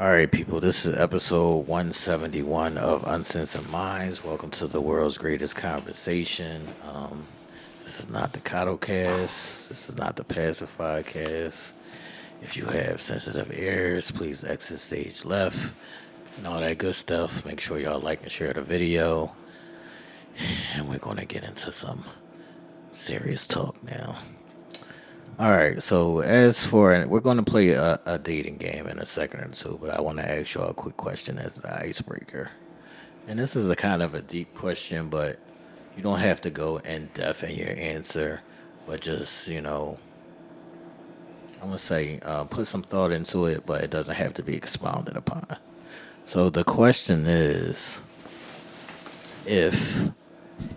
All right, people, this is episode 171 of Uncensored Minds. Welcome to the world's greatest conversation. This is not the Coddlecast. This is not the Pacified Cast. If you have sensitive ears, please exit stage left and all that good stuff. Make sure y'all like and share the video. And we're going to get into some serious talk now. All right, so we're going to play a dating game in a second or two, but I want to ask y'all a quick question as the icebreaker. And this is a kind of a deep question, but you don't have to go in depth in your answer, but just, I'm going to say put some thought into it, but it doesn't have to be expounded upon. So the question is, if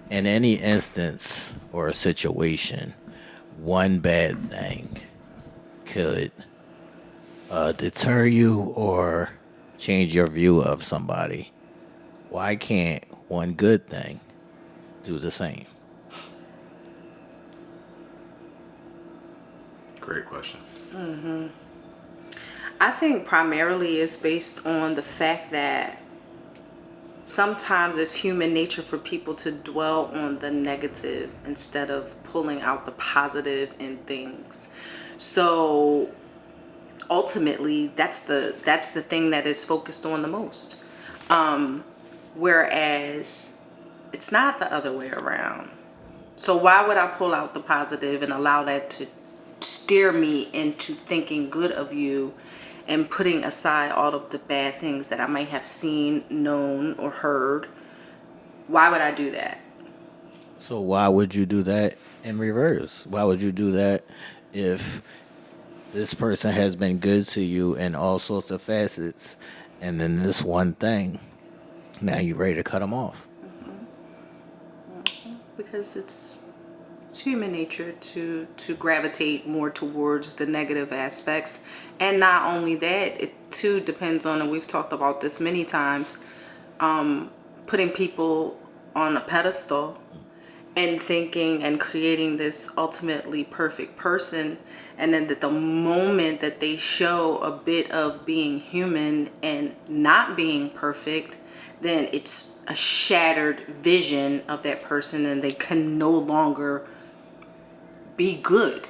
in any instance or situation, one bad thing could deter you or change your view of somebody, why can't one good thing do the same? Great question. I think primarily it's based on the fact that sometimes it's human nature for people to dwell on the negative instead of pulling out the positive in things. So ultimately, that's the thing that is focused on the most. Whereas it's not the other way around. So why would I pull out the positive and allow that to steer me into thinking good of you and putting aside all of the bad things that I might have seen, known, or heard? Why would I do that? So why would you do that in reverse? Why would you do that if this person has been good to you in all sorts of facets, and then this one thing, now you're ready to cut them off? Because it's human nature to gravitate more towards the negative aspects. And not only that, it too depends on, and we've talked about this many times, putting people on a pedestal and thinking and creating this ultimately perfect person, and then that the moment that they show a bit of being human and not being perfect, then it's a shattered vision of that person and they can no longer be good.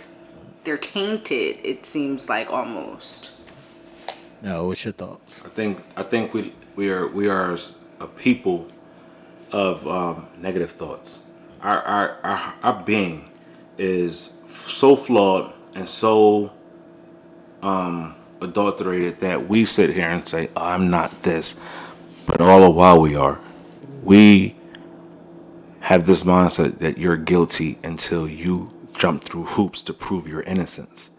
They're tainted, it seems like, almost. No, what's your thoughts? I think we are a people of negative thoughts. Our being is so flawed and so adulterated that we sit here and say, oh, "I'm not this," but all the while we are. We have this mindset that you're guilty until you jump through hoops to prove your innocence.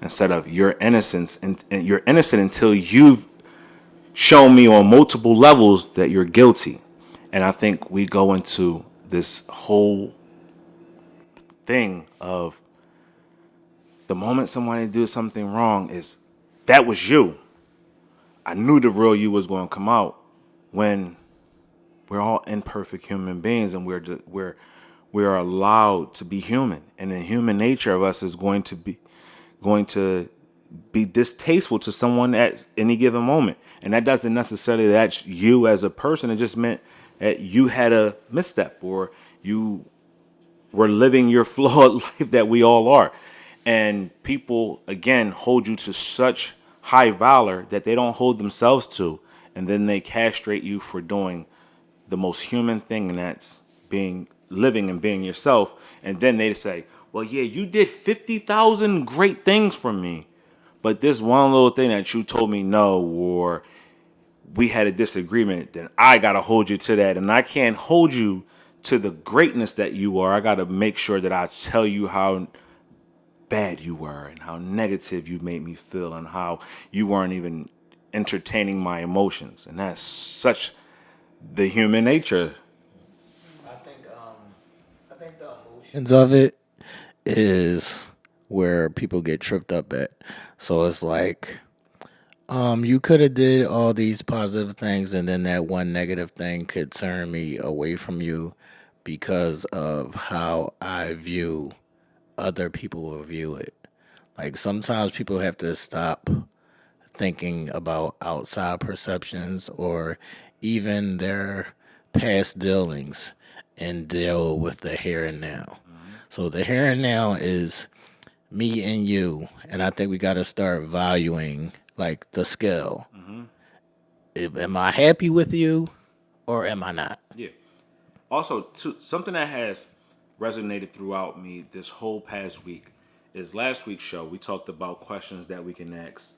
Instead of your innocence, and you're innocent until you've shown me on multiple levels that you're guilty. And I think we go into this whole thing of the moment somebody do something wrong is that was you. I knew the real you was going to come out when we're all imperfect human beings and we're allowed to be human. And the human nature of us is going to be distasteful to someone at any given moment. And that doesn't necessarily that's you as a person. It just meant that you had a misstep or you were living your flawed life that we all are. And people, again, hold you to such high valor that they don't hold themselves to. And then they castrate you for doing the most human thing, and that's being living and being yourself. And then they say, well, yeah, you did 50,000 great things for me. But this one little thing that you told me no, or we had a disagreement, then I got to hold you to that. And I can't hold you to the greatness that you are. I got to make sure that I tell you how bad you were and how negative you made me feel and how you weren't even entertaining my emotions. And that's such the human nature. I think the emotions of it is where people get tripped up at. So it's like, you could have did all these positive things, and then that one negative thing could turn me away from you because of how I view other people will view it. Like sometimes people have to stop thinking about outside perceptions or even their past dealings and deal with the here and now. So the here and now is me and you, and I think we got to start valuing like the scale. Am I happy with you or am I not? Yeah. Also, too, something that has resonated throughout me this whole past week is last week's show. We talked about questions that we can ask,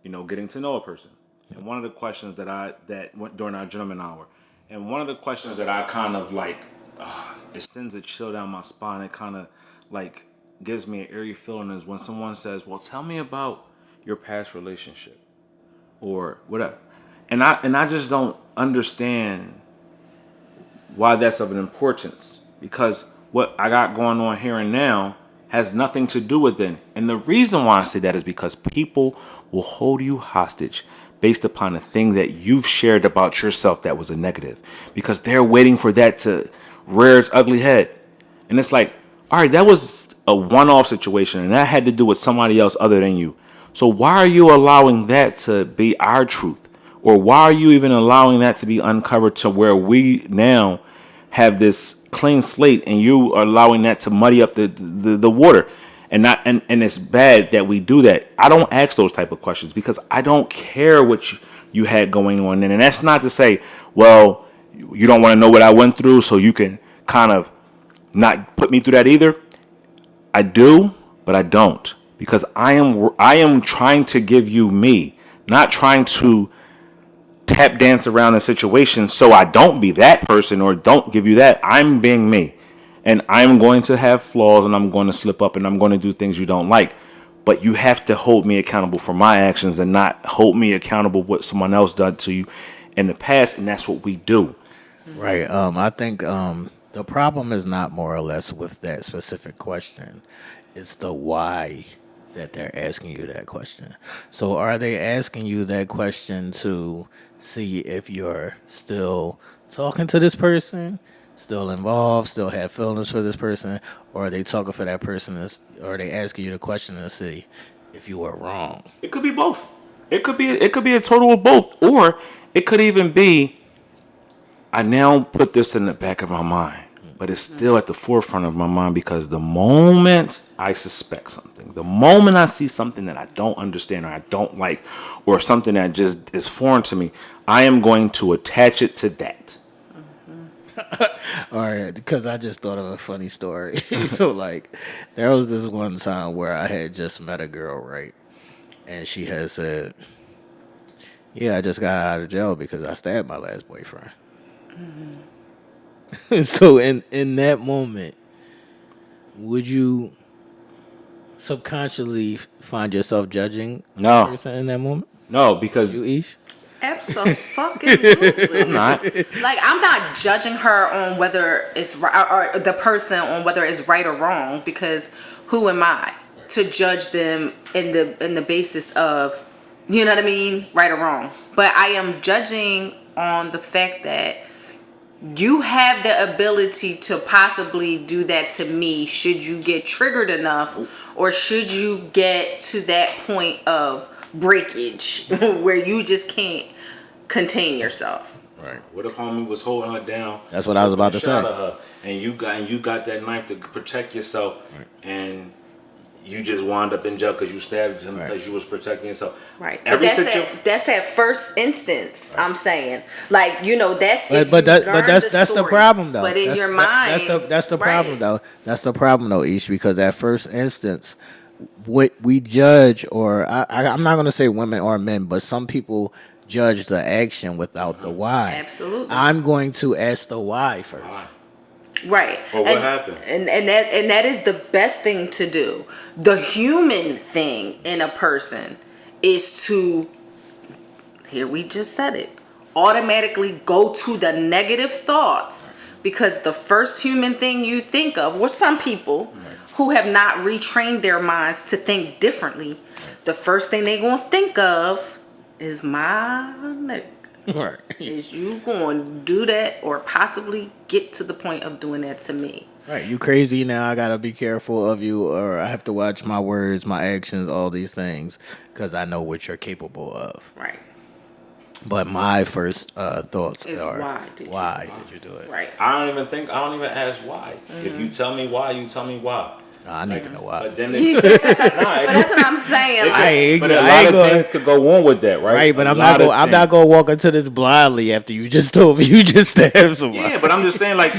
getting to know a person. And one of the questions that went during our gentleman hour, and one of the questions that I kind of like, it sends a chill down my spine. It kind of like gives me an eerie feeling is when someone says, "Well, tell me about your past relationship," or whatever. And I just don't understand why that's of an importance, because what I got going on here and now has nothing to do with it. And the reason why I say that is because people will hold you hostage based upon a thing that you've shared about yourself that was a negative, because they're waiting for that to rear its ugly head. And it's like, all right, that was a one-off situation and that had to do with somebody else other than you. So why are you allowing that to be our truth? Or why are you even allowing that to be uncovered to where we now have this clean slate and you are allowing that to muddy up the water? And it's bad that we do that. I don't ask those type of questions because I don't care what you had going on then. And that's not to say, well, you don't want to know what I went through, so you can kind of not put me through that either. I do, but I don't, because I am trying to give you me, not trying to tap dance around a situation so I don't be that person or don't give you that. I'm being me. And I'm going to have flaws and I'm going to slip up and I'm going to do things you don't like. But you have to hold me accountable for my actions and not hold me accountable what someone else done to you in the past. And that's what we do. Right. I think the problem is not more or less with that specific question. It's the why that they're asking you that question. So are they asking you that question to see if you're still talking to this person, still involved, still have feelings for this person, or are they talking for that person, or are they asking you the question to see if you were wrong? It could be both. It could be a total of both. Or it could even be, I now put this in the back of my mind, but it's still at the forefront of my mind because the moment I suspect something, the moment I see something that I don't understand or I don't like, or something that just is foreign to me, I am going to attach it to that. All right, because I just thought of a funny story. So, like, there was this one time where I had just met a girl, right? And she had said, "Yeah, I just got out of jail because I stabbed my last boyfriend." So, in that moment, would you subconsciously find yourself judging the No, person in that moment? no, because You, Ish? Absolutely. I'm not. Like, I'm not judging her on whether it's right, or the person on whether it's right or wrong, because who am I to judge them in the basis of, you know what I mean, right or wrong? But I am judging on the fact that you have the ability to possibly do that to me should you get triggered enough, or should you get to that point of breakage where you just can't contain yourself. Right. What if homie was holding her down? That's what I was about to shot say. at her, and you got that knife to protect yourself, Right. and you just wound up in jail because you stabbed him Right. because you was protecting yourself. Right. But Every that's at first instance, I'm saying. Like, that's But if but you that but learn that's the that's the story. problem though. But in your That's mind, that's the problem right. though. That's the problem though, Ish, because at first instance, what we judge, or I'm not gonna say women or men, but some people judge the action without the why. Absolutely. I'm going to ask the why first. Right. Or what happened? And that is the best thing to do. The human thing in a person is to, here we just said it, automatically go to the negative thoughts, because the first human thing you think of, with some people who have not retrained their minds to think differently, the first thing they gonna think of is my nigga. Right. Is you going to do that or possibly get to the point of doing that to me? Right, you crazy now. I gotta be careful of you, or I have to watch my words, my actions, all these things, because I know what you're capable of. Right. But my first thoughts Is are, why did you do it? Right. I don't even ask why. If you tell me why, you tell me why. I need to know why. But then, But that's what I'm saying. it Like, but a I lot ain't of gonna- things could go on with that, right? Right, but A I'm lot of not things. gonna walk into this blindly after you just told me you just stabbed somebody. Yeah, but I'm just saying, like,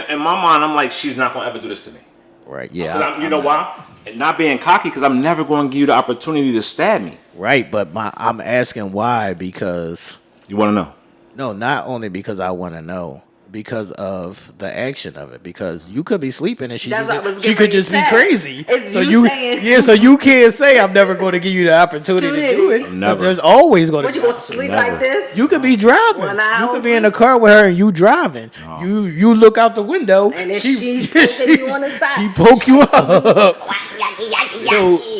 in my mind, I'm like, she's not gonna ever do this to me. Right, yeah. Because you know why? And not being cocky, because I'm never going to give you the opportunity to stab me. Right, but I'm asking why because You want to know? no, not only because I want to know, because of the action of it. Because you could be sleeping and That's what I was she getting could ready to just be say. crazy. It's so you saying- yeah, so you can't say I'm never going to give you the opportunity to do it. Never. But there's always going to what be. you gonna sleep Never. like this? You could be driving. One eye You could be open. in a car with her and you driving. No. You look out the window And then she's poking you on the side. she poke you up.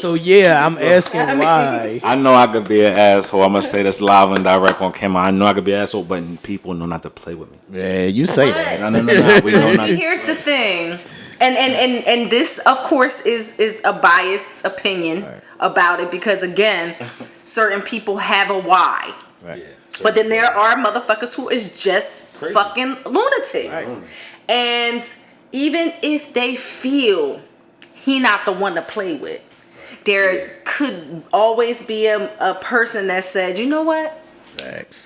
So yeah, I'm asking why. I know I could be an asshole. I'm going to say this live and direct on camera. I know I could be an asshole, but people know not to play with me. Yeah, you say But- that. No. We know But not see, to. here's the thing, and this, of course, is a biased opinion about it because again, certain people have a why, Right. Yeah, but then there are motherfuckers who is just Crazy. fucking lunatics, and even if they feel he not the one to play with, there could always be a person that said, you know what, Facts.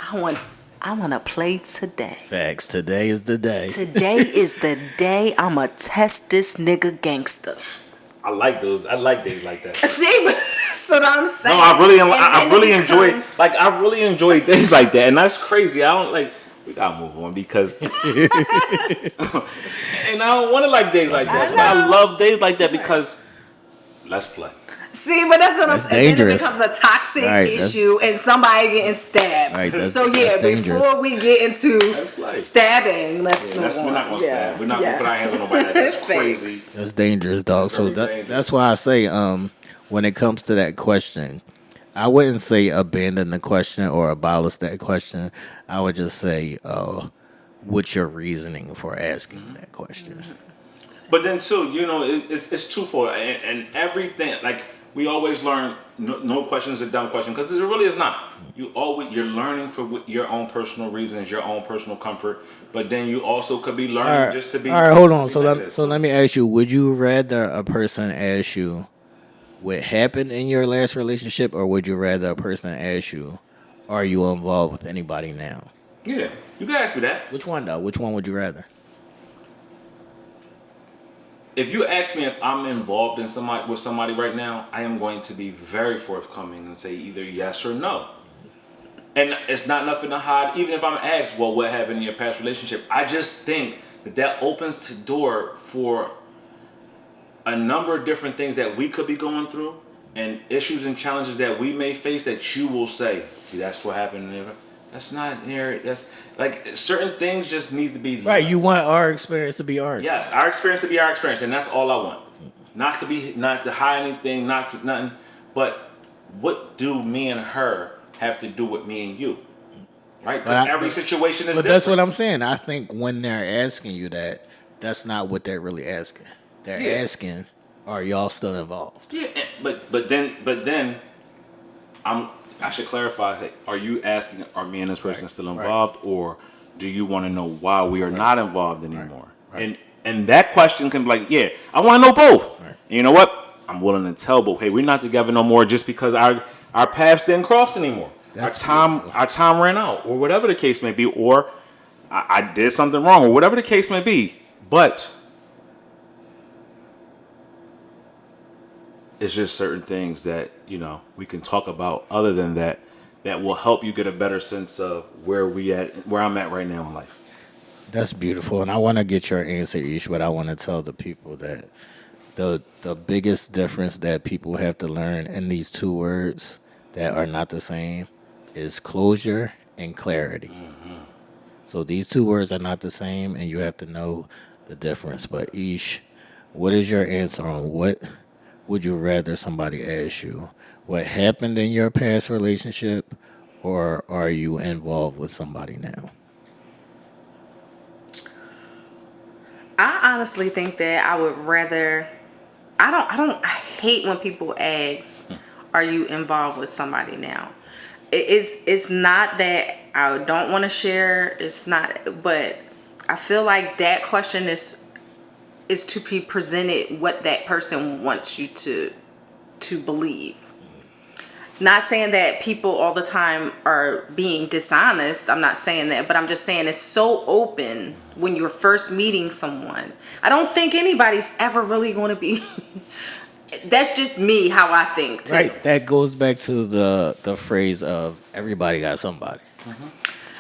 I want to play today. Facts. Today is the day. Today is the day I'ma test this nigga gangster. I like those. I like days like that. See, that's what I'm saying. No, I really, And I then really it enjoy. becomes- Like, I really enjoy days like that, and that's crazy. I don't like. We gotta move on because, and I don't want to like days like that. But I love days like that because let's play. See, but that's what I'm saying. Then it dangerous. becomes a toxic Right, that's- issue and somebody getting stabbed. Right, that's- so yeah, that's dangerous. before we get into play. stabbing, let's move on. We're not gonna Yeah. stab. We're not Yeah. gonna put our hands on nobody. That's Thanks. crazy. That's dangerous, dog. So Very dangerous. that's why I say, when it comes to that question, I wouldn't say abandon the question or abolish that question. I would just say, what's your reasoning for asking that question? But then too, you know, it's twofold, and everything like we always learn. No question is a dumb question because it really is not. You're learning for your own personal reasons, your own personal comfort. But then you also could be learning just to be. All right, hold on. to be So let me ask you: would you rather a person ask you what happened in your last relationship, or would you rather a person ask you, are you involved with anybody now? Yeah, you can ask me that. Which one though? Which one would you rather? If you ask me if I'm involved in somebody right now, I am going to be very forthcoming and say either yes or no. And it's not nothing to hide. Even if I'm asked, well, what happened in your past relationship? I just think that opens the door for a number of different things that we could be going through and issues and challenges that we may face that you will say, see, that's what happened there. That's not there. That's like certain things just need to be Right, you want our experience to be ours. Yes, our experience to be our experience, and that's all I want. Not to hide anything, nothing. But what do me and her have to do with me and you? Right? Because every situation is But different. that's what I'm saying. I think when they're asking you that, that's not what they're really asking. They're asking, are y'all still involved? Yeah, but then I should clarify. Hey, are you asking, are me and this person still involved, or do you want to know why we are not involved anymore? And that question can be like, yeah, I want to know both. And you know what? I'm willing to tell both. Hey, we're not together no more just because our paths didn't cross anymore. Our time ran out, or whatever the case may be, or I did something wrong, or whatever the case may be. But it's just certain things that, you know, we can talk about other than that will help you get a better sense of where I'm at right now in life. That's beautiful. And I want to get your answer, Ish, but I want to tell the people that the biggest difference that people have to learn in these two words that are not the same is closure and clarity. Mm-hmm. So these two words are not the same, and you have to know the difference. But Ish, what is your answer on what would you rather somebody ask you? What happened in your past relationship, or are you involved with somebody now? I honestly think that I would rather. I hate when people ask, "Are you involved with somebody now?" It's not that I don't want to share. It's not, but I feel like that question is to be presented what that person wants you to believe. Not saying that people all the time are being dishonest. I'm not saying that, but I'm just saying it's so open when you're first meeting someone. I don't think anybody's ever really going to be. That's just me, how I think too. Right. That goes back to the phrase of everybody got somebody.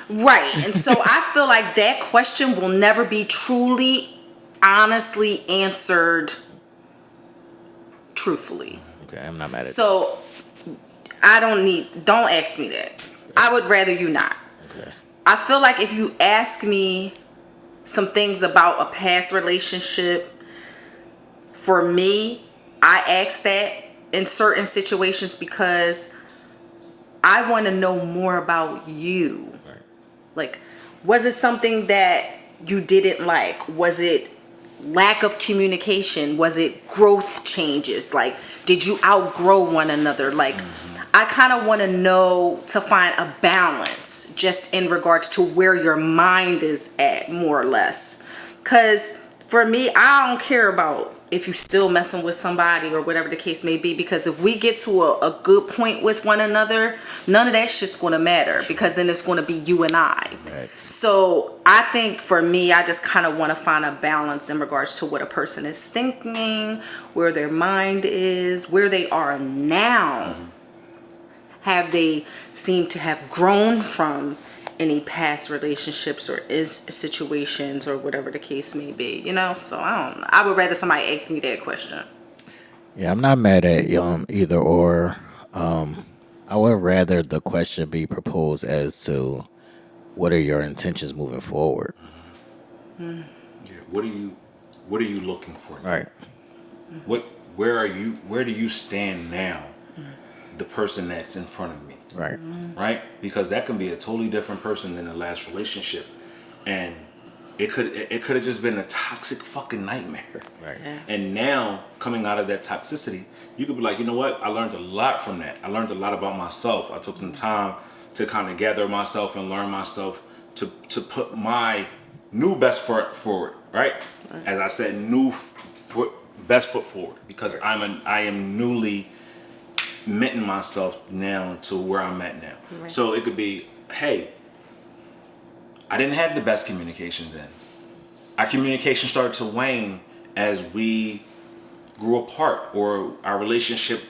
Right. And so I feel like that question will never be truly, honestly answered truthfully. Okay, I'm not mad at that. So don't ask me that. I would rather you not. Okay. I feel like if you ask me some things about a past relationship, for me, I ask that in certain situations because I want to know more about you. Right. Like, was it something that you didn't like? Was it lack of communication? Was it growth changes? Like, did you outgrow one another? Like, I kind of want to know to find a balance just in regards to where your mind is at, more or less. Because for me, I don't care about if you still messing with somebody or whatever the case may be, because if we get to a good point with one another, none of that shit's going to matter, because then it's going to be you and I. Right. So I think for me, I just kind of want to find a balance in regards to what a person is thinking, where their mind is, where they are now. Have they seemed to have grown from any past relationships or is situations or whatever the case may be, So I would rather somebody ask me that question. Yeah, I'm not mad at either or. I would rather the question be proposed as to what are your intentions moving forward. Yeah. What are you looking for now? Right. Where do you stand now? The person that's in front of me. Right. Right? Because that can be a totally different person than the last relationship. And it could have just been a toxic fucking nightmare. Right. Yeah. And now, coming out of that toxicity, you could be like, you know what? I learned a lot from that. I learned a lot about myself. I took some time to kind of gather myself and learn myself to put my new best foot forward, right? As I said, best foot forward, because I am newly minting myself now to where I'm at now. Right. So it could be, hey, I didn't have the best communication then. Our communication started to wane as we grew apart, or our relationship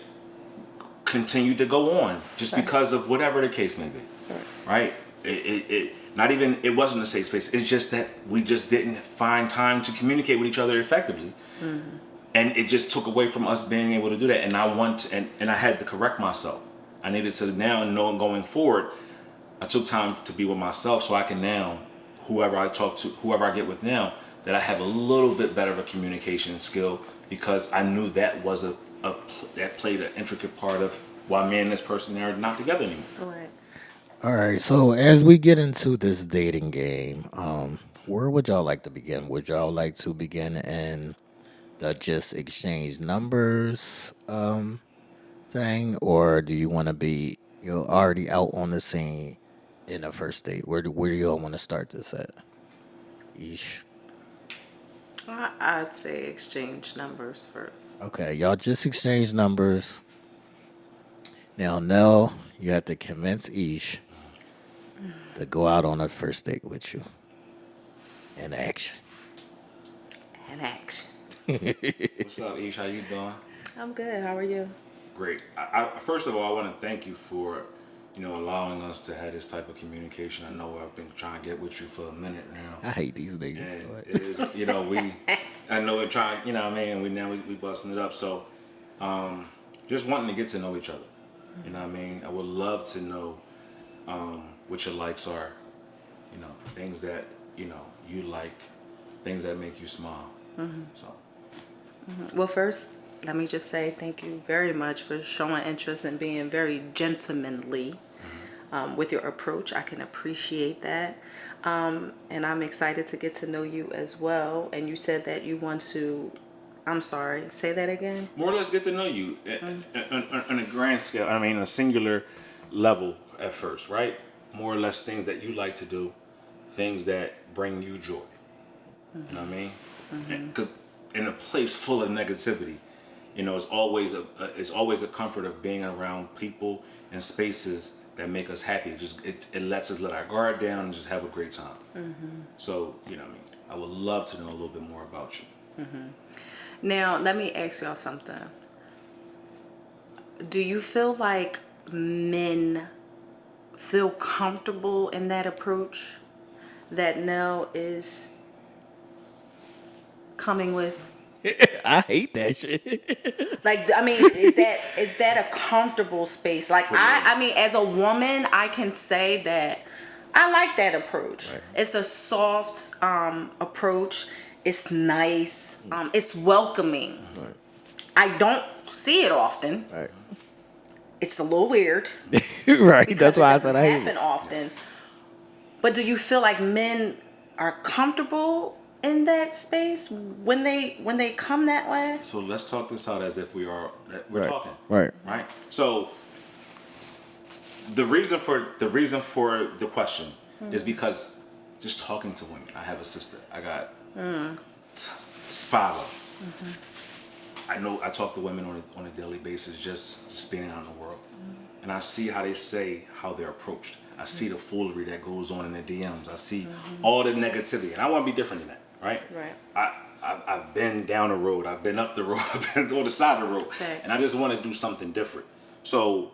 continued to go on just because of whatever the case may be. Right? It not even, it wasn't a safe space. It's just that we just didn't find time to communicate with each other effectively. And it just took away from us being able to do that. And I had to correct myself. I needed to now know going forward, I took time to be with myself so I can now, whoever I talk to, whoever I get with now, that I have a little bit better of a communication skill, because I knew that was that played an intricate part of why me and this person are not together anymore. Right. All right. So as we get into this dating game, where would y'all like to begin? Would y'all like to begin in the just exchange numbers thing, or do you want to be already out on the scene in the first date? Where do y'all want to start this at? Ish. I'd say exchange numbers first. Okay, y'all just exchange numbers. Now, Nell, you have to convince Ish to go out on a first date with you. In action. And action. What's up, Ish? How you doing? I'm good. How are you? Great. First of all, I want to thank you for, allowing us to have this type of communication. I know I've been trying to get with you for a minute now. I hate these niggas. And But- it is, I know we're trying, we busting it up. So, just wanting to get to know each other. You know what I mean? I would love to know what your likes are. Things that, you like, things that make you smile. So, Well, first, let me just say thank you very much for showing interest and being very gentlemanly with your approach. I can appreciate that. And I'm excited to get to know you as well. And you said that you want to, I'm sorry, say that again? More or less get to know you on a grand scale. I mean, a singular level at first, right? More or less things that you like to do, things that bring you joy. You know what I mean? Because in a place full of negativity, it's always a comfort of being around people and spaces that make us happy. It lets us let our guard down and just have a great time. So, you know what I mean? I would love to know a little bit more about you. Now, let me ask y'all something. Do you feel like men feel comfortable in that approach that Nell is coming with? I hate that shit. Like, I mean, is that a comfortable space? Like, I mean, as a woman, I can say that I like that approach. Right. It's a soft approach. It's nice. It's welcoming. Right. I don't see it often. Right. It's a little weird. Right. That's why I said I hate happen it. often. But do you feel like men are comfortable in that space when they come that way? So let's talk this out as if we're Right. talking. Right. Right? So the reason for the question is because just talking to women. I have a sister. I got 5 of them. I know I talk to women on a daily basis, just being out in the world, and I see how they say how they're approached. I see the foolery that goes on in the DMs. I see all the negativity, and I want to be different than that, right? Right. I've been down the road. I've been up the road. I've been on the side of the road, Thanks. and I just want to do something different. So,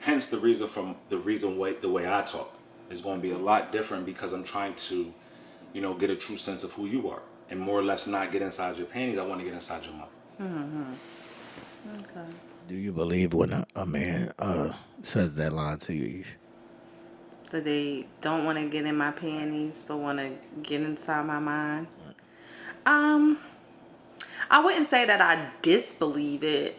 hence the reason the way I talk is going to be a lot different because I'm trying to, get a true sense of who you are, and more or less not get inside your panties. I want to get inside your mouth. Okay. Do you believe when a man says that line to you? That they don't want to get in my panties, but want to get inside my mind. I wouldn't say that I disbelieve it.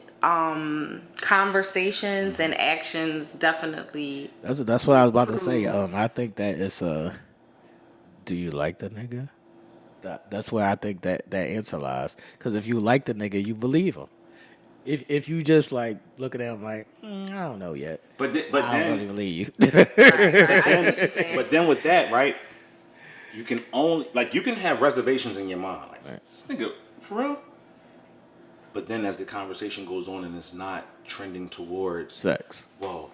Conversations and actions definitely. That's what I was about to say. I think that it's do you like the nigga? That's where I think that answer lies. Because if you like the nigga, you believe him. If you just like looking at him like I don't know yet, But I don't really believe you. I see what you're saying. But then with that, right, you can have reservations in your mind. Like, Right. this nigga, for real? But then as the conversation goes on and it's not trending towards, Sex, well,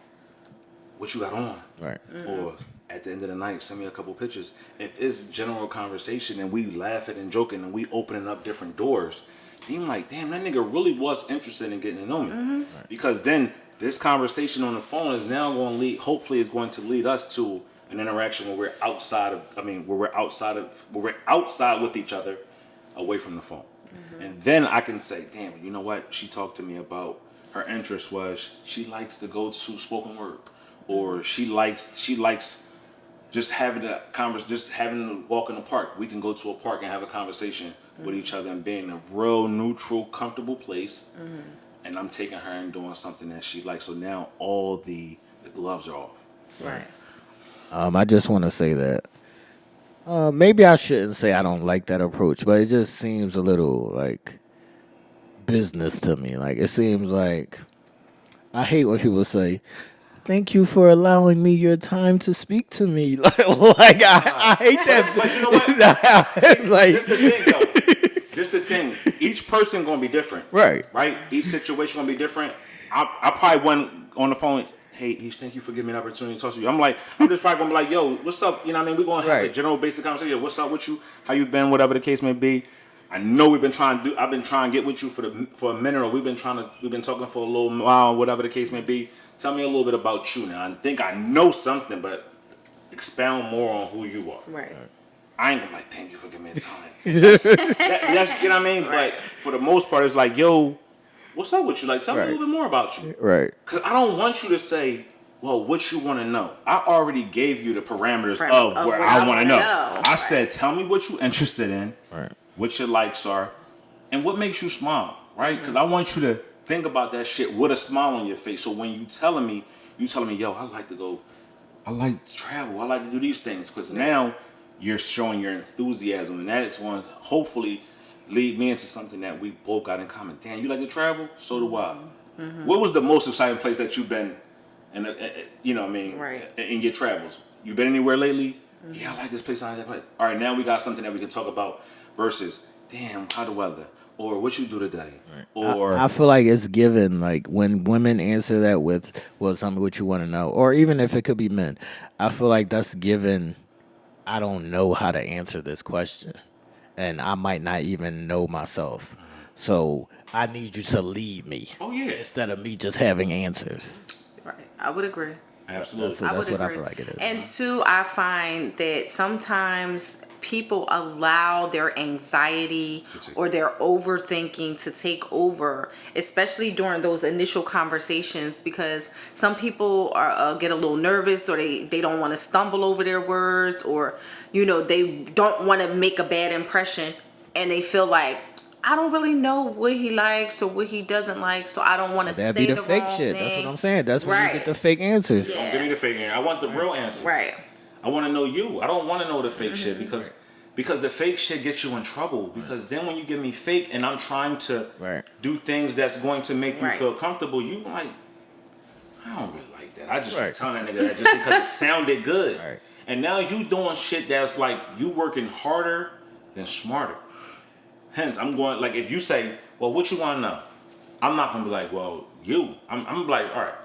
what you got on? right? Or at the end of the night, send me a couple pictures. If it's general conversation and we laughing and joking and we opening up different doors, then you're like, damn, that nigga really was interested in getting to know me. Right. Because then this conversation on the phone is now going to lead, hopefully is going to lead us to an interaction where we're outside with each other, away from the phone. And then I can say, damn, you know what? She talked to me about her interest was she likes to go to spoken word, or she likes just having a conversation, just having to walk in the park. We can go to a park and have a conversation with each other and be in a real neutral, comfortable place. And I'm taking her and doing something that she likes. So now all the gloves are off. Right. I just want to say that maybe I shouldn't say I don't like that approach, but it just seems a little like business to me. Like it seems like I hate when people say, "Thank you for allowing me your time to speak to me." Like I hate that. But you know what? Like This the thing, though. This the thing. Each person gonna be different. Right. Right? Each situation gonna be different. I probably went on the phone, hey, Ish, thank you for giving me an opportunity to talk to you. I'm just probably gonna be like, yo, what's up? You know what I mean? We're gonna have a Right. general basic conversation. Yo, what's up with you? How you been? Whatever the case may be. I know I've been trying to get with you for a minute, or we've been talking for a little while, whatever the case may be. Tell me a little bit about you now. I think I know something, but expound more on who you are. Right. I ain't gonna like, thank you for giving me the time. That's, you know what I mean? Right. But for the most part, it's like, yo, what's up with you? Like, tell me a little bit more about you. Right. Because I don't want you to say, well, what you want to know. I already gave you the parameters of where I want to know. I said, tell me what you're interested in, Right. what your likes are, and what makes you smile, right? Because I want you to think about that shit with a smile on your face. So when you telling me, yo, I like to go I like to travel. I like to do these things. Because now you're showing your enthusiasm. And that's going to hopefully lead me into something that we both got in common. Damn, you like to travel? So do I. What was the most exciting place that you've been, you know what I mean, Right. in your travels? You been anywhere lately? Yeah, I like this place. I like that place. All right, now we got something that we can talk about versus, damn, how the weather? Or what you do today? Or, I feel like it's given, like when women answer that with, well, tell me what you want to know, or even if it could be men, I feel like that's given. I don't know how to answer this question, and I might not even know myself. So I need you to lead me oh, yeah. instead of me just having answers. Right. I would agree. Absolutely. So I that's would what I agree. feel like it is. And two, I find that sometimes people allow their anxiety or their overthinking to take over, especially during those initial conversations, because some people are get a little nervous, or they don't want to stumble over their words, or they don't want to make a bad impression, and they feel like, I don't really know what he likes or what he doesn't like, so I don't want to That'd be say the the fake wrong shit. thing. That's what I'm saying. That's when you Right. get the fake answers. Yeah. Don't give me the fake answer. I want the real answers. Right. I want to know you. I don't want to know the fake shit because the fake shit gets you in trouble. Because then when you give me fake and I'm trying to do things that's going to make you feel comfortable, you like, I don't really like that. I just was telling that nigga that just because it sounded good. Right. And now you doing shit that's like you working harder than smarter. Hence, I'm going like if you say, well, what you want to know? I'm not gonna be like, well, you. I'm gonna be like, all right.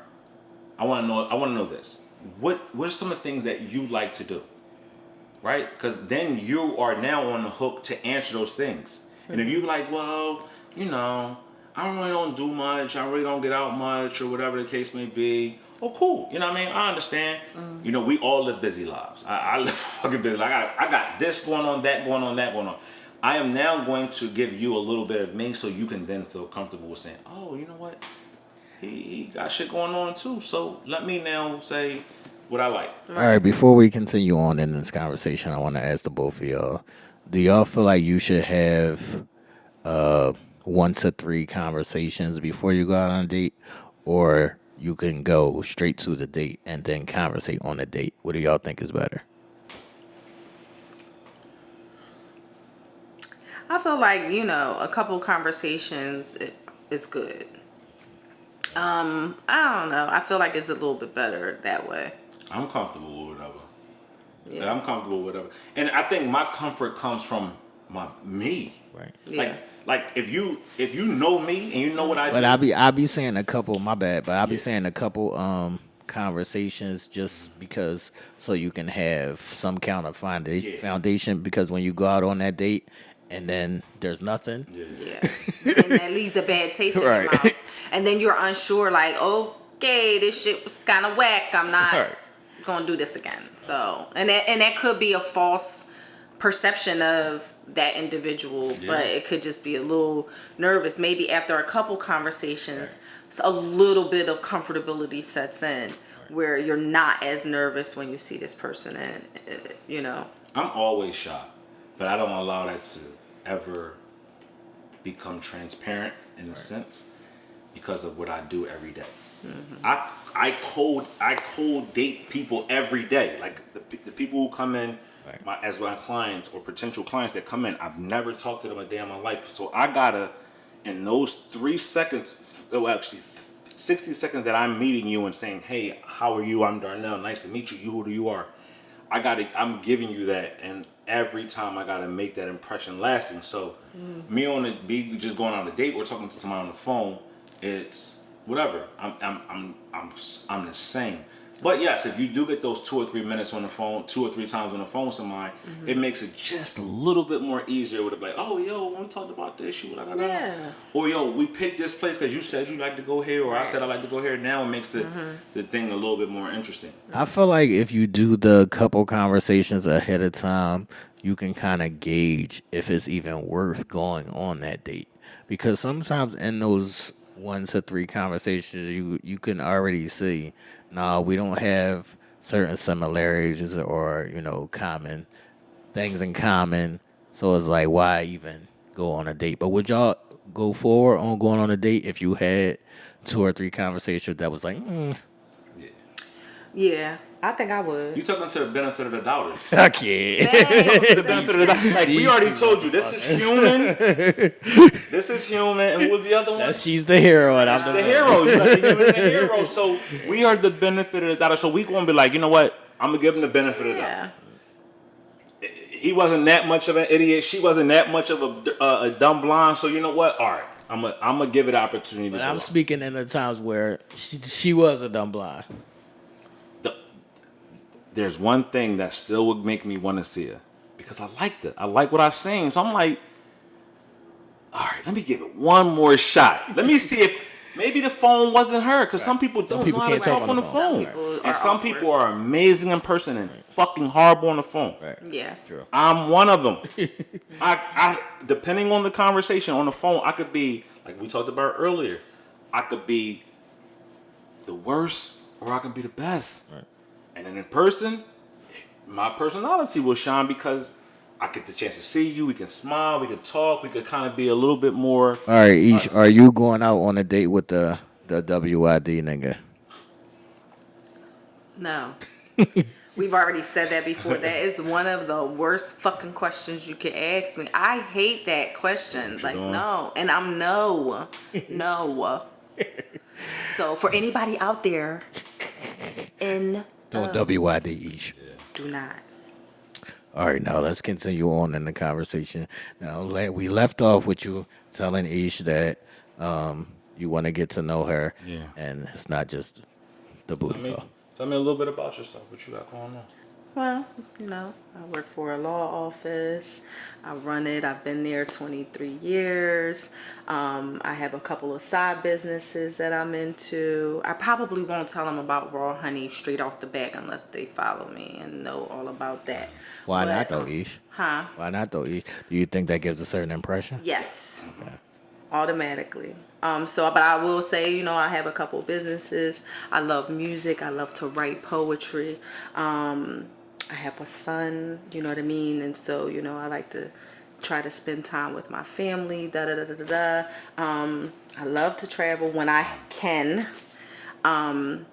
I want to know this. What are some of the things that you like to do? Right? Because then you are now on the hook to answer those things. And if you like, well, I really don't do much. I really don't get out much, or whatever the case may be. Oh, cool. You know what I mean? I understand. We all live busy lives. I live fucking busy. Like I got this going on, that going on, that going on. I am now going to give you a little bit of me so you can then feel comfortable with saying, oh, you know what? He got shit going on too. So let me now say what I like. All right, before we continue on in this conversation, I want to ask the both of y'all, do y'all feel like you should have 1 to 3 conversations before you go out on a date, or you can go straight to the date and then conversate on the date? What do y'all think is better? I feel like, a couple conversations is good. I don't know. I feel like it's a little bit better that way. I'm comfortable with whatever. Yeah. Like, I'm comfortable with whatever. And I think my comfort comes from me. Right. Yeah. Like if you know me and you know what I do. But I'll be saying a couple, my bad, but I'll be saying a couple conversations just because, so you can have some kind of foundation, because when you go out on that date and then there's nothing. Yeah. And that leaves a bad taste in your mouth. And then you're unsure, like, okay, this shit was kind of whack. I'm not going to do this again. So, and that could be a false perception of that individual, but it could just be a little nervous. Maybe after a couple conversations, a little bit of comfortability sets in where you're not as nervous when you see this person, and I'm always shy, but I don't allow that to ever become transparent in a sense because of what I do every day. I cold date people every day. Like the people who come in as my clients or potential clients that come in, I've never talked to them a day in my life. So I gotta, in those 3 seconds, well actually 60 seconds that I'm meeting you and saying, hey, how are you? I'm Darnell. Nice to meet you. Who do you are? I'm giving you that, and every time I gotta make that impression lasting. So me just going on a date or talking to somebody on the phone, it's whatever. I'm the same. But yes, if you do get those 2 or 3 minutes on the phone, 2 or 3 times on the phone with somebody, it makes it just a little bit more easier with it. Like, oh, yo, when we talked about this, or yo, we picked this place because you said you like to go here, or I said I like to go here. Now it makes the thing a little bit more interesting. I feel like if you do the couple conversations ahead of time, you can kind of gauge if it's even worth going on that date. Because sometimes in those 1 to 3 conversations, you can already see, we don't have certain similarities or, common things in common. So it's like, why even go on a date? But would y'all go forward on going on a date if you had 2 or 3 conversations that was like, Yeah, I think I would. You took them to the benefit of the doubters. Okay. Facts. The benefit of the doubt. Like we already told you, this is human. This is human. And what was the other one? She's the hero, and I'm It's the hero. You got the human and the hero. So we are the benefit of the doubt. So we gonna be like, you know what? I'm gonna give him the benefit of the doubt. Yeah. He wasn't that much of an idiot. She wasn't that much of a dumb blonde. So you know what? All right, I'm gonna give it an opportunity. But to I'm go. speaking in the times where she was a dumb blind. There's one thing that still would make me want to see her because I liked it. I like what I seen. So I'm like, all right, let me give it one more shot. Let me see if maybe the phone wasn't her because some people don't people know how to can't talk on the phone. And some awkward. people are amazing in person and fucking horrible on the phone. Right. Yeah. True. I'm one of them. I depending on the conversation on the phone, I could be like we talked about earlier. I could be the worst or I can be the best. Right. And then in person, my personality will shine because I get the chance to see you. We can smile, we can talk, we could kind of be a little bit more. All right, Ish, us. are you going out on a date with the WID nigga? No. We've already said that before. That is one of the worst fucking questions you can ask me. I hate that question. Like, doing? no. And I'm no. No. So, for anybody out there in Don't WID Ish. do not. All right, now let's continue on in the conversation. Now, we left off with you telling Ish that you want to get to know her, Yeah. and it's not just the booty call. Tell me a little bit about yourself. What you got going on? Well, I work for a law office. I run it. I've been there 23 years. I have a couple of side businesses that I'm into. I probably won't tell them about Raw Honey straight off the bat unless they follow me and know all about that. Why But, not though, Ish? Huh? Why not though, Ish? Do you think that gives a certain impression? Yes. Automatically. But I will say, I have a couple businesses. I love music. I love to write poetry. I have a son, you know what I mean? And so, I like to try to spend time with my family, I love to travel when I can. And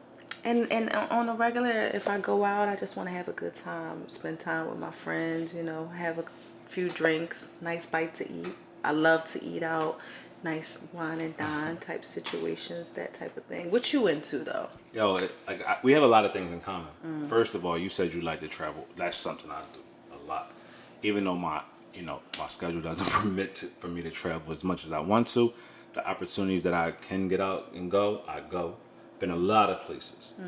on a regular, if I go out, I just want to have a good time, spend time with my friends, have a few drinks, nice bite to eat. I love to eat out, nice wine and dine type situations, that type of thing. What you into though? Yo, we have a lot of things in common. First of all, you said you like to travel. That's something I do a lot. Even though my schedule doesn't permit for me to travel as much as I want to, the opportunities that I can get out and go, I go. Been a lot of places.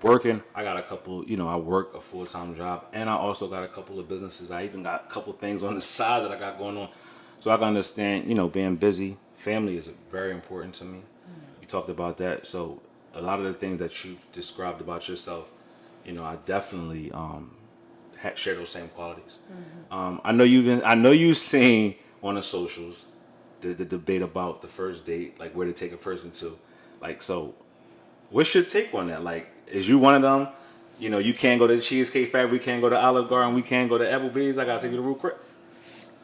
Working, I got a couple, I work a full-time job, and I also got a couple of businesses. I even got a couple things on the side that I got going on. So I can understand, being busy. Family is very important to me. You talked about that. So a lot of the things that you've described about yourself, I definitely share those same qualities. I know you've seen on the socials the debate about the first date, like where to take a person to. Like, so what's your take on that? Like, is you one of them? You can't go to the Cheesecake Factory, we can't go to Olive Garden, we can't go to Applebee's. I gotta take you to Root Crib.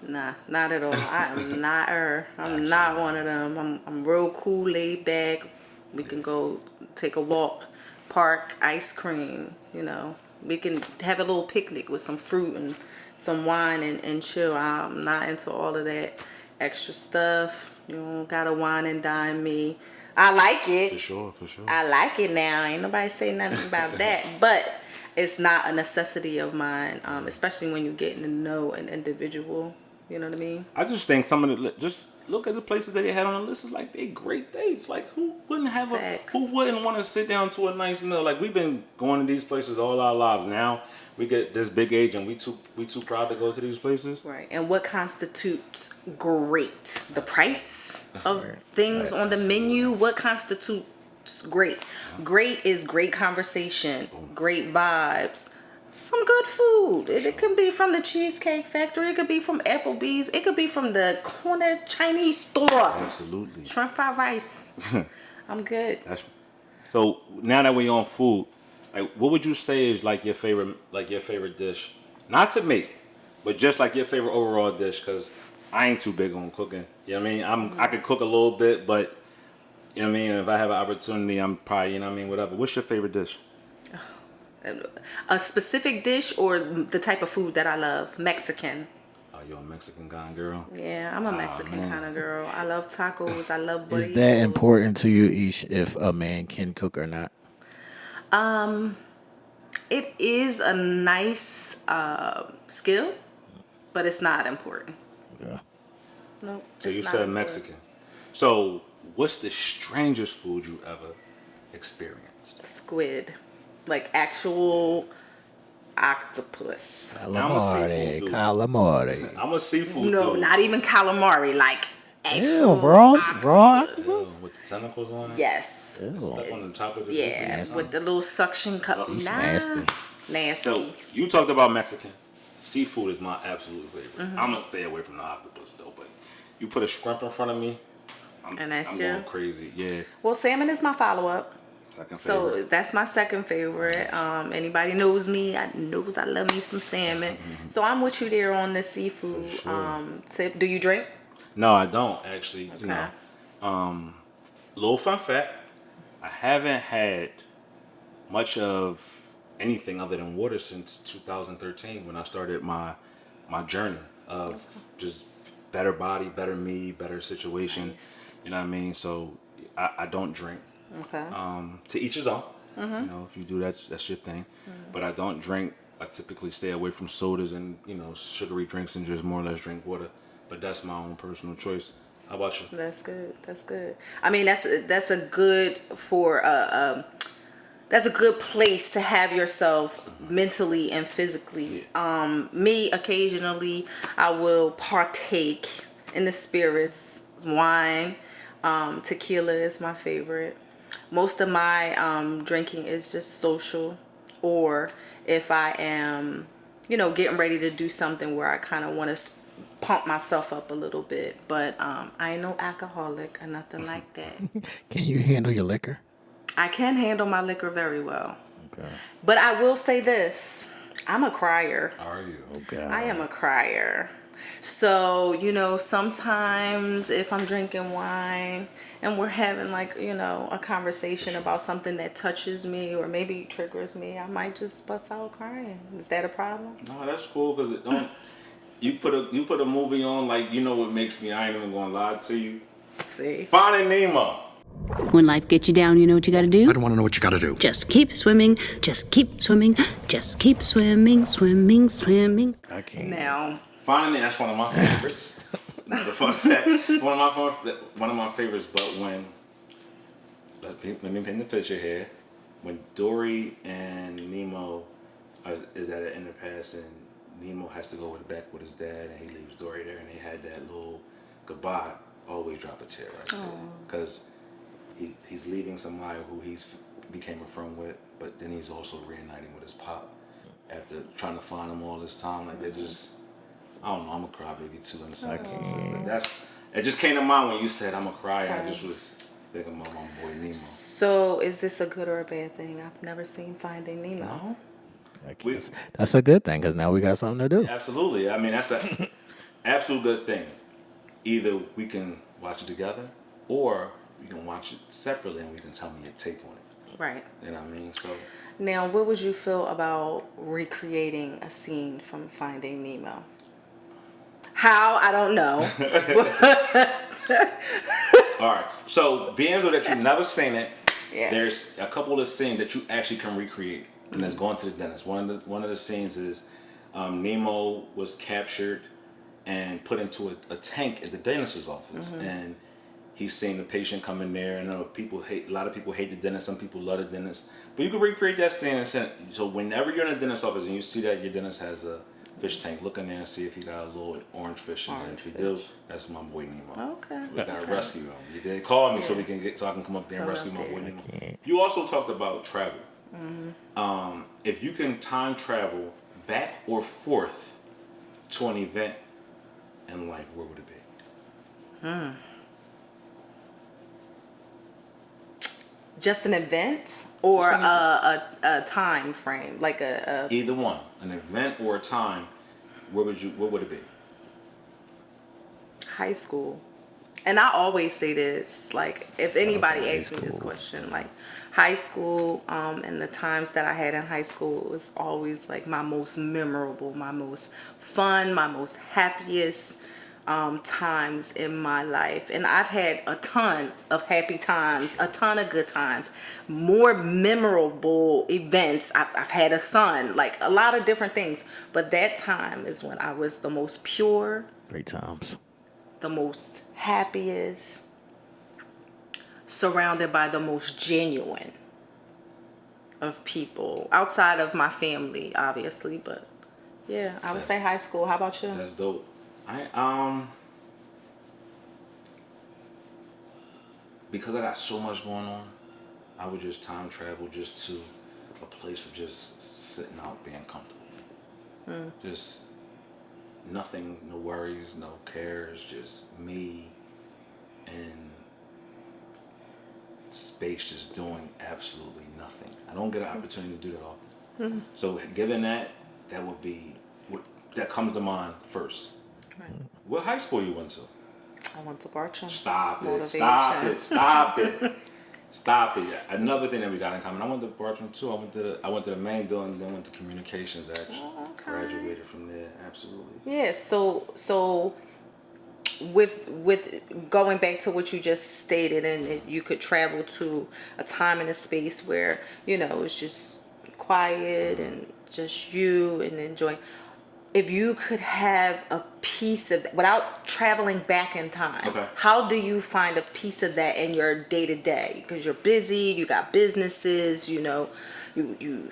Nah, not at all. I am not her. I'm not one of them. I'm real cool, laid back. We can go take a walk, park, ice cream. We can have a little picnic with some fruit and some wine and chill. I'm not into all of that extra stuff. You don't gotta wine and dine me. I like it. For sure. I like it now. Ain't nobody say nothing about that. But it's not a necessity of mine, especially when you're getting to know an individual. You know what I mean? I just think some of the just look at the places that they had on the list. It's like they great dates. Like who wouldn't want to sit down to a nice meal? Like we've been going to these places all our lives. Now we get this big age and we too proud to go to these places. Right. And what constitutes great? The price of things on the menu. What constitutes great? Great is great conversation, great vibes. Some good food. It could be from the Cheesecake Factory. It could be from Applebee's. It could be from the corner Chinese store. Absolutely. Shrimp fried rice. I'm good. So now that we're on food, like what would you say is like your favorite dish? Not to make, but just like your favorite overall dish. Because I ain't too big on cooking. You know what I mean? I could cook a little bit, but you know what I mean. If I have an opportunity, I'm probably whatever. What's your favorite dish? A specific dish or the type of food that I love? Mexican. Are you a Mexican guy, girl? Yeah, I'm a Mexican Man. kind of girl. I love tacos. I love Is that burritos. important to you, Ish, if a man can cook or not? It is a nice skill, but it's not important. Yeah. No, So you it's not said important. Mexican. So what's the strangest food you ever experienced? Squid, like actual octopus. Now I'm a seafood Calamari, dude. calamari. I'm a seafood No, dude. not even calamari. Like Ew, actual raw octopus. octopus? With the tentacles on it? Yes. Ew. Stuck on the top of the roof of Yeah, your with tongue. the little suction cup. It's Nah, nasty. nasty. So you talked about Mexican. Seafood is my absolute favorite. Mm-hmm. I'm gonna stay away from the octopus though, but you put a shrimp in front of me, And that's I'm you? going crazy. Yeah. Well, salmon is my follow-up. Second So favorite. that's my second favorite. Anybody knows me, I knows I love me some salmon. So I'm with you there on the seafood For sure. tip. Do you drink? No, I don't actually. You Okay. know, little fun fact: I haven't had much of anything other than water since 2013 when I started my journey of just better body, better me, better situation. Nice. You know what I mean? So I don't drink. Okay. To each his own. You know, if you do that, that's your thing. But I don't drink. I typically stay away from sodas and sugary drinks and just more or less drink water. But that's my own personal choice. How about you? That's good. That's good. I mean, that's a good for that's a good place to have yourself mentally and physically. Me occasionally I will partake in the spirits, wine, tequila is my favorite. Most of my drinking is just social, or if I am, getting ready to do something where I kind of want to pump myself up a little bit. But I ain't no alcoholic or nothing like that. Can you handle your liquor? I can handle my liquor very well. Okay. But I will say this. I'm a crier. Are you? Okay. I am a crier. So, sometimes if I'm drinking wine and we're having a conversation about something that touches me or maybe triggers me, I might just bust out crying. Is that a problem? No, that's cool because it don't. You put a movie on like what makes me. I ain't even gonna lie to you. See? Finding Nemo. When life gets you down, you know what you gotta do? I don't want to know what you got to do. Just keep swimming, just keep swimming, just keep swimming, swimming, swimming. I can't. Now, Finding that's one of my favorites. Another fun fact. One of my favorites. But when let me paint the picture here. When Dory and Nemo is at an underpass and Nemo has to go back with his dad and he leaves Dory there and they had that little goodbye. Always drop a tear right there because he's leaving somebody who he's became a friend with, but then he's also reuniting with his pop after trying to find him all this time. Like they just, I don't know. I'm a crybaby too in the second season. But it just came to mind when you said I'm a crier. I just was thinking about my boy Nemo. so is this a good or a bad thing? I've never seen Finding Nemo. No, I can't. That's a good thing because now we got something to do. absolutely. I mean that's a absolute good thing. Either we can watch it together, or we can watch it separately and we can tell me your take on it. Right. You know what I mean? So Now, what would you feel about recreating a scene from Finding Nemo? How? I don't know. all right. So being so that you've never seen it, Yeah. there's a couple of scenes that you actually can recreate, and that's going to the dentist. One of the scenes is Nemo was captured and put into a tank at the dentist's office, and he's seeing the patient come in there. And a lot of people hate the dentist. Some people love the dentist, but you can recreate that scene. So whenever you're in a dentist's office and you see that your dentist has a fish tank, look in there and see if he got a little orange fish in there. If he do, that's my boy Nemo. Okay. We gotta rescue him. You did call me so I can come up there and rescue my boy Nemo. You also talked about travel. If you can time travel back or forth to an event in life, where would it be? Just an event or a time frame, like a Either one, an event or a time. What would it be? high school. And I always say this, like, if anybody asks me this question, like, high school, and the times that I had in high school was always like my most memorable, my most fun, my most happiest times in my life. And I've had a ton of happy times, a ton of good times, more memorable events. I've had a son, like a lot of different things. But that time is when I was the most pure, Great times. the most happiest, surrounded by the most genuine of people outside of my family, obviously. But yeah, I would say high school. How about you? That's dope. Because I got so much going on, I would just time travel just to a place of just sitting out, being comfortable. Just nothing, no worries, no cares, just me and space just doing absolutely nothing. I don't get an opportunity to do that often. So given that, that comes to mind first. Right. What high school you went to? I went to Bartram. Stop it. Motivation. Stop it. Stop it. Another thing that we got in common. I went to Bartram too. I went to the main building and then went to communications actually. Okay. Graduated from there. Absolutely. Yeah, so with going back to what you just stated, and you could travel to a time and a space where, it's just quiet and just you and enjoying. If you could have a piece of without traveling back in time, Okay. how do you find a piece of that in your day to day? Because you're busy, you got businesses, you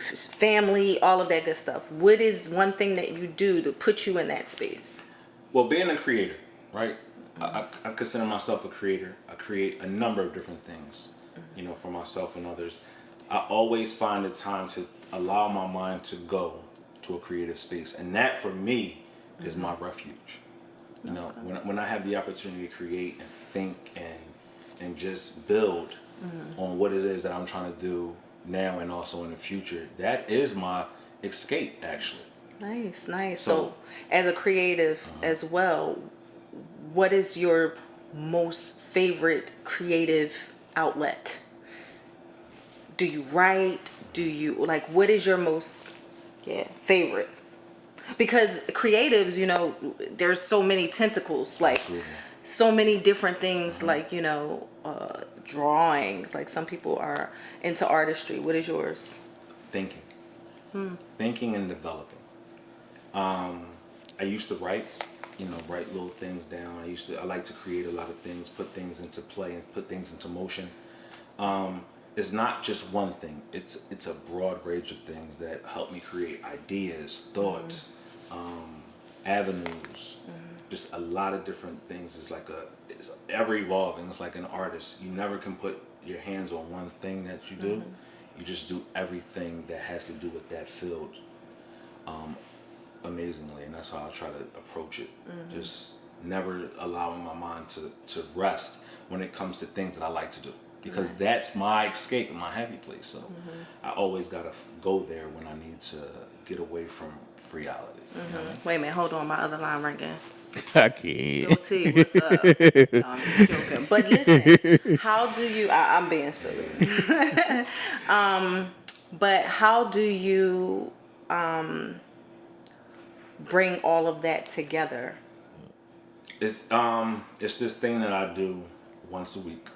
family, all of that good stuff. What is one thing that you do to put you in that space? Well, being a creator, right? I consider myself a creator. I create a number of different things, for myself and others. I always find the time to allow my mind to go to a creative space, and that for me is my refuge. When I have the opportunity to create and think and just build on what it is that I'm trying to do now and also in the future, that is my escape actually. Nice. So as a creative as well, what is your most favorite creative outlet? Do you write? Do you what is your most favorite? Because creatives, there's so many tentacles, Absolutely. so many different things, drawings. Like some people are into artistry. What is yours? Thinking. Thinking and developing. I used to write little things down. I like to create a lot of things, put things into play and put things into motion. It's not just one thing. It's a broad range of things that help me create ideas, thoughts, avenues, just a lot of different things. It's ever evolving. It's like an artist. You never can put your hands on one thing that you do. You just do everything that has to do with that field amazingly, and that's how I try to approach it. Just never allowing my mind to rest when it comes to things that I like to do. Because that's my escape and my happy place. So I always got to go there when I need to get away from reality. Wait a minute, hold on, my other line ringing. I can't. Go T, what's up? No, I'm just joking. But listen, how do you? I'm being silly. But how do you bring all of that together? It's this thing that I do once a week,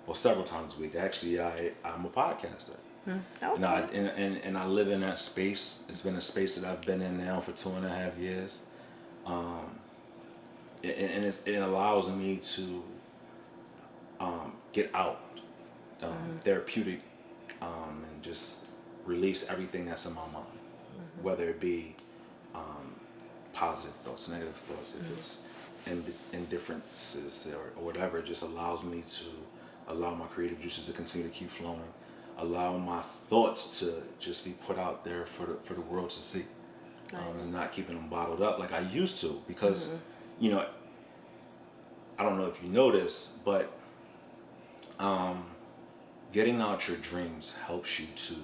or several times a week. Actually, I'm a podcaster. Okay. And I live in that space. It's been a space that I've been in now for 2.5 years. And it allows me to get out, therapeutic, and just release everything that's in my mind, whether it be positive thoughts, negative thoughts, if it's indifferences or whatever. It just allows me to allow my creative juices to continue to keep flowing, allow my thoughts to just be put out there for the world to see, and not keeping them bottled up like I used to. Because I don't know if you know this, but getting out your dreams helps you to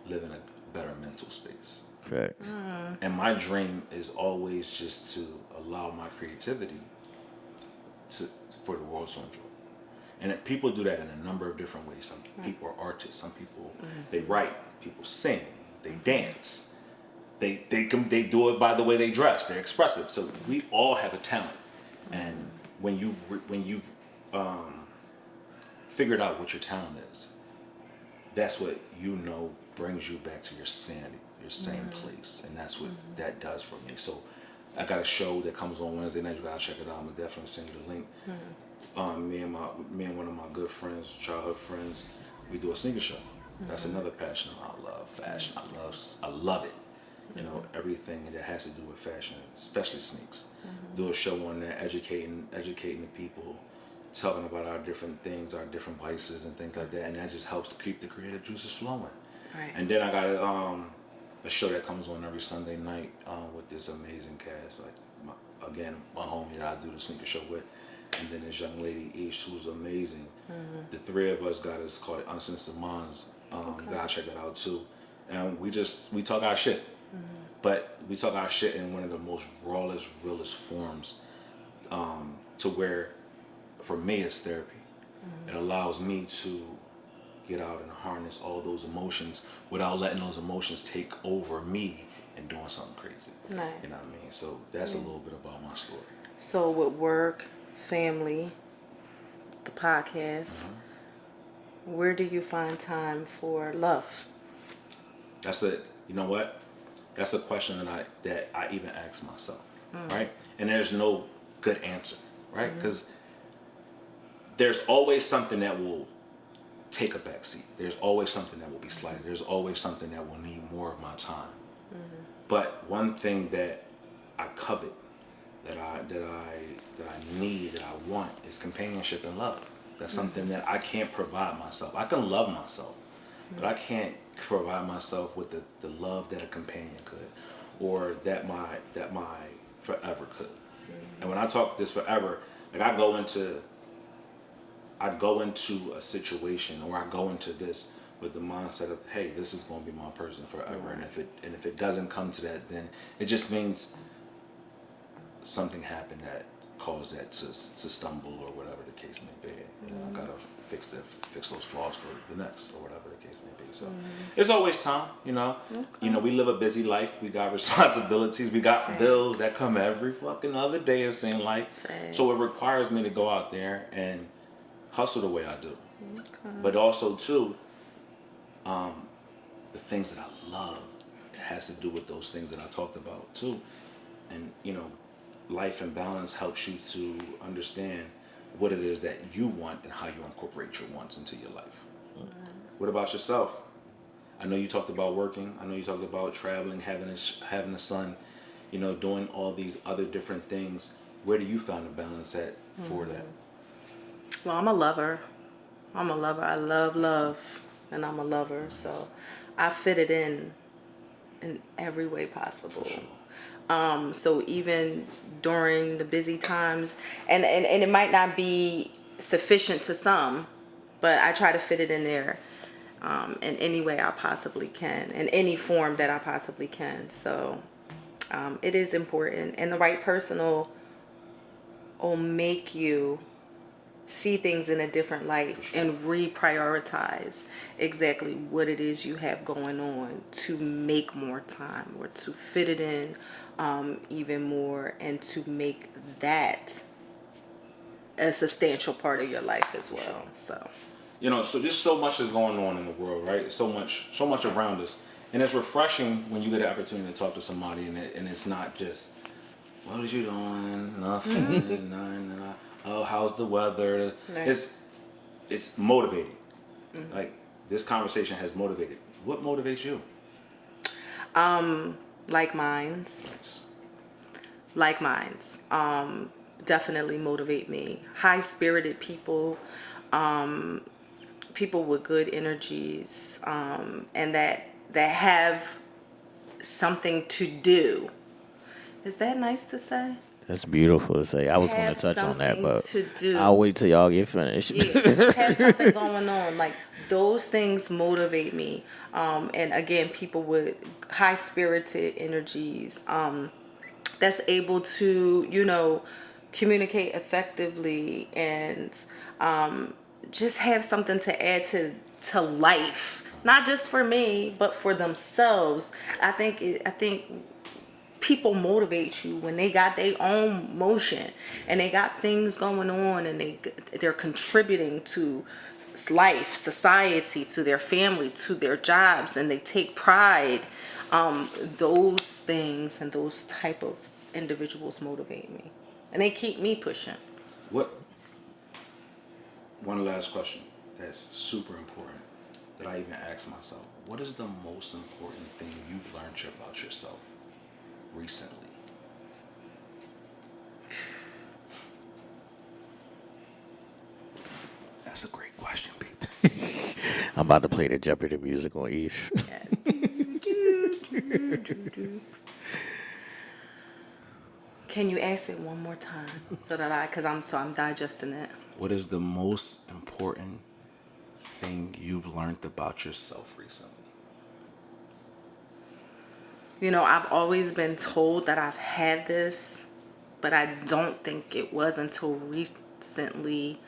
live in a better mental space. Facts. And my dream is always just to allow my creativity to for the world to enjoy. And people do that in a number of different ways. Some people are artists. Some people they write. People sing. They dance. They do it by the way they dress. They're expressive. So we all have a talent. And when you've figured out what your talent is, that's what brings you back to your sanity, your same place, and that's what that does for me. So I got a show that comes on Wednesday night. You gotta check it out. I'm gonna definitely send you the link. Me and one of my good friends, childhood friends, we do a sneaker show. That's another passion. I love fashion. I love it. You know, everything that has to do with fashion, especially sneaks. Do a show on that, educating the people, talking about our different things, our different vices and things like that, and that just helps keep the creative juices flowing. Right. And then I got a show that comes on every Sunday night with this amazing cast. Like my homie that I do the sneaker show with, and then this young lady Aisha, who's amazing. The three of us got it's called Uncensored Minds. Gotta check it out too. And we talk our shit, but we talk our shit in one of the most rawest, realest forms, to where, for me, it's therapy. It allows me to get out and harness all those emotions without letting those emotions take over me and doing something crazy. Nice. You know what I mean? So that's a little bit about my story. So with work, family, the podcast, where do you find time for love? That's it. You know what? That's a question that I even ask myself, right? And there's no good answer, right? Because there's always something that will take a back seat. There's always something that will be slighted. There's always something that will need more of my time. But one thing that I covet, that I need, that I want, is companionship and love. That's something that I can't provide myself. I can love myself, but I can't provide myself with the love that a companion could, or that my forever could. And when I talk this forever, like I go into a situation, or I go into this with the mindset of, hey, this is going to be my person forever. And if it doesn't come to that, then it just means something happened that caused that to stumble, or whatever the case may be. You know, I gotta fix those flaws for the next, or whatever the case may be. So there's always time. You know, we live a busy life. We got responsibilities. We got bills that come every fucking other day. It seems like. So it requires me to go out there and hustle the way I do. But also too, the things that I love, it has to do with those things that I talked about too. And life and balance helps you to understand what it is that you want and how you incorporate your wants into your life. What about yourself? I know you talked about working. I know you talked about traveling, having a son, doing all these other different things. Where do you find the balance at for that? Well, I'm a lover. I love, and I'm a lover. So I fit it in every way possible. So even during the busy times, and it might not be sufficient to some, but I try to fit it in there in any way I possibly can, in any form that I possibly can. So it is important, and the right person will make you see things in a different light and reprioritize exactly what it is you have going on to make more time, or to fit it in even more, and to make that a substantial part of your life as well. So so there's so much that's going on in the world, right? So much around us, and it's refreshing when you get the opportunity to talk to somebody, and it's not just, what are you doing? Nothing. Nothing. Oh, how's the weather? Right. It's motivating. Like, this conversation has motivated. What motivates you? Like minds. Definitely motivate me. High-spirited people, people with good energies, and that have something to do. Is that nice to say? That's beautiful to say. I was going to touch on that, but to do. I'll wait till y'all get finished. Yeah, have something going on. Like, those things motivate me. And again, people with high-spirited energies, that's able to, communicate effectively, and just have something to add to life, not just for me but for themselves. I think people motivate you when they got their own motion and they got things going on, and they're contributing to life, society, to their family, to their jobs, and they take pride. Those things and those type of individuals motivate me, and they keep me pushing. What? One last question that's super important that I even ask myself. What is the most important thing you've learned about yourself recently? That's a great question, people. I'm about to play the Jeopardy music on Eve. Can you ask it one more time so that I'm digesting it. What is the most important thing you've learned about yourself recently? I've always been told that I've had this, but I don't think it was until recently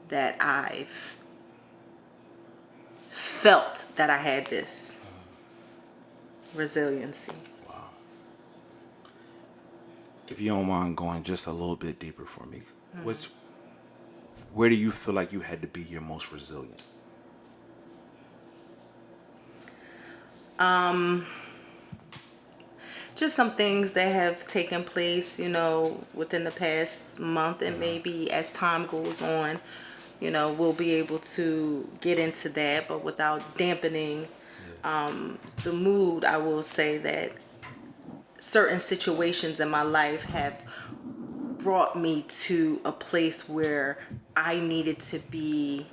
that I've felt that I had this resiliency. Wow. If you don't mind going just a little bit deeper for me, where do you feel like you had to be your most resilient? Just some things that have taken place, within the past month, and maybe as time goes on, we'll be able to get into that, but without dampening the mood. I will say that certain situations in my life have brought me to a place where I needed to be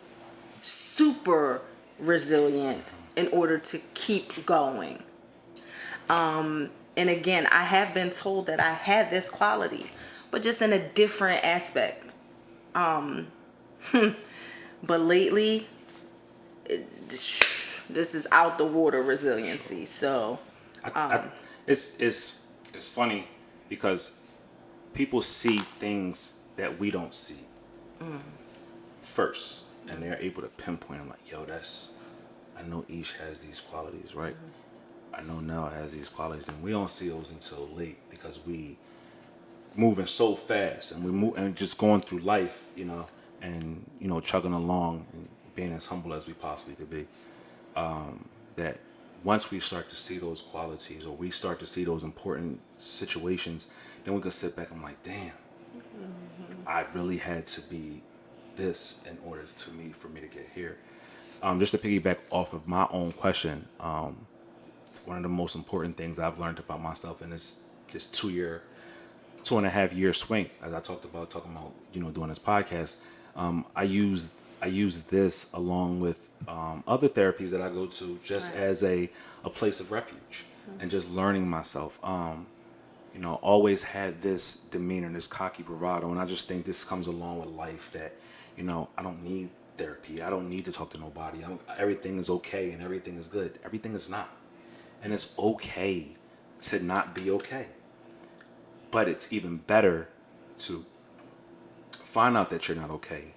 super resilient in order to keep going. And again, I have been told that I had this quality, but just in a different aspect. But lately, this is out the water resiliency. So It's funny because people see things that we don't see first, and they're able to pinpoint. I'm like, yo, I know Ish has these qualities, right? I know Nell has these qualities, and we don't see those until late because we moving so fast, and we move and just going through life, and chugging along and being as humble as we possibly could be. That once we start to see those qualities, or we start to see those important situations, then we can sit back and I'm like, damn, I really had to be this in order for me to get here. Just to piggyback off of my own question, one of the most important things I've learned about myself in this 2.5 year swing, as I talking about doing this podcast. I use this along with other therapies that I go to just as a place of refuge and just learning myself. Always had this demeanor, this cocky bravado, and I just think this comes along with life that, I don't need therapy. I don't need to talk to nobody. Everything is okay and everything is good. Everything is not. And it's okay to not be okay. But it's even better to find out that you're not okay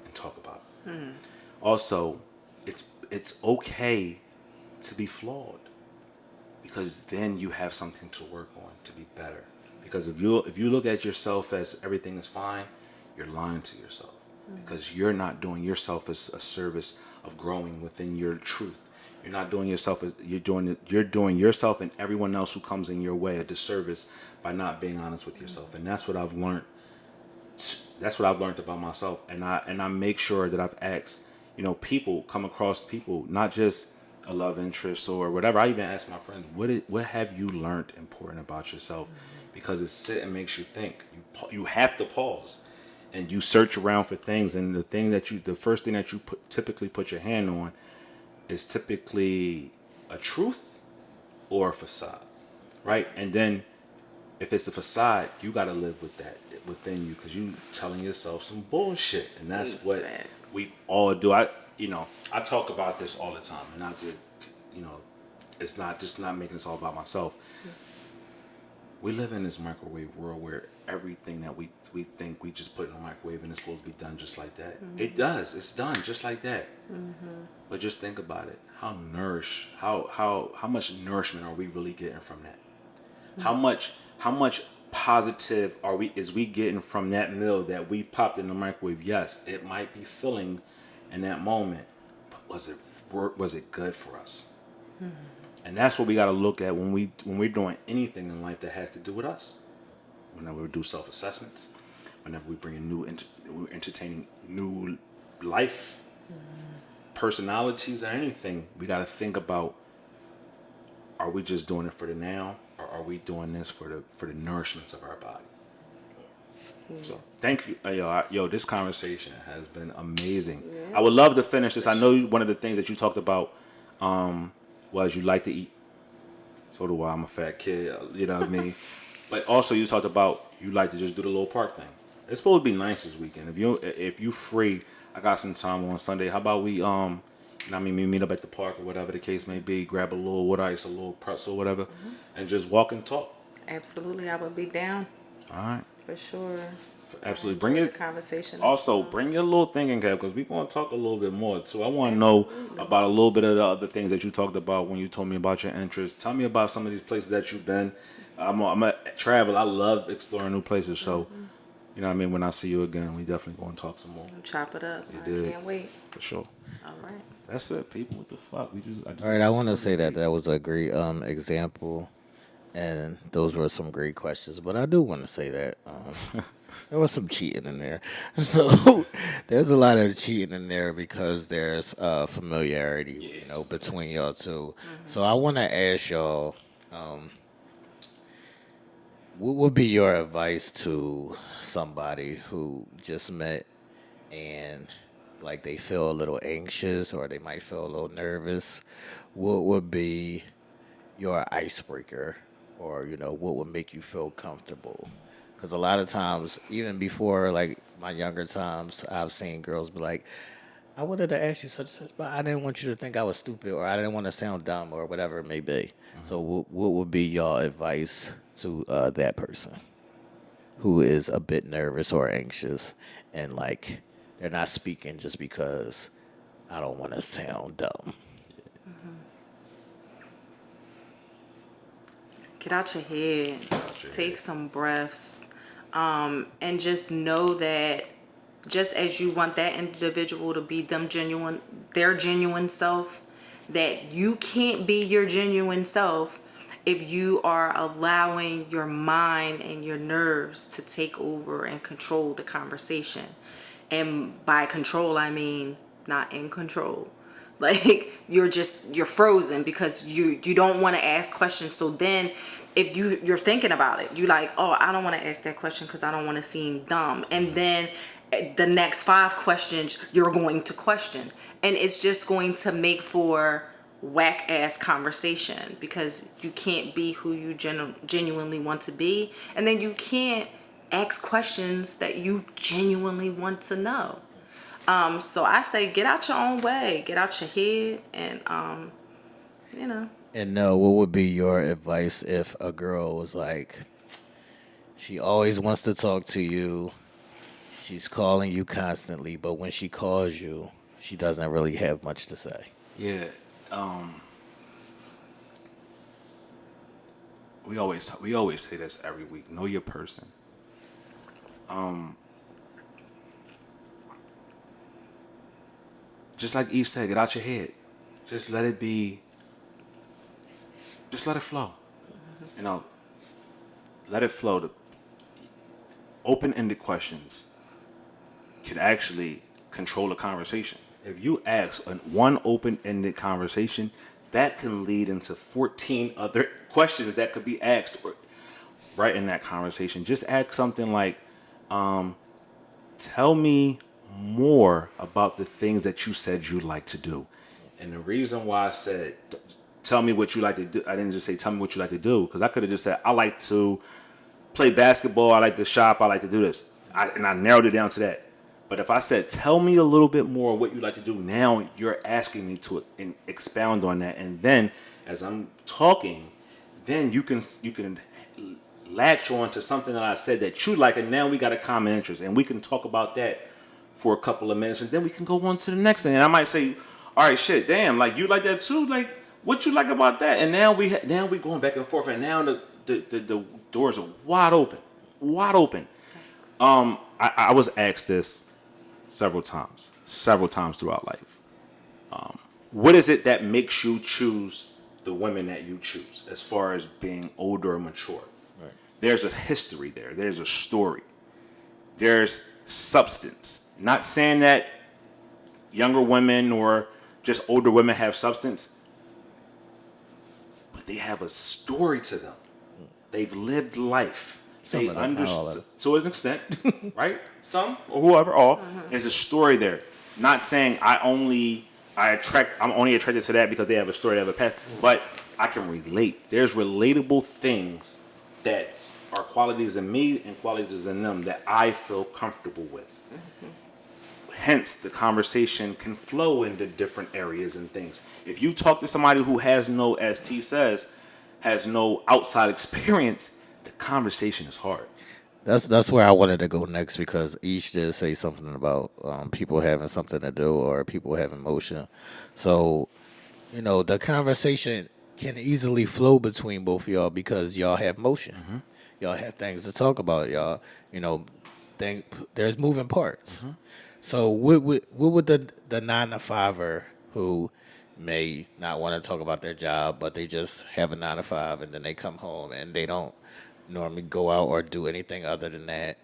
and talk about it. Also, it's okay to be flawed, because then you have something to work on to be better. Because if you look at yourself as everything is fine, you're lying to yourself, because you're not doing yourself as a service of growing within your truth. You're not doing yourself. You're doing yourself and everyone else who comes in your way a disservice by not being honest with yourself. And that's what I've learned. That's what I've learned about myself. And I make sure that I've asked, come across people, not just a love interest or whatever. I even ask my friends, what have you learned important about yourself? Because it makes you think. You have to pause, and you search around for things. And the first thing that you typically put your hand on is typically a truth or a facade, right? And then if it's a facade, you got to live with that within you, because you telling yourself some bullshit, and that's what we all do. I talk about this all the time, and it's not making this all about myself. We live in this microwave world where everything that we think we just put in the microwave and it's supposed to be done just like that. It does. It's done just like that. But just think about it. How much nourishment are we really getting from that? How much positive is we getting from that meal that we popped in the microwave? Yes, it might be filling in that moment, but was it good for us? And that's what we got to look at when we're doing anything in life that has to do with us. Whenever we do self-assessments, whenever we bring in we're entertaining new life, personalities, or anything, we got to think about: are we just doing it for the now, or are we doing this for the nourishments of our body? So thank you, yo. This conversation has been amazing. I would love to finish this. I know one of the things that you talked about was you like to eat. So do I. I'm a fat kid. You know what I mean. But also you talked about you like to just do the little park thing. It's supposed to be nice this weekend. If you free, I got some time on Sunday. How about we we meet up at the park or whatever the case may be, grab a little wood ice, a little pretzel, whatever, and just walk and talk. Absolutely, I would be down. All right. For sure. Absolutely. Bring it. Conversation. Also, bring your little thinking cap because we're going to talk a little bit more. So I want to know about a little bit of the other things that you talked about when you told me about your interests. Tell me about some of these places that you've been. I'm a travel. I love exploring new places. So, you know what I mean? When I see you again, we definitely going to talk some more. Chop it up. I can't wait. For sure. All right. That's it, people. What the fuck? All right, I want to say that was a great example, and those were some great questions. But I do want to say that there was some cheating in there. So there's a lot of cheating in there because there's familiarity, between y'all two. So I want to ask y'all, what would be your advice to somebody who just met and like they feel a little anxious or they might feel a little nervous? What would be your icebreaker, or what would make you feel comfortable? Because a lot of times, even before like my younger times, I've seen girls be like, I wanted to ask you such and such, but I didn't want you to think I was stupid, or I didn't want to sound dumb, or whatever it may be. So what would be your advice to that person who is a bit nervous or anxious, and like they're not speaking just because I don't want to sound dumb? Get out your head. Take some breaths. And just know that just as you want that individual to be their genuine self, that you can't be your genuine self if you are allowing your mind and your nerves to take over and control the conversation. And by control, I mean not in control. Like you're frozen because you don't want to ask questions. So then if you're thinking about it, you like, oh, I don't want to ask that question because I don't want to seem dumb. And then the next 5 questions you're going to question. And it's just going to make for whack ass conversation because you can't be who you genuinely want to be. And then you can't ask questions that you genuinely want to know. So I say get out your own way, get out your head, and And what would be your advice if a girl was like, she always wants to talk to you, she's calling you constantly, but when she calls you, she doesn't really have much to say? Yeah. We always say this every week. Know your person. Just like Eve said, get out your head. Just let it be. Just let it flow. Let it flow. The open-ended questions can actually control a conversation. If you ask one open-ended conversation, that can lead into 14 other questions that could be asked right in that conversation. Just ask something like, tell me more about the things that you said you like to do. And the reason why I said, tell me what you like to do, I didn't just say, tell me what you like to do, because I could have just said, I like to play basketball, I like to shop, I like to do this. And I narrowed it down to that. But if I said, tell me a little bit more of what you like to do, now you're asking me to expound on that. And then as I'm talking, then you can latch on to something that I said that you like, and now we got a common interest, and we can talk about that for a couple of minutes, and then we can go on to the next thing. And I might say, all right, shit, damn, like you like that too, like what you like about that? And now we going back and forth, and now the doors are wide open, wide open. I was asked this several times throughout life. What is it that makes you choose the women that you choose as far as being older or mature? Right. There's a history there. There's a story. There's substance. Not saying that younger women or just older women have substance, but they have a story to them. They've lived life. They understand to an extent, right? Some or whoever, all. There's a story there. Not saying I'm only attracted to that because they have a story, they have a path, but I can relate. There's relatable things that are qualities in me and qualities in them that I feel comfortable with. Hence, the conversation can flow into different areas and things. If you talk to somebody who has no, as T says, has no outside experience, the conversation is hard. That's where I wanted to go next because each did say something about people having something to do or people having motion. So, the conversation can easily flow between both of y'all because y'all have motion. Mm-hmm. Y'all have things to talk about. Y'all, there's moving parts. Mm-hmm. So what would the 9-to-5er who may not want to talk about their job, but they just have a 9-to-5 and then they come home and they don't normally go out or do anything other than that,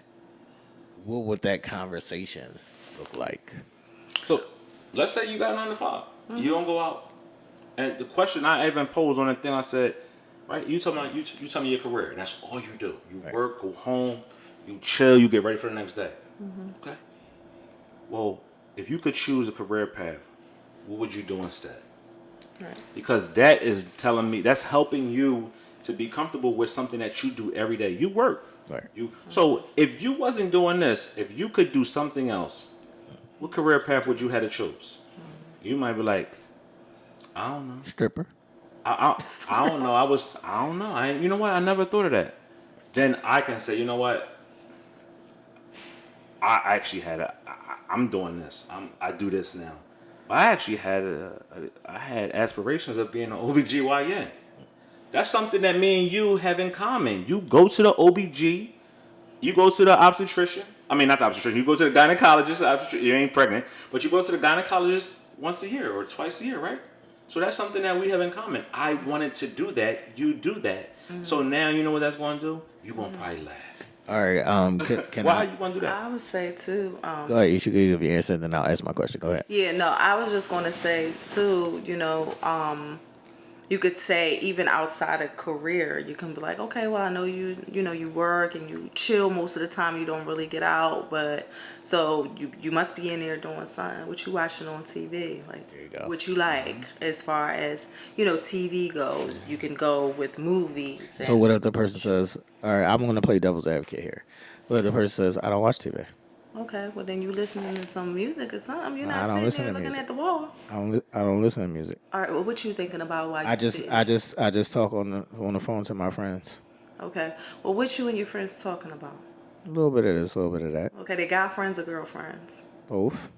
what would that conversation look like? So let's say you got a 9-to-5. Mm-hmm. You don't go out. And the question I even posed on the thing, I said, right, you tell me your career, and that's all you do. You work, go home, you chill, you get ready for the next day. Mm-hmm. Okay. Well, if you could choose a career path, what would you do instead? Right. Because that is telling me, that's helping you to be comfortable with something that you do every day. You work. Right. So if you wasn't doing this, if you could do something else, what career path would you have to choose? You might be like, I don't know. Stripper. I don't know. I don't know. You know what? I never thought of that. Then I can say, you know what? I actually I'm doing this. I do this now. But I actually I had aspirations of being an OBGYN. That's something that me and you have in common. You go to the OBG, you go to the obstetrician. I mean, not the obstetrician. You go to the gynecologist. You ain't pregnant, but you go to the gynecologist once a year or twice a year, right? So that's something that we have in common. I wanted to do that. You do that. Mm-hmm. So now you know what that's going to do? You're going to probably laugh. All right. Can Why you want to do that? I would say, too. Go ahead. You should give your answer, and then I'll ask my question. Go ahead. Yeah, no, I was just going to say, too, you could say even outside of career, you can be like, okay, well, I know you work and you chill most of the time. You don't really get out, but so you must be in there doing something. What you watching on TV? Like, there you go. What you like as far as, TV goes. You can go with movies. So what if the person says, all right, I'm going to play devil's advocate here. What if the person says, I don't watch TV? Okay, well then you listening to some music or something. You're not sitting there looking at the wall. I don't listen to music. All right, well, what you thinking about while you sitting? I just talk on the phone to my friends. Okay, well, what you and your friends talking about? A little bit of this, a little bit of that. Okay, they guy friends or girlfriends? Both.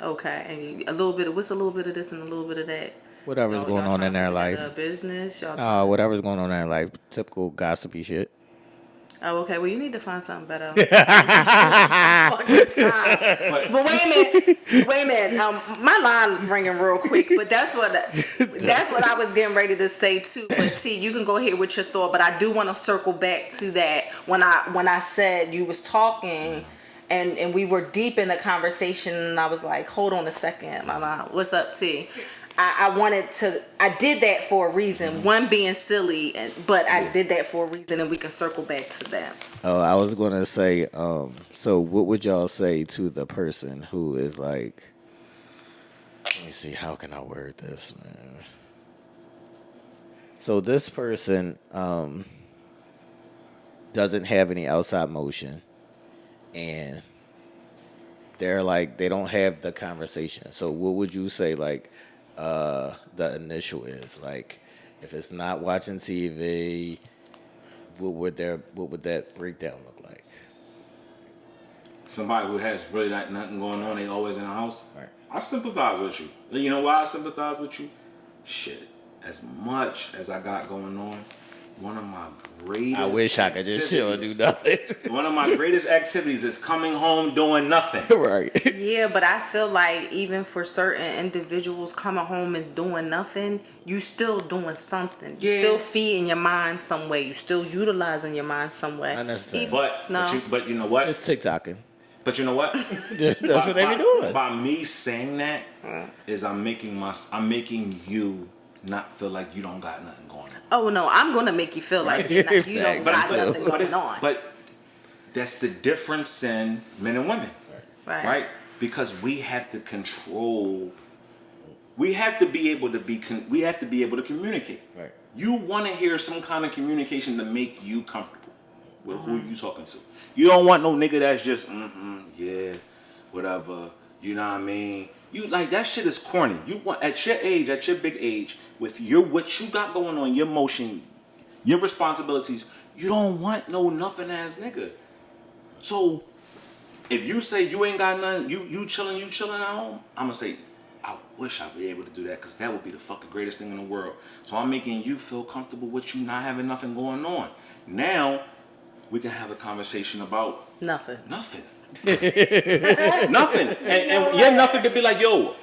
Okay, and what's a little bit of this and a little bit of that? Whatever's going on in their life. Business, whatever's going on in their life. Typical gossipy shit. Oh, okay. Well, you need to find something better. But wait a minute. My line ringing real quick, but that's what I was getting ready to say too. But T, you can go ahead with your thought, but I do want to circle back to that when I said you was talking. And we were deep in the conversation, and I was like, hold on a second, Mama. What's up, T? I did that for a reason. One, being silly, but I did that for a reason, and we can circle back to that. Oh, I was going to say, so what would y'all say to the person who is like, let me see, how can I word this, man? So this person doesn't have any outside motion, and they're like, they don't have the conversation. So what would you say, like, the initial is? Like, if it's not watching TV, what would that breakdown look like? Somebody who has really nothing going on, they always in the house. Right. I sympathize with you. You know why I sympathize with you? Shit. As much as I got going on, one of my greatest I wish I could just chill and do nothing. One of my greatest activities is coming home doing nothing. Right. Yeah, but I feel like even for certain individuals, coming home is doing nothing. You still doing something. You still feeding your mind some way. You still utilizing your mind some way. Not necessarily. But you know what? Just TikToking. But you know what? That's what they be doing. By me saying that, is I'm making you not feel like you don't got nothing going on. Oh no, I'm gonna make you feel like you don't got nothing going on. But that's the difference in men and women, right? Because we have to control. We have to be able to we have to be able to communicate. Right. You want to hear some kind of communication to make you comfortable with who you talking to. You don't want no nigga that's just yeah, whatever. You know what I mean? You like that shit is corny. You want at your age, at your big age, with what you got going on, your motion, your responsibilities. You don't want no nothing ass nigga. So if you say you ain't got nothing, you chilling at home, I'm gonna say, I wish I'd be able to do that because that would be the fucking greatest thing in the world. So I'm making you feel comfortable with you not having nothing going on. Now we can have a conversation about Nothing. Nothing. And your nothing could be like, yo,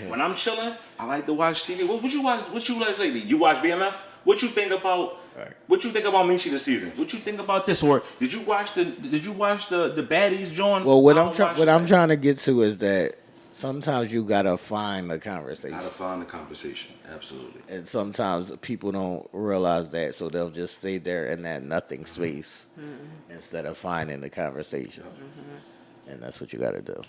when I'm chilling, I like to watch TV. What you watch? What you like lately? You watch BMF? What you think about? Right. What you think about Michi this season? What you think about this? Or did you watch the baddies join? Well, what I'm trying to get to is that sometimes you gotta find a conversation. Absolutely. And sometimes people don't realize that, so they'll just stay there in that nothing space instead of finding the conversation. And that's what you gotta do.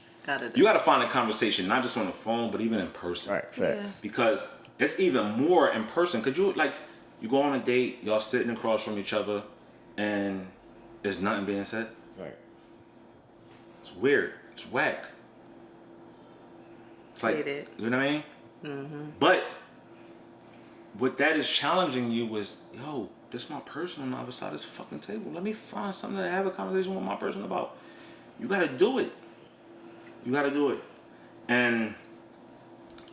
You gotta find a conversation, not just on the phone, but even in person. Right. Facts. Yeah. Because it's even more in person. Cause you go on a date, y'all sitting across from each other, and there's nothing being said. Right. It's weird. It's whack. It's like, you know what I mean? Mm-hmm. But what that is challenging you is, yo, this is my person on the other side of this fucking table. Let me find something to have a conversation with my person about. You gotta do it. And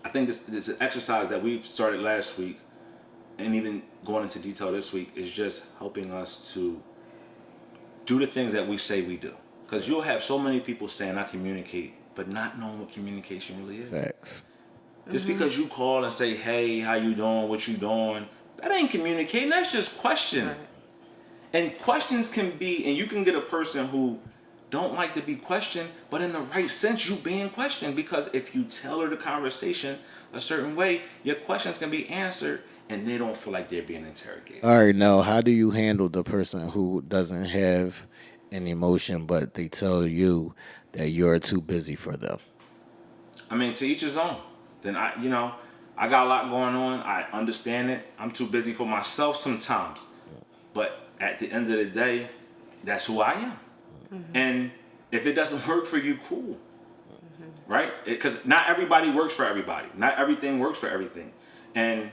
I think this exercise that we've started last week, and even going into detail this week, is just helping us to do the things that we say we do. Because you'll have so many people saying, I communicate, but not knowing what communication really is. Facts. Just because you call and say, hey, how you doing, what you doing, that ain't communicating, that's just question. Right. And questions can be, and you can get a person who don't like to be questioned, but in the right sense, you being questioned. Because if you tailor the conversation a certain way, your questions can be answered, and they don't feel like they're being interrogated. All right, now, how do you handle the person who doesn't have an emotion, but they tell you that you're too busy for them? I mean, to each his own. Then I got a lot going on. I understand it. I'm too busy for myself sometimes. But at the end of the day, that's who I am. Mm-hmm. And if it doesn't work for you, cool. Mm-hmm. Right? Because not everybody works for everybody. Not everything works for everything. And,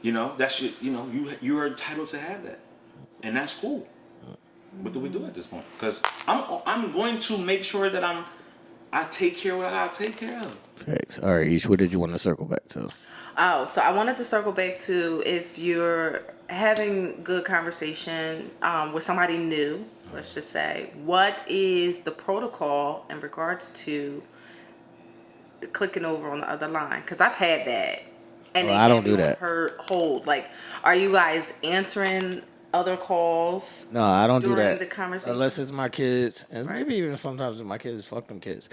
that's you're entitled to have that. And that's cool. What do we do at this point? Because I'm going to make sure that I take care of what I gotta take care of. Thanks. All right, Ish, what did you want to circle back to? Oh, so I wanted to circle back to if you're having good conversation with somebody new, let's just say, what is the protocol in regards to clicking over on the other line? Because I've had that. And I don't do that. Hold. Like, are you guys answering other calls? No, I don't do that. During the conversation? Unless it's my kids. And maybe even sometimes it's my kids. Fuck them kids.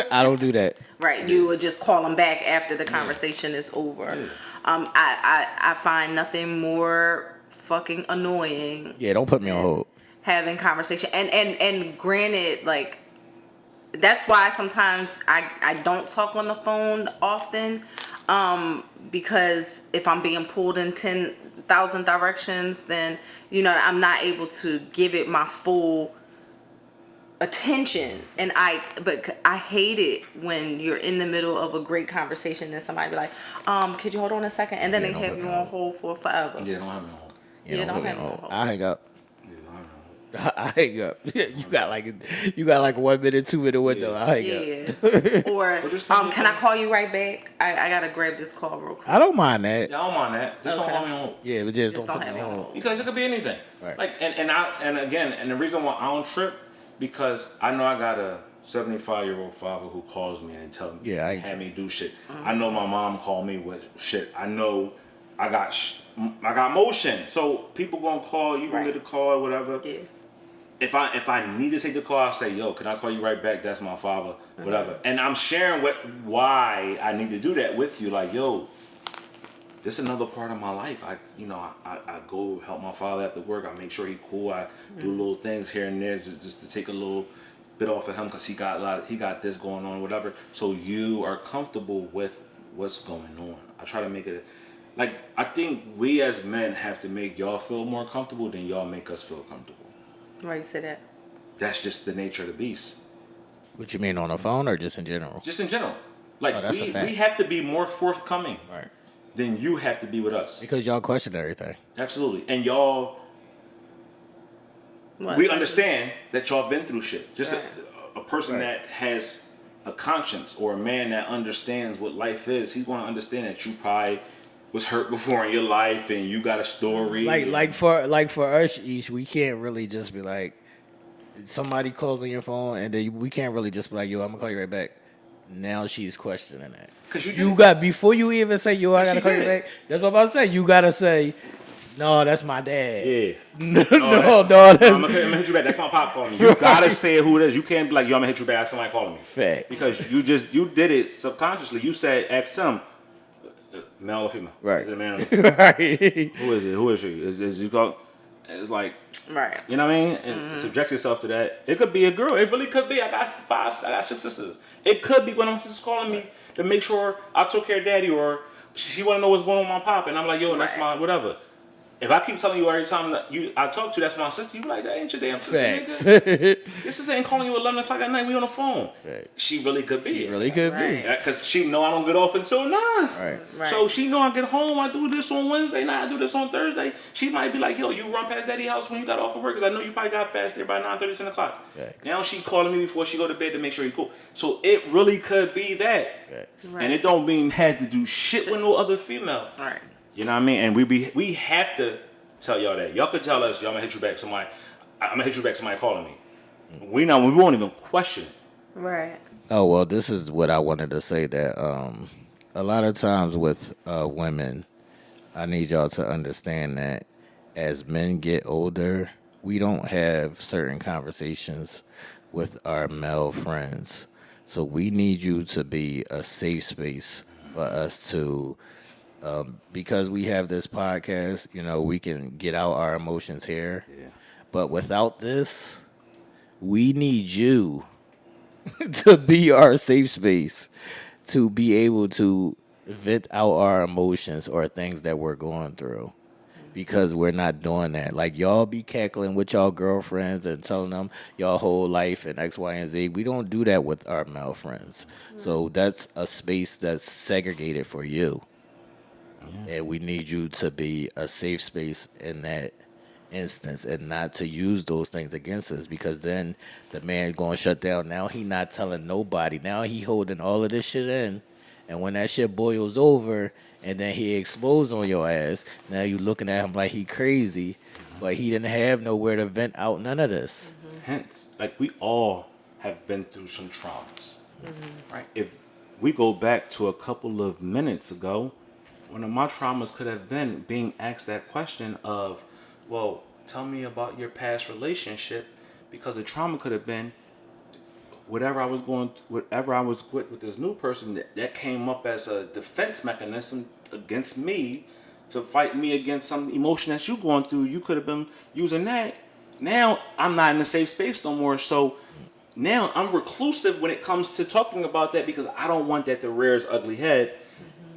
I don't do that. Right. You would just call them back after the conversation is over. Yeah. I find nothing more fucking annoying. Yeah, don't put me on hold. Having conversation. And granted, like, that's why sometimes I don't talk on the phone often. Because if I'm being pulled in 10,000 directions, then I'm not able to give it my full attention. But I hate it when you're in the middle of a great conversation and somebody be like, could you hold on a second? And then they have you on hold for forever. Yeah, don't have me on hold. Don't have me on hold. I hang up. Yeah. I hang up. You got like 1 minute, 2 minute window. I hang up. Yeah. Or just send me can I call you right back? I gotta grab this call real quick. I don't mind that. Yeah, I don't mind that. Just Okay. don't have me on. Yeah, but just Just don't don't put have me me on on. hold. Because it could be anything. Right. Like and the reason why I don't trip because I know I got a 75-year-old father who calls me and tell me, Yeah, I have me do shit. I know my mom called me with shit. I know I got motion. So people gonna call you, gonna Right. get a call, whatever. Yeah. If I need to take the call, I say, yo, can I call you right back? That's my father, whatever. And I'm sharing why I need to do that with you. Like, yo, this is another part of my life. I go help my father after work. I make sure he cool. I do little things here and there just to take a little bit off of him because he got this going on, whatever. So you are comfortable with what's going on. I try to make it like I think we as men have to make y'all feel more comfortable than y'all make us feel comfortable. Why you say that? That's just the nature of the beast. What you mean, on the phone or just in general? Just in general. Like that's a fact. we have to be more forthcoming Right. than you have to be with us. Because y'all question everything. Absolutely. And y'all What? we understand that y'all been through shit. Just Right. a person that has a conscience or a man that understands what life is, he's going to understand that you probably was hurt before in your life and you got a story. Like for us, Ish, we can't really just be like, somebody calls on your phone and then we can't really just be like, yo, I'm gonna call you right back. Now she's questioning that. Because You got, before you even say, yo, I gotta She call you did. back. That's what I'm about to say. You gotta say, no, that's my dad. Yeah. No, I'm gonna hit you back. That's my pop calling me. You gotta say who it is. You can't be like, yo, I'm gonna hit you back. Somebody calling me. Facts. Because you did it subconsciously. You said, ask him, male or female. Right. Is it a man or Right. who is it? Who is she? Is you call? It's like, Right. you know what I mean? And subject yourself to that. It could be a girl. It really could be. I got 6 sisters. It could be one of my sisters calling me to make sure I took care of daddy, or she want to know what's going on with my pop, and I'm like, yo, that's my whatever. If I keep telling you every time that I talk to, that's my sister, you be like, that ain't your damn sister, Facts. nigga. This is ain't calling you 11 o'clock at night. We on the phone. Right. She really could be. She really could be. Because she know I don't get off until 9. Right. Right. So she know I get home, I do this on Wednesday night, I do this on Thursday. She might be like, yo, you run past daddy's house when you got off of work, because I know you probably got past there by 9:30, 10 o'clock. Facts. Now she calling me before she go to bed to make sure you cool. So it really could be that. Facts. Right. And it don't mean had to do shit with no other female. Right. You know what I mean? And we have to tell y'all that. Y'all could tell us, yo, I'm gonna hit you back. I'm gonna hit you back. Somebody calling me. We won't even question it. Right. Oh, well, this is what I wanted to say, that a lot of times with women, I need y'all to understand that as men get older, we don't have certain conversations with our male friends. So we need you to be a safe space for us to, because we have this podcast, we can get out our emotions here. Yeah. But without this, we need you to be our safe space, to be able to vent out our emotions or things that we're going through, because we're not doing that. Like, y'all be cackling with y'all girlfriends and telling them y'all whole life and X, Y, and Z. We don't do that with our male friends. So that's a space that's segregated for you. And we need you to be a safe space in that instance and not to use those things against us, because then the man going to shut down. Now he not telling nobody. Now he holding all of this shit in. And when that shit boils over and then he explodes on your ass, now you looking at him like he crazy, but he didn't have nowhere to vent out none of this. Hence, like, we all have been through some traumas, right? If we go back to a couple of minutes ago, one of my traumas could have been being asked that question of, well, tell me about your past relationship, because the trauma could have been whatever I was with this new person, that came up as a defense mechanism against me, to fight me against some emotion that you going through. You could have been using that. Now I'm not in a safe space no more. So now I'm reclusive when it comes to talking about that, because I don't want that to rear its ugly head,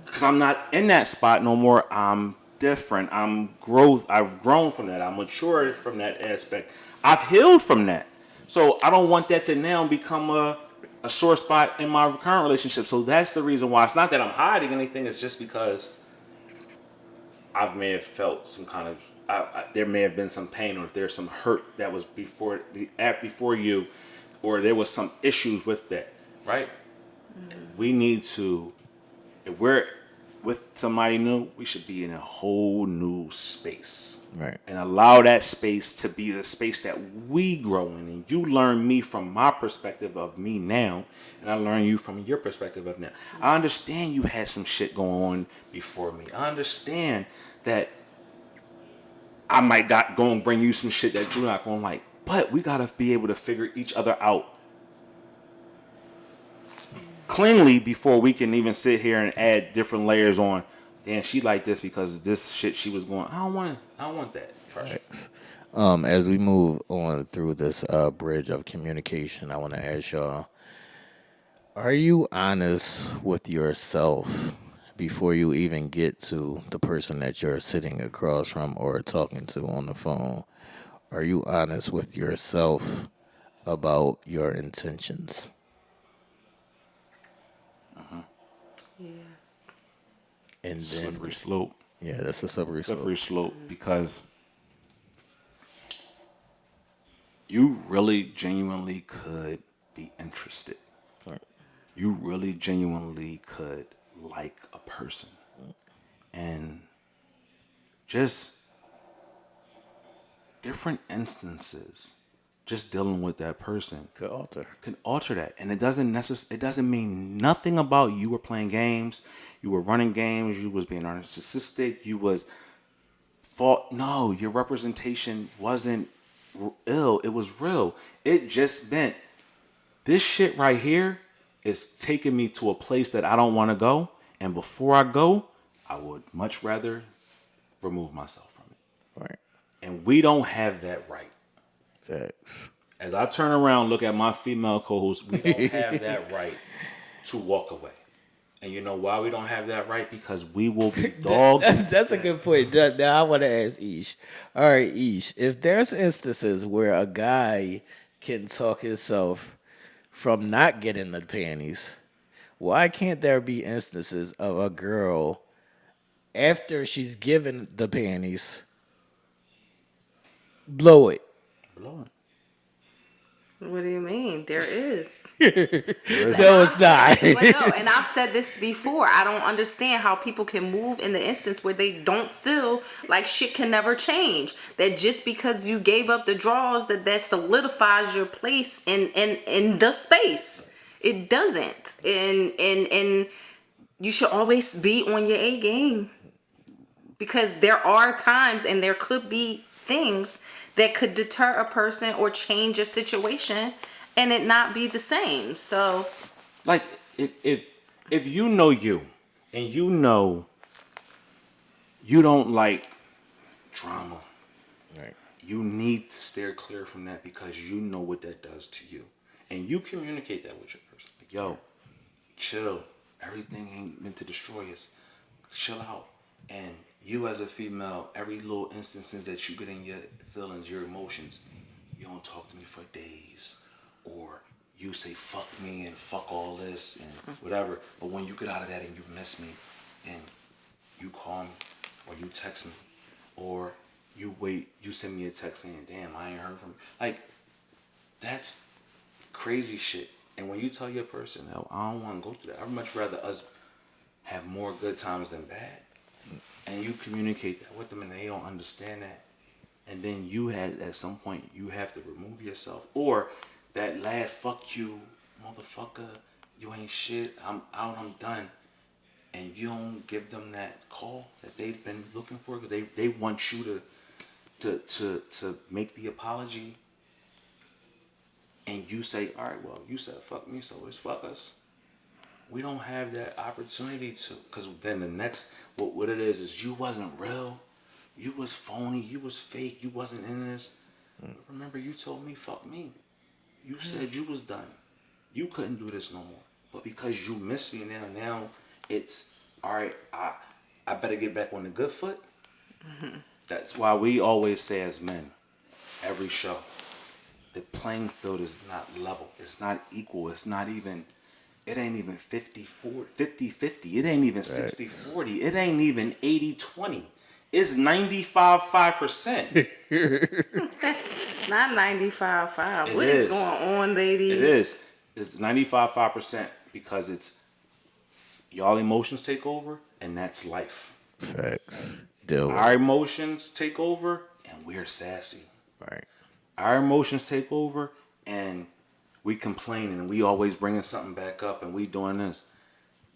because I'm not in that spot no more. I'm different. I've grown from that. I'm matured from that aspect. I've healed from that. So I don't want that to now become a sore spot in my current relationship. So that's the reason why. It's not that I'm hiding anything. It's just because I may have felt some kind of there may have been some pain, or if there's some hurt that was before you, or there was some issues with that, right? We need to, if we're with somebody new, we should be in a whole new space. Right. And allow that space to be the space that we grow in. And you learn me from my perspective of me now, and I learn you from your perspective of now. I understand you had some shit going on before me. I understand that I might go and bring you some shit that you're not going to like. But we got to be able to figure each other out cleanly before we can even sit here and add different layers on. Damn, she like this because this shit she was going. I don't want that. Thanks. As we move on through this bridge of communication, I want to ask y'all: are you honest with yourself before you even get to the person that you're sitting across from or talking to on the phone? Are you honest with yourself about your intentions? Yeah. And then, Slippery slope. yeah, that's a slippery slope. Slippery slope, because you really genuinely could be interested. Right. You really genuinely could like a person. And just different instances, just dealing with that person Could alter. can alter that. And it doesn't mean nothing about you were playing games, you were running games, you was being narcissistic, you was fault. No, your representation wasn't ill, it was real. It just meant this shit right here is taking me to a place that I don't want to go. And before I go, I would much rather remove myself from it. Right. And we don't have that right. Facts. As I turn around, look at my female co-hosts, we don't have that right to walk away. And you know why we don't have that right? Because we will be dogged. That's a good point. Now I want to ask Ish. All right, Ish. If there's instances where a guy can talk himself from not getting the panties, why can't there be instances of a girl after she's given the panties blow it? Blowing. What do you mean? There is. No, it's not. But no, and I've said this before. I don't understand how people can move in the instance where they don't feel like shit can never change. That just because you gave up the draws, that solidifies your place in the space. It doesn't. And you should always be on your A game. Because there are times and there could be things that could deter a person or change a situation and it not be the same. So, Like, if you know you, and you know you don't like drama, Right. you need to steer clear from that because you know what that does to you. And you communicate that with your person. Like, yo, chill. Everything ain't meant to destroy us. Chill out. And you as a female, every little instances that you get in your feelings, your emotions, you don't talk to me for days. Or you say fuck me and fuck all this and whatever. But when you get out of that and you miss me and you call me or you text me or you send me a text saying, damn, I ain't heard from you. Like, that's crazy shit. And when you tell your person, no, I don't want to go through that. I'd much rather us have more good times than bad. And you communicate that with them and they don't understand that. And then you had, at some point, you have to remove yourself. Or that lad, fuck you, motherfucker, you ain't shit, I'm out, I'm done. And you don't give them that call that they've been looking for because they want you to make the apology. And you say, all right, well, you said fuck me, so it's fuck us. We don't have that opportunity to, because then the next, what it is you wasn't real, you was phony, you was fake, you wasn't in this. Remember, you told me fuck me. You said you was done. You couldn't do this no more. But because you miss me now it's, all right, I better get back on the good foot. Mm-hmm. That's why we always say as men, every show, the playing field is not level. It's not equal. It's not even, it ain't even 50-50. It ain't even 60-40. It ain't even 80-20. It's 95.5%. Not 95.5. It What is is. going on, ladies? It is. It's 95.5% because it's y'all emotions take over, and that's life. Facts. Deal with Our it. emotions take over, and we're sassy. Right. Our emotions take over, and we complaining, and we always bringing something back up, and we doing this.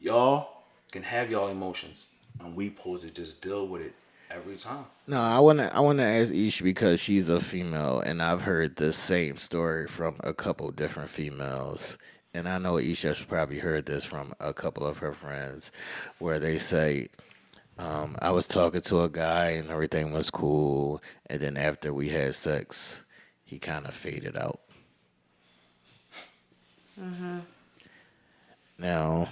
Y'all can have y'all emotions, and we supposed to just deal with it every time. No, I wanna ask Ish because she's a female, and I've heard this same story from a couple different females, and I know Isha's probably heard this from a couple of her friends, where they say, "I was talking to a guy and everything was cool, and then after we had sex, he kind of faded out." Now,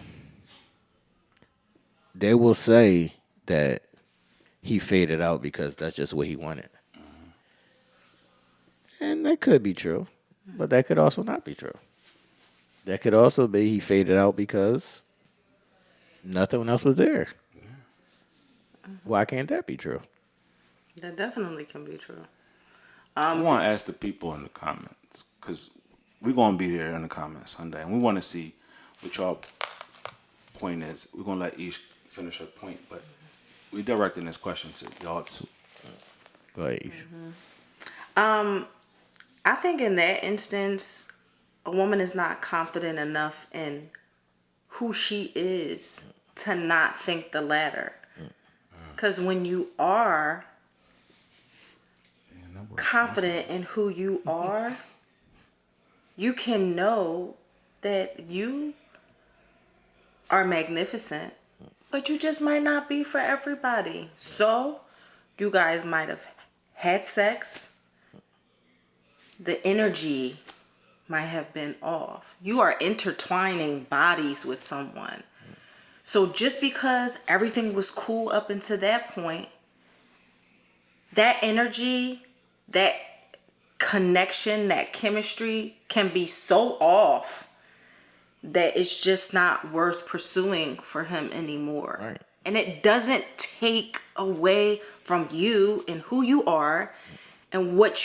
they will say that he faded out because that's just what he wanted. And that could be true, but that could also not be true. That could also be he faded out because nothing else was there. Why can't that be true? That definitely can be true. I want to ask the people in the comments because we're going to be there in the comments Sunday, and we want to see what y'all point is. We're going to let each finish her point, but we're directing this question to y'all too. Go ahead, Ish. I think in that instance, a woman is not confident enough in who she is to not think the latter. Because when you are confident in who you are, you can know that you are magnificent, but you just might not be for everybody. So, you guys might have had sex. The energy might have been off. You are intertwining bodies with someone. So just because everything was cool up until that point, that energy, that connection, that chemistry can be so off that it's just not worth pursuing for him anymore. Right. And it doesn't take away from you and who you are and what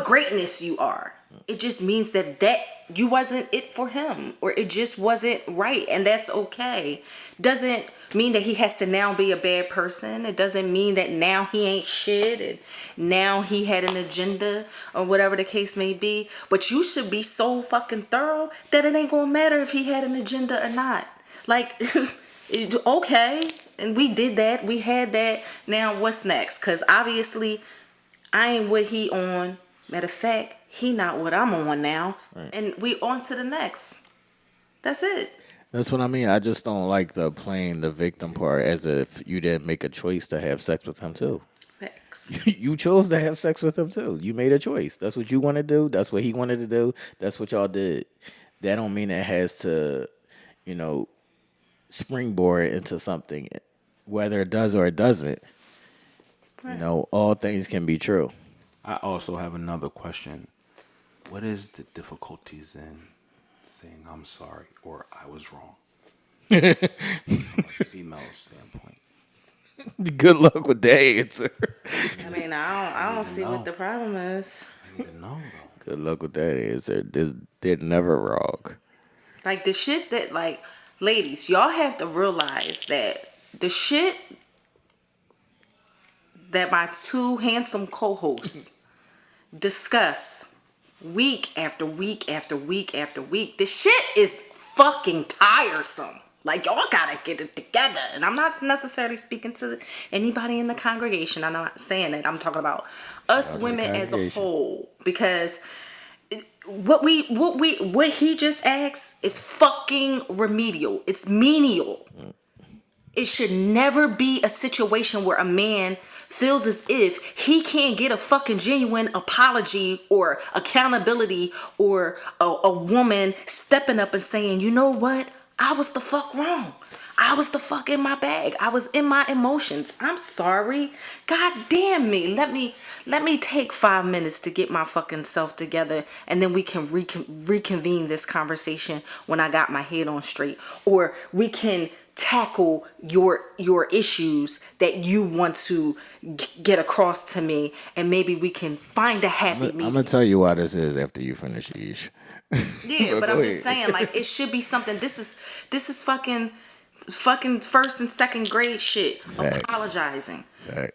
greatness you are. It just means that you wasn't it for him, or it just wasn't right, and that's okay. Doesn't mean that he has to now be a bad person. It doesn't mean that now he ain't shit and now he had an agenda or whatever the case may be. But you should be so fucking thorough that it ain't gonna matter if he had an agenda or not. Like, okay, and we did that, we had that. Now what's next? Because obviously I ain't what he on. Matter of fact, he not what I'm on now. Right. And we on to the next. That's it. That's what I mean. I just don't like the playing the victim part as if you didn't make a choice to have sex with him too. Facts. You chose to have sex with him too. You made a choice. That's what you want to do. That's what he wanted to do. That's what y'all did. That don't mean it has to, springboard into something. Whether it does or it doesn't, right. All things can be true. I also have another question. What is the difficulties in saying I'm sorry or I was wrong? From a female standpoint. Good luck with that answer. I mean, I don't see what the problem is. I need to know though. Good luck with that answer. They're never wrong. Like the shit that, like, ladies, y'all have to realize that the shit that my two handsome co-hosts discuss week after week after week after week, the shit is fucking tiresome. Like, y'all gotta get it together. And I'm not necessarily speaking to anybody in the congregation. I'm not saying that. I'm talking about us women as a whole. Because what he just asked is fucking remedial. It's menial. It should never be a situation where a man feels as if he can't get a fucking genuine apology or accountability, or a woman stepping up and saying, you know what? I was the fuck wrong. I was the fuck in my bag. I was in my emotions. I'm sorry. God damn me. Let me take 5 minutes to get my fucking self together, and then we can reconvene this conversation when I got my head on straight. Or we can tackle your issues that you want to get across to me, and maybe we can find a happy I'm medium. gonna tell you why this is after you finish, Ish. Yeah, but Go I'm just ahead. saying, like, it should be something. This is fucking first and second grade shit. Facts.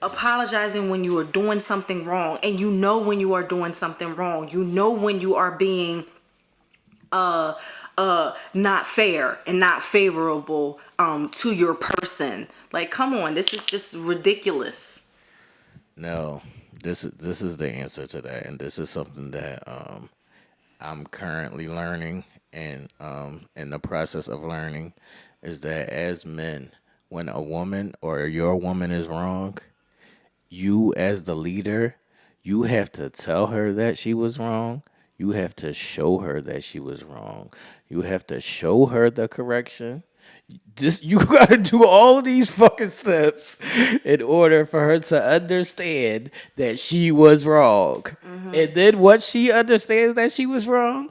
Apologizing when you are doing something wrong, and you know when you are doing something wrong. You know when you are being not fair and not favorable to your person. Like, come on, this is just ridiculous. No, this is the answer to that, and this is something that I'm currently learning, and in the process of learning, is that as men, when a woman or your woman is wrong, you as the leader, you have to tell her that she was wrong. You have to show her that she was wrong. You have to show her the correction. Just you gotta do all of these fucking steps in order for her to understand that she was wrong. And then once she understands that she was wrong,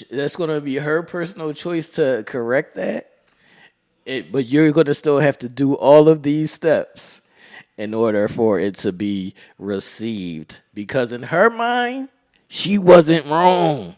that's gonna be her personal choice to correct that. But you're gonna still have to do all of these steps in order for it to be received. Because in her mind, she wasn't wrong.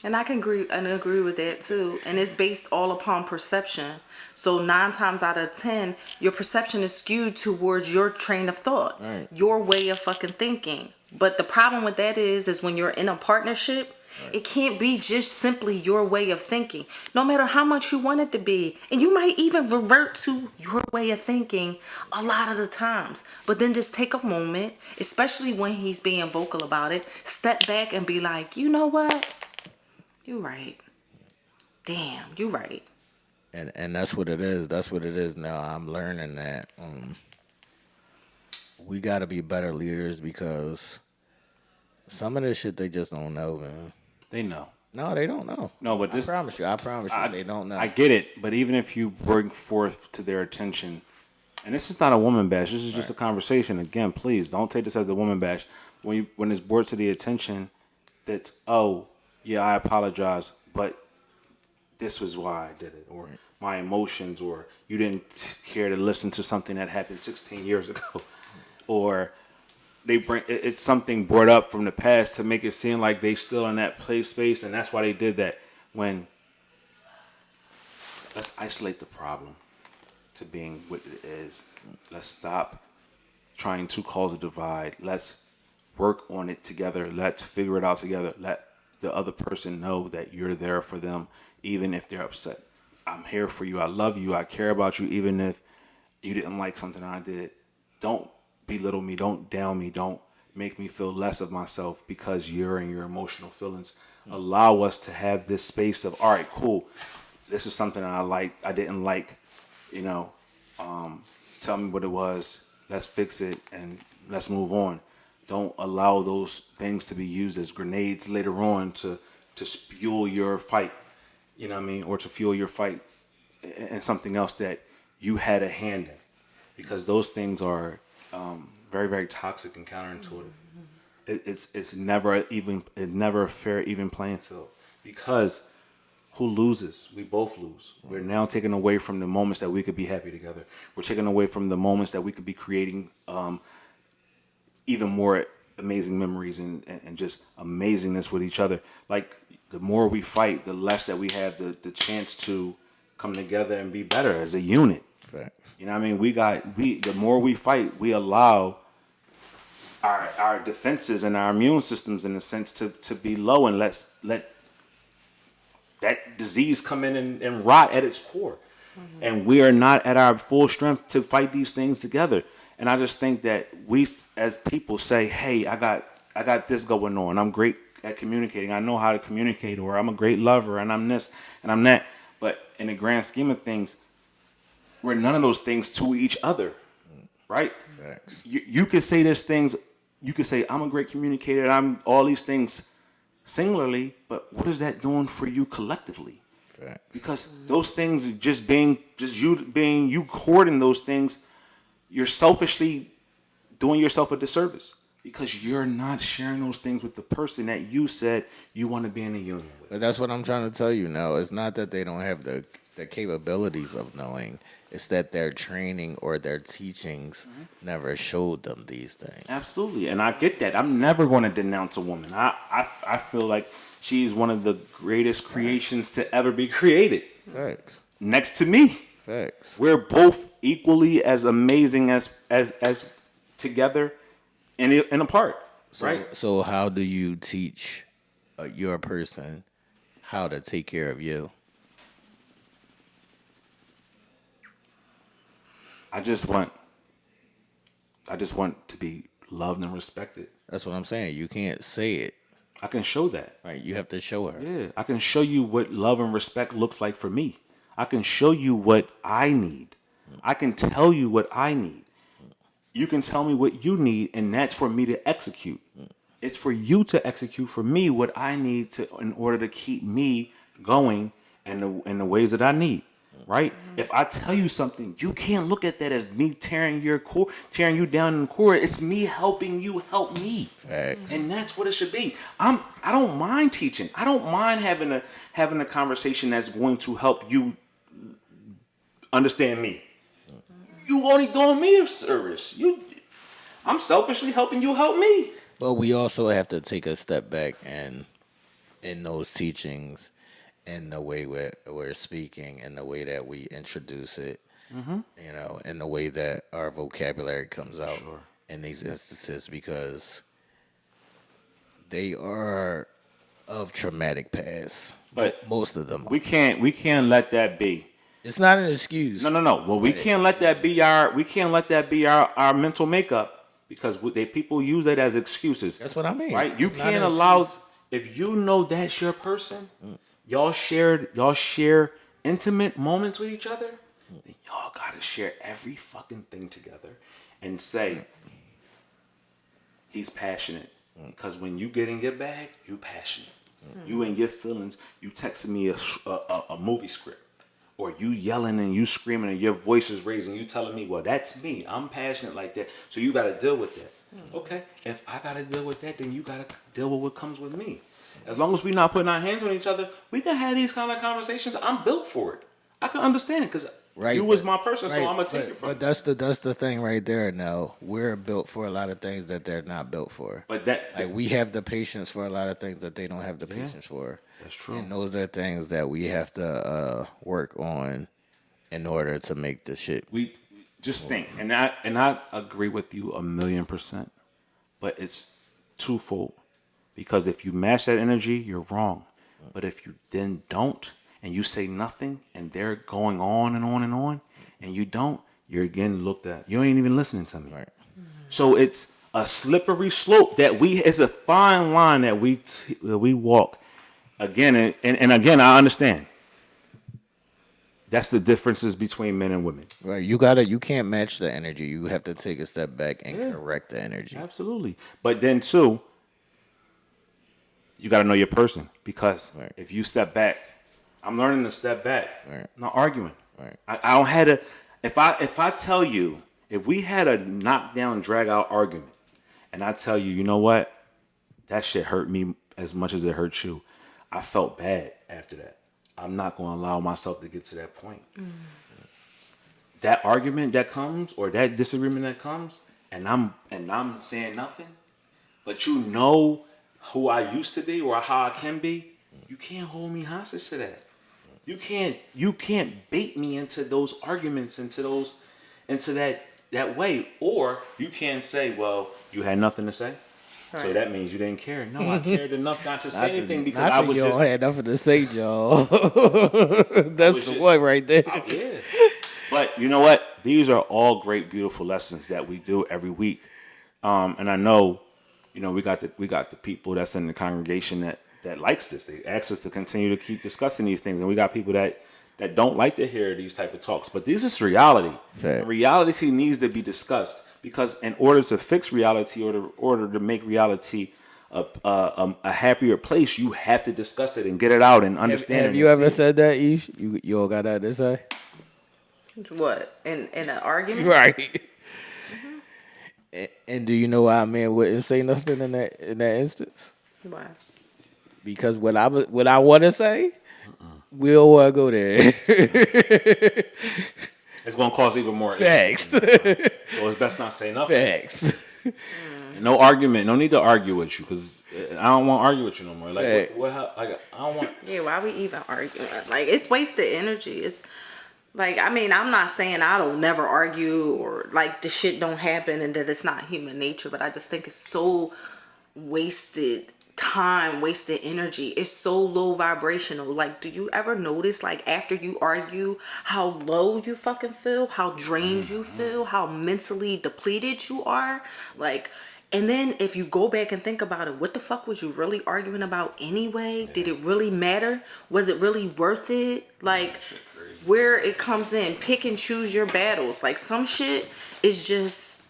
And I can agree with that too. And it's based all upon perception. So 9 times out of 10, your perception is skewed towards your train of thought, Right. your way of fucking thinking. But the problem with that is when you're in a partnership, it can't be just simply your way of thinking, no matter how much you want it to be. And you might even revert to your way of thinking a lot of the times. But then just take a moment, especially when he's being vocal about it, step back and be like, you know what? You right. Damn, you right. And that's what it is. That's what it is now. I'm learning that we got to be better leaders because some of this shit they just don't know, man. They know. No, they don't know. No, but this. I promise you, they don't know. I get it, but even if you bring forth to their attention, and this is not a woman bash, this is just a conversation. Again, please don't take this as a woman bash. When it's brought to the attention, that's yeah, I apologize, but this was why I did it, or my emotions, or you didn't care to listen to something that happened 16 years ago, or it's something brought up from the past to make it seem like they still in that play space, and that's why they did that. Let's isolate the problem to being what it is. Let's stop trying to cause a divide. Let's work on it together. Let's figure it out together. Let the other person know that you're there for them, even if they're upset. I'm here for you. I love you. I care about you, even if you didn't like something I did. Don't belittle me. Don't down me. Don't make me feel less of myself because you're in your emotional feelings. Allow us to have this space of, all right, cool. This is something I didn't like. Tell me what it was. Let's fix it and let's move on. Don't allow those things to be used as grenades later on to fuel your fight. You know what I mean? Or to fuel your fight in something else that you had a hand in. Because those things are very, very toxic and counterintuitive. It's never a fair, even playing field. Because who loses? We both lose. We're now taken away from the moments that we could be happy together. We're taken away from the moments that we could be creating even more amazing memories and just amazingness with each other. Like, the more we fight, the less that we have the chance to come together and be better as a unit. Facts. You know what I mean? The more we fight, we allow our defenses and our immune systems, in a sense, to be low, and let that disease come in and rot at its core. Mm-hmm. And we are not at our full strength to fight these things together. And I just think that we, as people, say, hey, I got this going on. I'm great at communicating. I know how to communicate, or I'm a great lover, and I'm this, and I'm that. But in the grand scheme of things, we're none of those things to each other, right? Facts. You could say these things. You could say, I'm a great communicator, and I'm all these things singularly, but what is that doing for you collectively? Facts. Because those things, you hoarding those things, you're selfishly doing yourself a disservice. because you're not sharing those things with the person that you said you want to be in a union with. But that's what I'm trying to tell you now. It's not that they don't have the capabilities of knowing. It's that their training or their teachings never showed them these things. Absolutely, and I get that. I'm never going to denounce a woman. I feel like she's one of the greatest creations to ever be created. Facts. Next to me, Facts. we're both equally as amazing as together and apart. Right. So how do you teach your person how to take care of you? I just want to be loved and respected. That's what I'm saying. You can't say it. I can show that. Right? You have to show her. Yeah, I can show you what love and respect looks like for me. I can show you what I need. I can tell you what I need. You can tell me what you need, and that's for me to execute. It's for you to execute for me what I need in order to keep me going in the ways that I need. Right? If I tell you something, you can't look at that as me tearing you down in the core. It's me helping you help me. Facts. And that's what it should be. I don't mind teaching. I don't mind having a conversation that's going to help you understand me. You only doing me a service. I'm selfishly helping you help me. But we also have to take a step back and in those teachings and the way we're speaking and the way that we introduce it, and the way that our vocabulary comes out in these instances, because they are of traumatic past. But most of them. We can't let that be. It's not an excuse. No. Well, we can't let that be our mental makeup, because people use that as excuses. That's what I mean. Right? You can't allow, if you know that's your person, y'all share intimate moments with each other, then y'all gotta share every fucking thing together and say, he's passionate. Because when you get in your bag, you passionate. You in your feelings, you texting me a movie script. Or you yelling and you screaming and your voice is raising, you telling me, well, that's me. I'm passionate like that. So you got to deal with that. Okay, if I got to deal with that, then you got to deal with what comes with me. As long as we're not putting our hands on each other, we can have these kind of conversations. I'm built for it. I can understand it because you was my person, so I'm going to take it from you. But that's the thing right there now. We're built for a lot of things that they're not built for. But we have the patience for a lot of things that they don't have the patience for. That's true. And those are things that we have to work on in order to make the shit. We just think, and I agree with you 1,000,000%, but it's twofold. Because if you match that energy, you're wrong. But if you then don't, and you say nothing, and they're going on and on and on, and you don't, you're getting looked at. You ain't even listening to me. Right. So it's a slippery slope it's a fine line that we walk. Again, and again, I understand. That's the differences between men and women. Right. You can't match the energy. You have to take a step back and correct the energy. Absolutely. But then too, you got to know your person, because if you step back, I'm learning to step back. Right. I'm not arguing. Right. I don't have to. If I tell you, if we had a knockdown, drag out argument, and I tell you, you know what, that shit hurt me as much as it hurt you. I felt bad after that. I'm not going to allow myself to get to that point. That argument that comes, or that disagreement that comes, and I'm saying nothing, but you know who I used to be or how I can be, you can't hold me hostage to that. You can't bait me into those arguments, into that way. Or you can't say, well, you had nothing to say. Right. So that means you didn't care. No, I cared enough not to say anything, because I was y'all had nothing to say, y'all. That's the one right there. Yeah. But you know what? These are all great, beautiful lessons that we do every week. And I know, we got the people that's in the congregation that likes this. They ask us to continue to keep discussing these things, and we got people that don't like to hear these type of talks. But this is reality. And reality needs to be discussed, because in order to fix reality, or in order to make reality a happier place, you have to discuss it and get it out and understand it. Have you ever said that, Ish? You all got that to say? What? In an argument? Right. And do you know why a man wouldn't say nothing in that instance? Why? Because what I want to say, we don't want to go there. It's going to cause even more Facts. issues. So it's best not say nothing. Facts. No argument. No need to argue with you because I don't want to argue with you no more. Like, Facts. like, I don't want. Yeah, why we even arguing? Like, it's wasted energy. It's like, I mean, I'm not saying I don't never argue or like the shit don't happen and that it's not human nature, but I just think it's so wasted time, wasted energy. It's so low vibrational. Like, do you ever notice, like, after you argue, how low you fucking feel, how drained you feel, how mentally depleted you are? Like, and then if you go back and think about it, what the fuck was you really arguing about anyway? Did it really matter? Was it really worth it? Like, where it comes in, pick and choose your battles. Like, some shit is just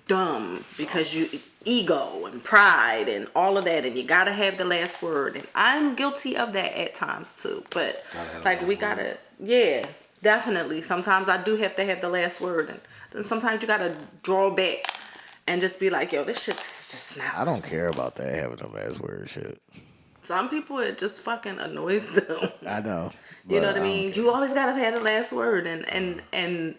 dumb because you ego and pride and all of that, and you gotta have the last word, and I'm guilty of that at times too, but like we gotta, yeah, definitely sometimes I do have to have the last word, and then sometimes you gotta draw back and just be like, yo, this shit's just not. I don't care about that having the last word shit. Some people, it just fucking annoys them. I know. You know what I don't mean? care. You always gotta have the last word, and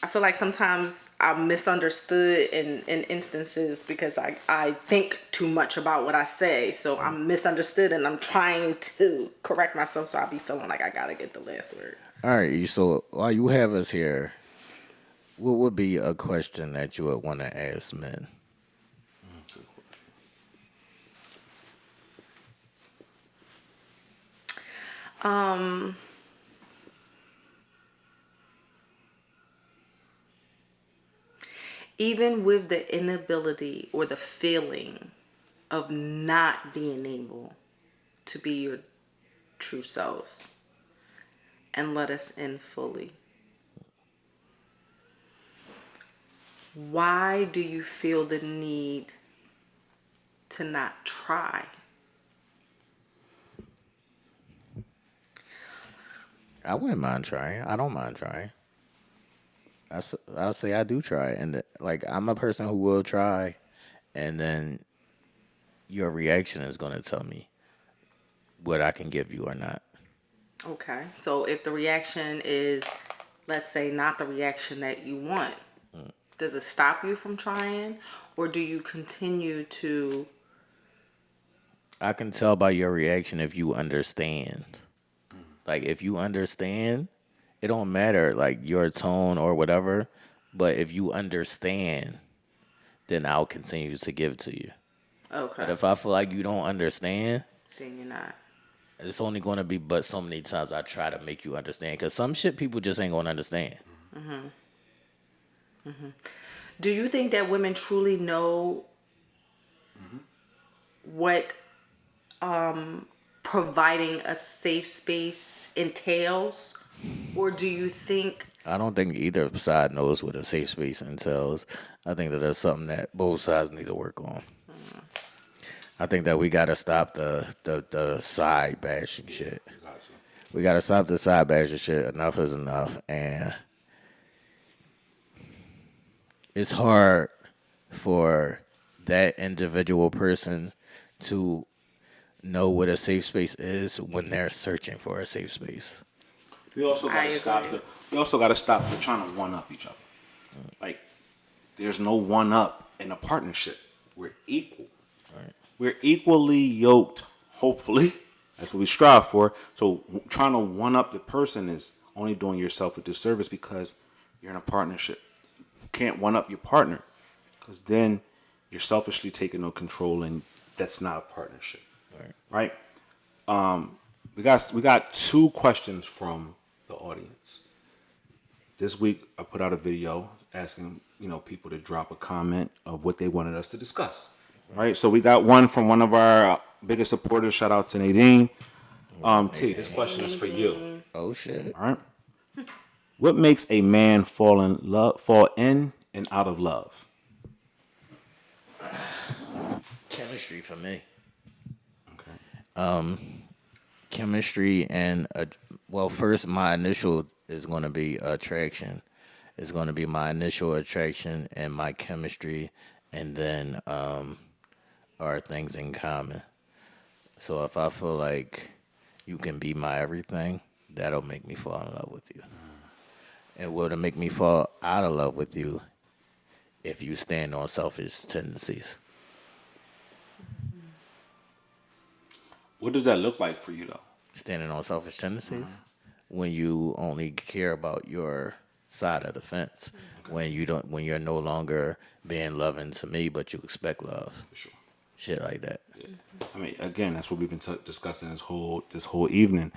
I feel like sometimes I'm misunderstood in instances because I think too much about what I say. So I'm misunderstood and I'm trying to correct myself. So I be feeling like I gotta get the last word. All right. So while you have us here, what would be a question that you would want to ask men? Even with the inability or the feeling of not being able to be your true selves and let us in fully. Why do you feel the need to not try? I wouldn't mind trying. I don't mind trying. I'll say I do try, and like I'm a person who will try, and then your reaction is going to tell me what I can give you or not. Okay, so if the reaction is, let's say, not the reaction that you want, does it stop you from trying, or do you continue to? I can tell by your reaction if you understand. Like if you understand, it don't matter like your tone or whatever, but if you understand, then I'll continue to give to you. Okay, But if I feel like you don't understand, then you're not. it's only going to be but so many times I try to make you understand. Because some shit people just ain't going to understand. Do you think that women truly know what providing a safe space entails, or do you think? I don't think either side knows what a safe space entails. I think that that's something that both sides need to work on. I think that we got to stop the side bashing shit. We got to stop the side bashing shit. Enough is enough. And it's hard for that individual person to know what a safe space is when they're searching for a safe space. We also got I to stop agree. we also got to stop the trying to one up each other. Like there's no one up in a partnership. We're equal. Right. We're equally yoked. Hopefully, that's what we strive for. So trying to one up the person is only doing yourself a disservice because you're in a partnership. You can't one up your partner because then you're selfishly taking no control, and that's not a partnership, right? We got two questions from the audience. This week, I put out a video asking people to drop a comment of what they wanted us to discuss. Right, so we got one from one of our biggest supporters. Shout out to Nadine. T, this question is for you. Oh shit. All right. What makes a man fall in and out of love? Chemistry for me. Okay. Chemistry and well, first my initial is going to be attraction. It's going to be my initial attraction and my chemistry, and then our things in common. So if I feel like you can be my everything, that'll make me fall in love with you. And will it make me fall out of love with you if you stand on selfish tendencies? What does that look like for you, though? Standing on selfish tendencies? When you only care about your side of the fence. When you don't, when you're no longer being loving to me, but you expect love. For sure. Shit like that. Yeah. I mean, again, that's what we've been discussing this whole evening.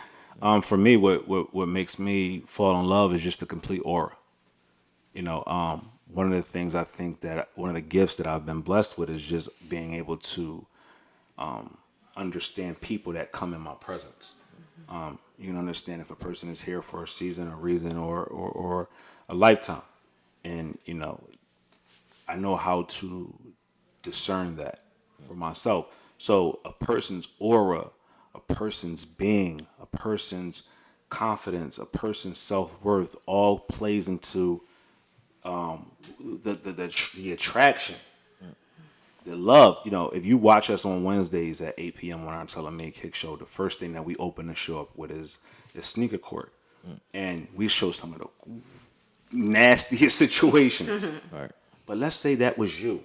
For me, what makes me fall in love is just the complete aura. One of the things I think that one of the gifts that I've been blessed with is just being able to understand people that come in my presence. You can understand if a person is here for a season, a reason, or a lifetime. And, I know how to discern that for myself. So a person's aura, a person's being, a person's confidence, a person's self-worth all plays into the attraction, the love. If you watch us on Wednesdays at 8 p.m. on our Tell 'Em Make Kick show, the first thing that we open the show up with is sneaker court. And we show some of the nastiest situations. Right. But let's say that was you.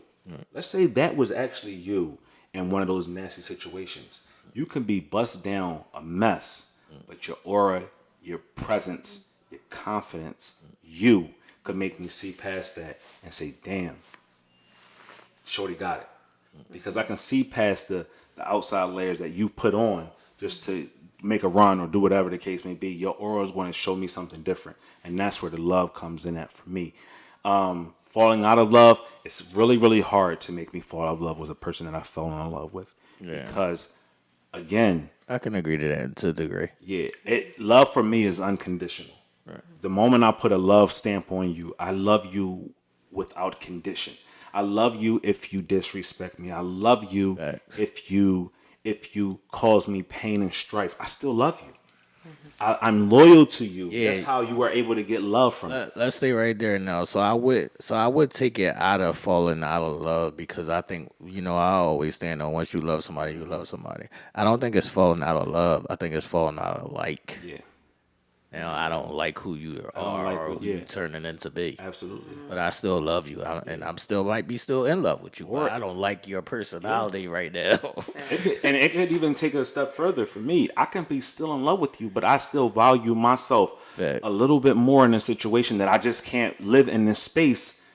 Let's say that was actually you in one of those nasty situations. You can be bust down a mess, but your aura, your presence, your confidence, you could make me see past that and say, damn, shorty got it. Because I can see past the outside layers that you put on just to make a run or do whatever the case may be. Your aura is going to show me something different. And that's where the love comes in at for me. Falling out of love, it's really, really hard to make me fall out of love with a person that I fell in love with. Yeah. Because, again, I can agree to that to a degree. yeah, love for me is unconditional. Right. The moment I put a love stamp on you, I love you without condition. I love you if you disrespect me. I love you Facts. if you cause me pain and strife. I still love you. I'm loyal to you. Yeah. That's how you were able to get love from me. Let's stay right there now. So I would take it out of falling out of love, because I think, I always stand on, once you love somebody, you love somebody. I don't think it's falling out of love. I think it's falling out of like. Yeah, I don't like who you are like or what- who yeah. you're turning into be. absolutely. But I still love you, and I'm still might be still in love with you. But Right. I don't like your personality right now. It could even take it a step further for me. I can be still in love with you, but I still value myself Fact. a little bit more in a situation that I just can't live in this space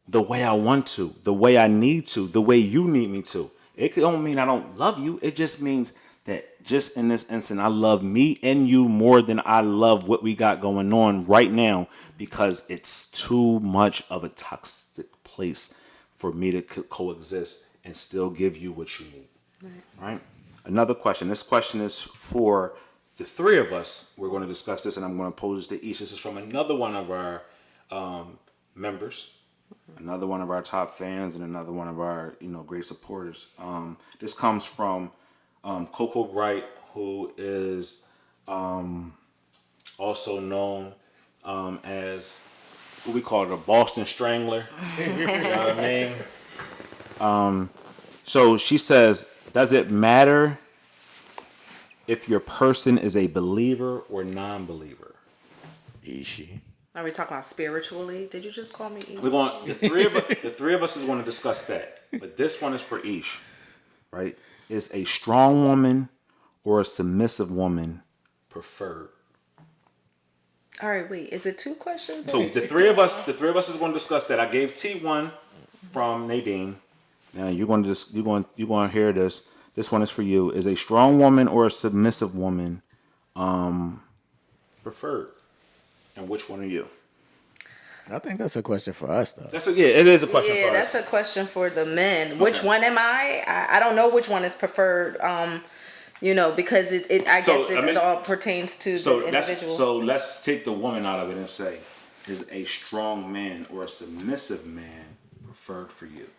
the way I want to, the way I need to, the way you need me to. It don't mean I don't love you. It just means that just in this instant, I love me and you more than I love what we got going on right now, because it's too much of a toxic place for me to coexist and still give you what you need. Right? Another question. This question is for the three of us. We're going to discuss this, and I'm going to pose this to Aisha. This is from another one of our members, another one of our top fans, and another one of our great supporters. This comes from Coco Bright, who is also known as what we call it, a Boston Strangler. You know what I mean? So she says, does it matter if your person is a believer or non-believer? Ishi. Are we talking about spiritually? Did you just call me Eve? We're going. The three of us is going to discuss that, but this one is for Ish. Right? Is a strong woman or a submissive woman preferred? All right, wait. Is it two questions? So the three of us is going to discuss that. I gave T one from Nadine. Now you're going to hear this. This one is for you. Is a strong woman or a submissive woman preferred? And which one are you? I think that's a question for us, though. It is a question for us. Yeah, that's a question for the men. Which one am I? I don't know which one is preferred. Because it all pertains to the individual. So let's take the woman out of it and say, is a strong man or a submissive man preferred for you?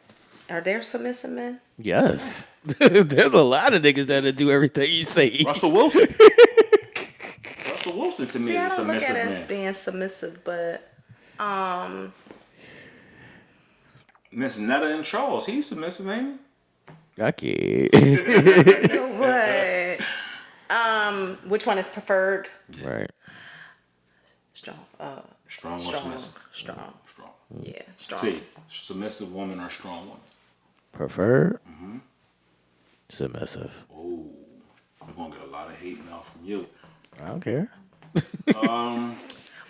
Are there submissive men? Yes. There's a lot of niggas that'll do everything you say. Russell Wilson. Russell Wilson to me See, I is a don't look submissive at it man. as being submissive, but Miss Netta and Charles, he's submissive, ain't I can't. You know what? Which one is preferred? Right. Strong. he? Strong or Strong. submissive? Strong. Strong. Yeah, strong. T, submissive woman or strong woman? Preferred. Submissive. Oh, I'm gonna get a lot of hate now from you. I don't care.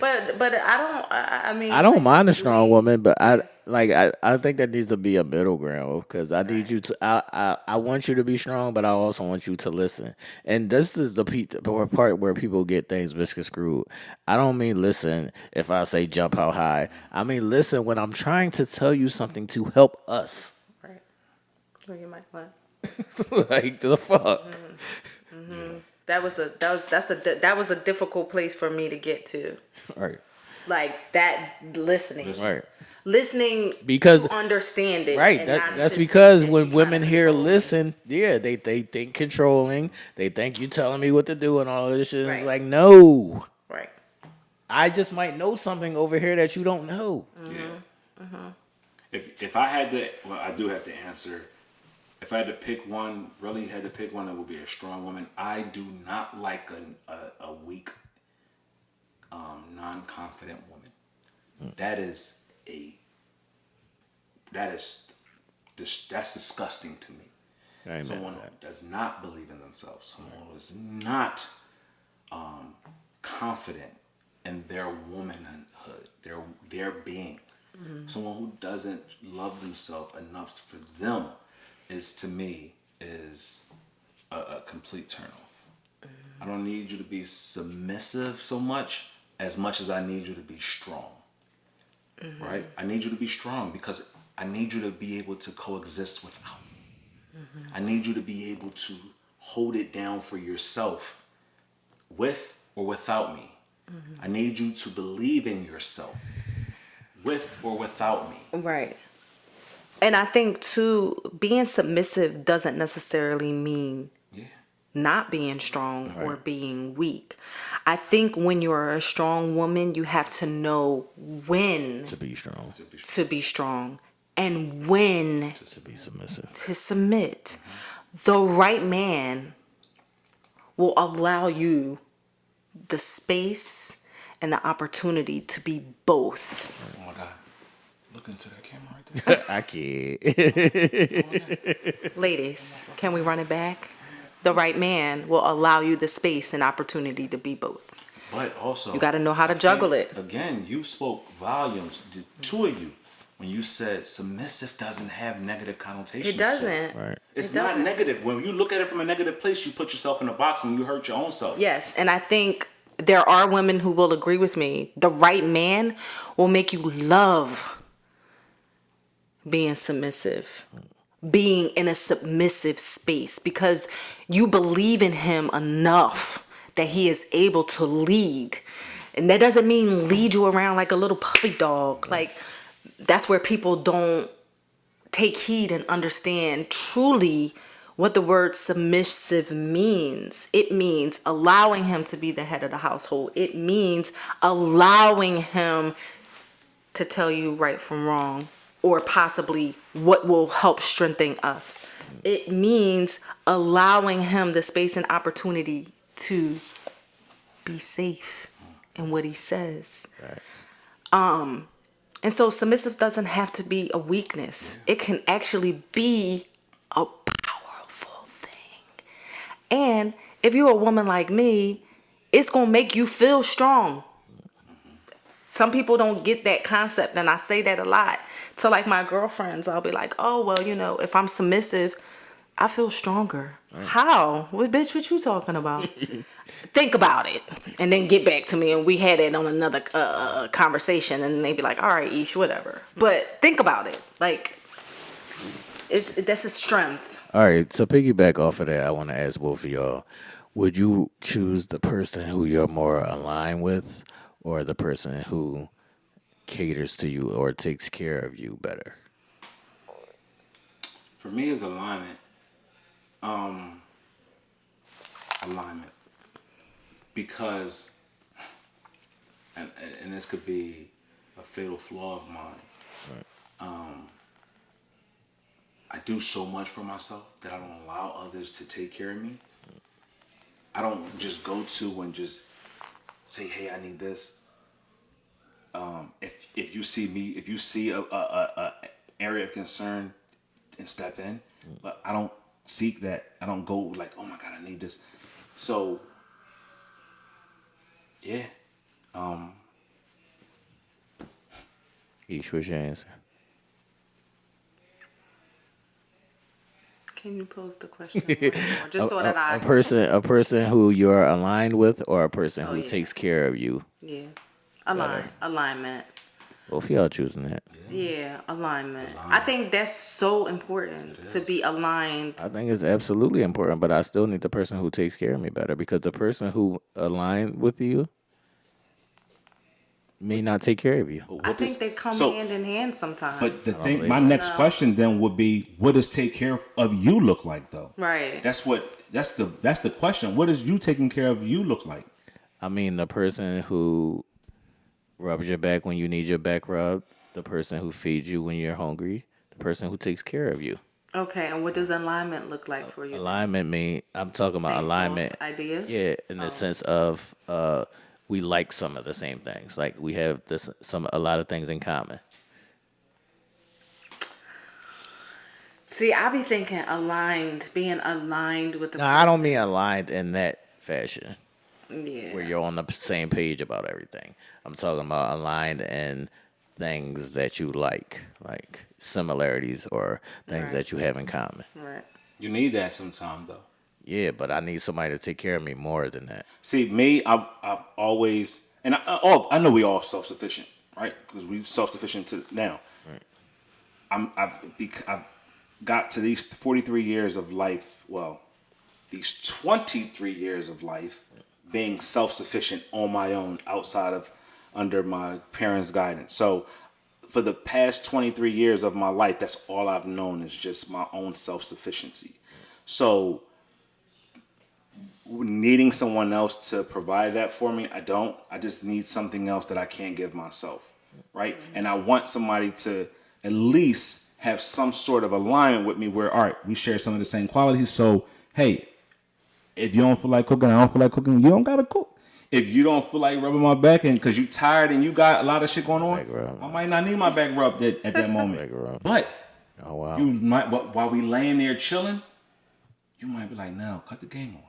But I mean, I don't like, mind a strong woman, but Yeah. I think there needs to be a middle ground because I need you to I want you to be strong, but I also want you to listen. And this is the part where people get things misconstrued. I don't mean listen if I say jump how high. I mean listen when I'm trying to tell you something to help us. Right. Where you might laugh. Like the fuck. That was a difficult place for me to get to. Right. Like that listening. Right. Listening Because to understand it. right, And that's to because think that when you trying women to hear control me. listen, yeah, they think controlling, they think you telling me what to do and all of this shit. And Right. it's like, no, Right. I just might know something over here that you don't know. Yeah. If I had to, well, I do have to answer. If I had to pick one, really had to pick one, it would be a strong woman. I do not like a weak, non-confident woman. That's disgusting to me. I ain't mad Someone at who that. does not believe in themselves, someone who is not confident in their womanhood, their being. Someone who doesn't love themselves enough for them is, to me, is a complete turnoff. I don't need you to be submissive so much as I need you to be strong. Right? I need you to be strong because I need you to be able to coexist without me. I need you to be able to hold it down for yourself with or without me. I need you to believe in yourself with or without me. Right. And I think too, being submissive doesn't necessarily mean Yeah. not being strong or being weak. I think when you're a strong woman, you have to know when To be strong, to be strong and when to be submissive. to submit. The right man will allow you the space and the opportunity to be both. Oh my God. Look into that camera right there. I can't. Ladies, can we run it back? The right man will allow you the space and opportunity to be both. But also, You gotta know how to I think, juggle it. Again, you spoke volumes, the two of you, when you said submissive doesn't have negative connotations. It doesn't. Right. It's It not doesn't. negative. When you look at it from a negative place, you put yourself in a box and you hurt your own self. Yes, and I think there are women who will agree with me. The right man will make you love being submissive, being in a submissive space, because you believe in him enough that he is able to lead. And that doesn't mean lead you around like a little puppy dog. Like, that's where people don't take heed and understand truly what the word submissive means. It means allowing him to be the head of the household. It means allowing him to tell you right from wrong, or possibly what will help strengthen us. It means allowing him the space and opportunity to be safe in what he says. And so submissive doesn't have to be a weakness. It can actually be a powerful thing. And if you're a woman like me, it's going to make you feel strong. Some people don't get that concept, and I say that a lot to like my girlfriends. I'll be like, oh, well, if I'm submissive, I feel stronger. How? What, bitch, what you talking about? Think about it, and then get back to me, and we had it on another conversation, and they be like, all right, Ish, whatever. But think about it. Like, that's a strength. All right, so piggyback off of that, I want to ask both of y'all: would you choose the person who you're more aligned with, or the person who caters to you or takes care of you better? For me, it's alignment. Alignment. Because, and this could be a fatal flaw of mine. I do so much for myself that I don't allow others to take care of me. I don't just go to and just say, "Hey, I need this." If you see me, if you see a area of concern, and step in, but I don't seek that. I don't go like, "Oh my God, I need this." So, yeah. Each was your answer. Can you pose the question once more, just so that A person who you're aligned with, or a person who yeah. takes care of you. Yeah, alignment. Both of y'all choosing that. Yeah, alignment. I think that's so important to be aligned. I think it's absolutely important, but I still need the person who takes care of me better, because the person who aligned with you may not take care of you. I think they come hand in hand sometimes. But the thing, my next question then would be, what does take care of you look like, though? Right. That's the question. What does you taking care of you look like? I mean, the person who rubs your back when you need your back rubbed, the person who feeds you when you're hungry, the person who takes care of you. Okay, and what does alignment look like for you? Alignment mean, I'm talking about Same alignment. thoughts, ideas? Yeah, in the sense of we like some of the same things. Like we have a lot of things in common. See, I be thinking being aligned with the No, person. I don't mean aligned in that fashion Yeah. where you're on the same page about everything. I'm talking about aligned in things that you like similarities or things that you have in common. Right. You need that sometime, though. Yeah, but I need somebody to take care of me more than that. See, me, I've always, and I know we all self-sufficient, right? Because we self-sufficient to now. Right. I've got to these 43 years of life. Well, these 23 years of life being self-sufficient on my own, outside of under my parents' guidance. So, for the past 23 years of my life, that's all I've known is just my own self-sufficiency. So, needing someone else to provide that for me, I don't. I just need something else that I can't give myself, right? And I want somebody to at least have some sort of alignment with me where, all right, we share some of the same qualities. So, hey, if you don't feel like cooking, I don't feel like cooking, you don't gotta cook. If you don't feel like rubbing my back and because you're tired and you got a lot of shit going on, I might not need my back rubbed at that moment. But oh, wow. You might, while we laying there chilling, you might be like, "No, cut the game on."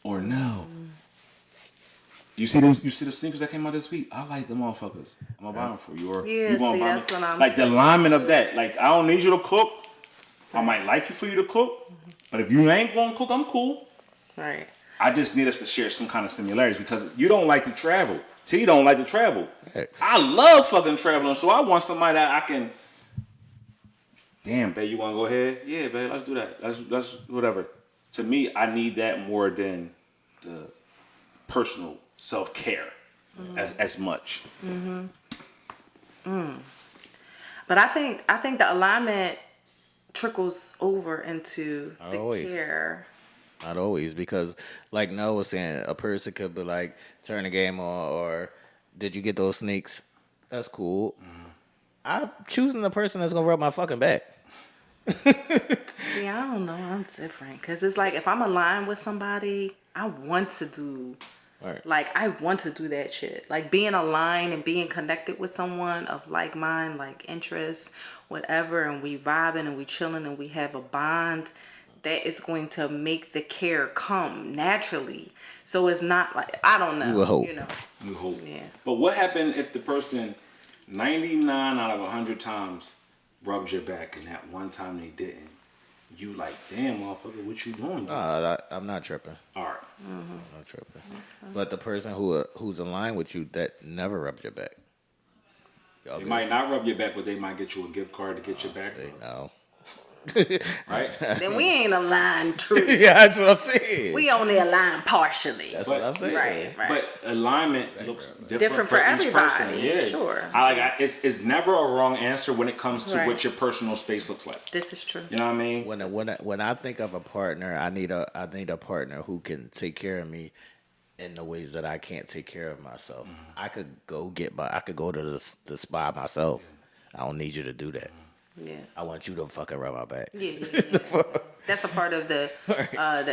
Or no. You see the sneakers that came out this week? I like them motherfuckers. I'm gonna buy them for you. Or Yeah, you gonna see, buy that's me. what I'm like the saying. alignment of that. Like, I don't need you to cook. I might like you for you to cook, but if you ain't gonna cook, I'm cool. Right. I just need us to share some kind of similarities because you don't like to travel. T don't like to travel. X. I love fucking traveling, so I want somebody that I can. Damn, babe, you want to go ahead? Yeah, babe, let's do that. Let's whatever. To me, I need that more than the personal self-care as much. But I think the alignment trickles over into the always. care. Not always, because like Nell was saying, a person could be like, turn the game on, or did you get those sneaks? That's cool. I'm choosing the person that's gonna rub my fucking back. See, I don't know. I'm different because it's like if I'm aligned with somebody, I want to do. Right. Like, I want to do that shit. Like, being aligned and being connected with someone of like mind, like interests, whatever, and we vibing and we chilling and we have a bond, that is going to make the care come naturally. So it's not like, I don't know. You would hope. You know. You hope. Yeah. But what happened if the person 99 out of 100 times rubs your back and that one time they didn't? You like, damn, motherfucker, what you doing? I'm not tripping. All right. I'm not tripping. But the person who's aligned with you that never rubbed your back. They might not rub your back, but they might get you a gift card to get your back rubbed. No. Right? Then we ain't aligned true. Yeah, that's what I'm saying. We only aligned partially. That's what I'm saying. Right. But alignment looks different for each everybody, person. Yeah. sure. It's never a wrong answer when it comes to Right. what your personal space looks like. This is true. You know what I mean? When I think of a partner, I need a partner who can take care of me in the ways that I can't take care of myself. I could go I could go to the spa myself. I don't need you to do that. Yeah. I want you to fucking rub my back. Yeah. That's a part of the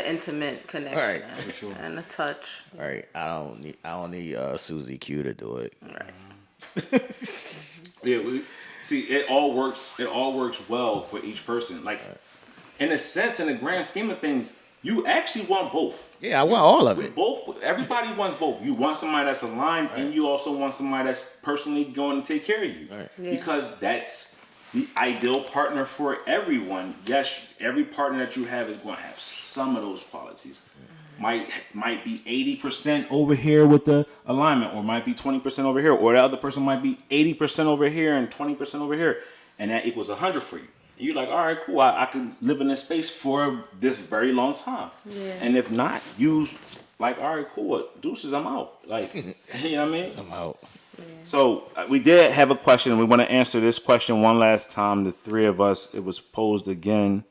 intimate connection For sure. and the touch. All right. I don't need Susie Q to do it. Right. Yeah, see, it all works well for each person. Like, in a sense, in the grand scheme of things, you actually want both. Yeah, I want all of it. Everybody wants both. You want somebody that's aligned, and you also want somebody that's personally going to take care of you. Right. Yeah. Because that's the ideal partner for everyone. Yes, every partner that you have is going to have some of those qualities. Might be 80% over here with the alignment, or might be 20% over here, or the other person might be 80% over here and 20% over here, and that equals 100 for you. And you're like, all right, cool. I can live in this space for this very long time. Yeah. And if not, you like, all right, cool. Deuces, I'm out. Like, you know what I mean? I'm out. Yeah. So we did have a question. We want to answer this question one last time. The three of us. It was posed again.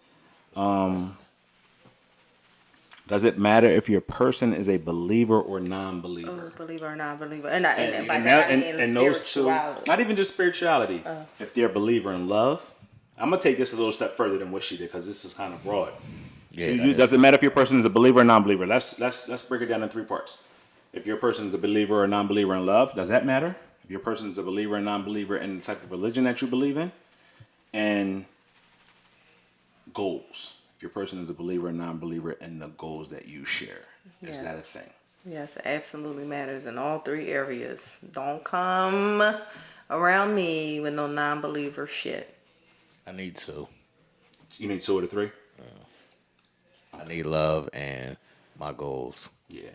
Does it matter if your person is a believer or non-believer? Oh, believer or non-believer. And by And that I mean those two, spirituality. not even just spirituality. If they're a believer in love, I'm gonna take this a little step further than what she did because this is kind of broad. Yeah. Does it matter if your person is a believer or non-believer? Let's break it down in three parts. If your person is a believer or non-believer in love, does that matter? If your person is a believer or non-believer in the type of religion that you believe in, and goals. If your person is a believer or non-believer in the goals that you share, is that a thing? Yes, it absolutely matters in all three areas. Don't come around me with no non-believer shit. I need two. You need two of the three? I need love and my goals. Yeah.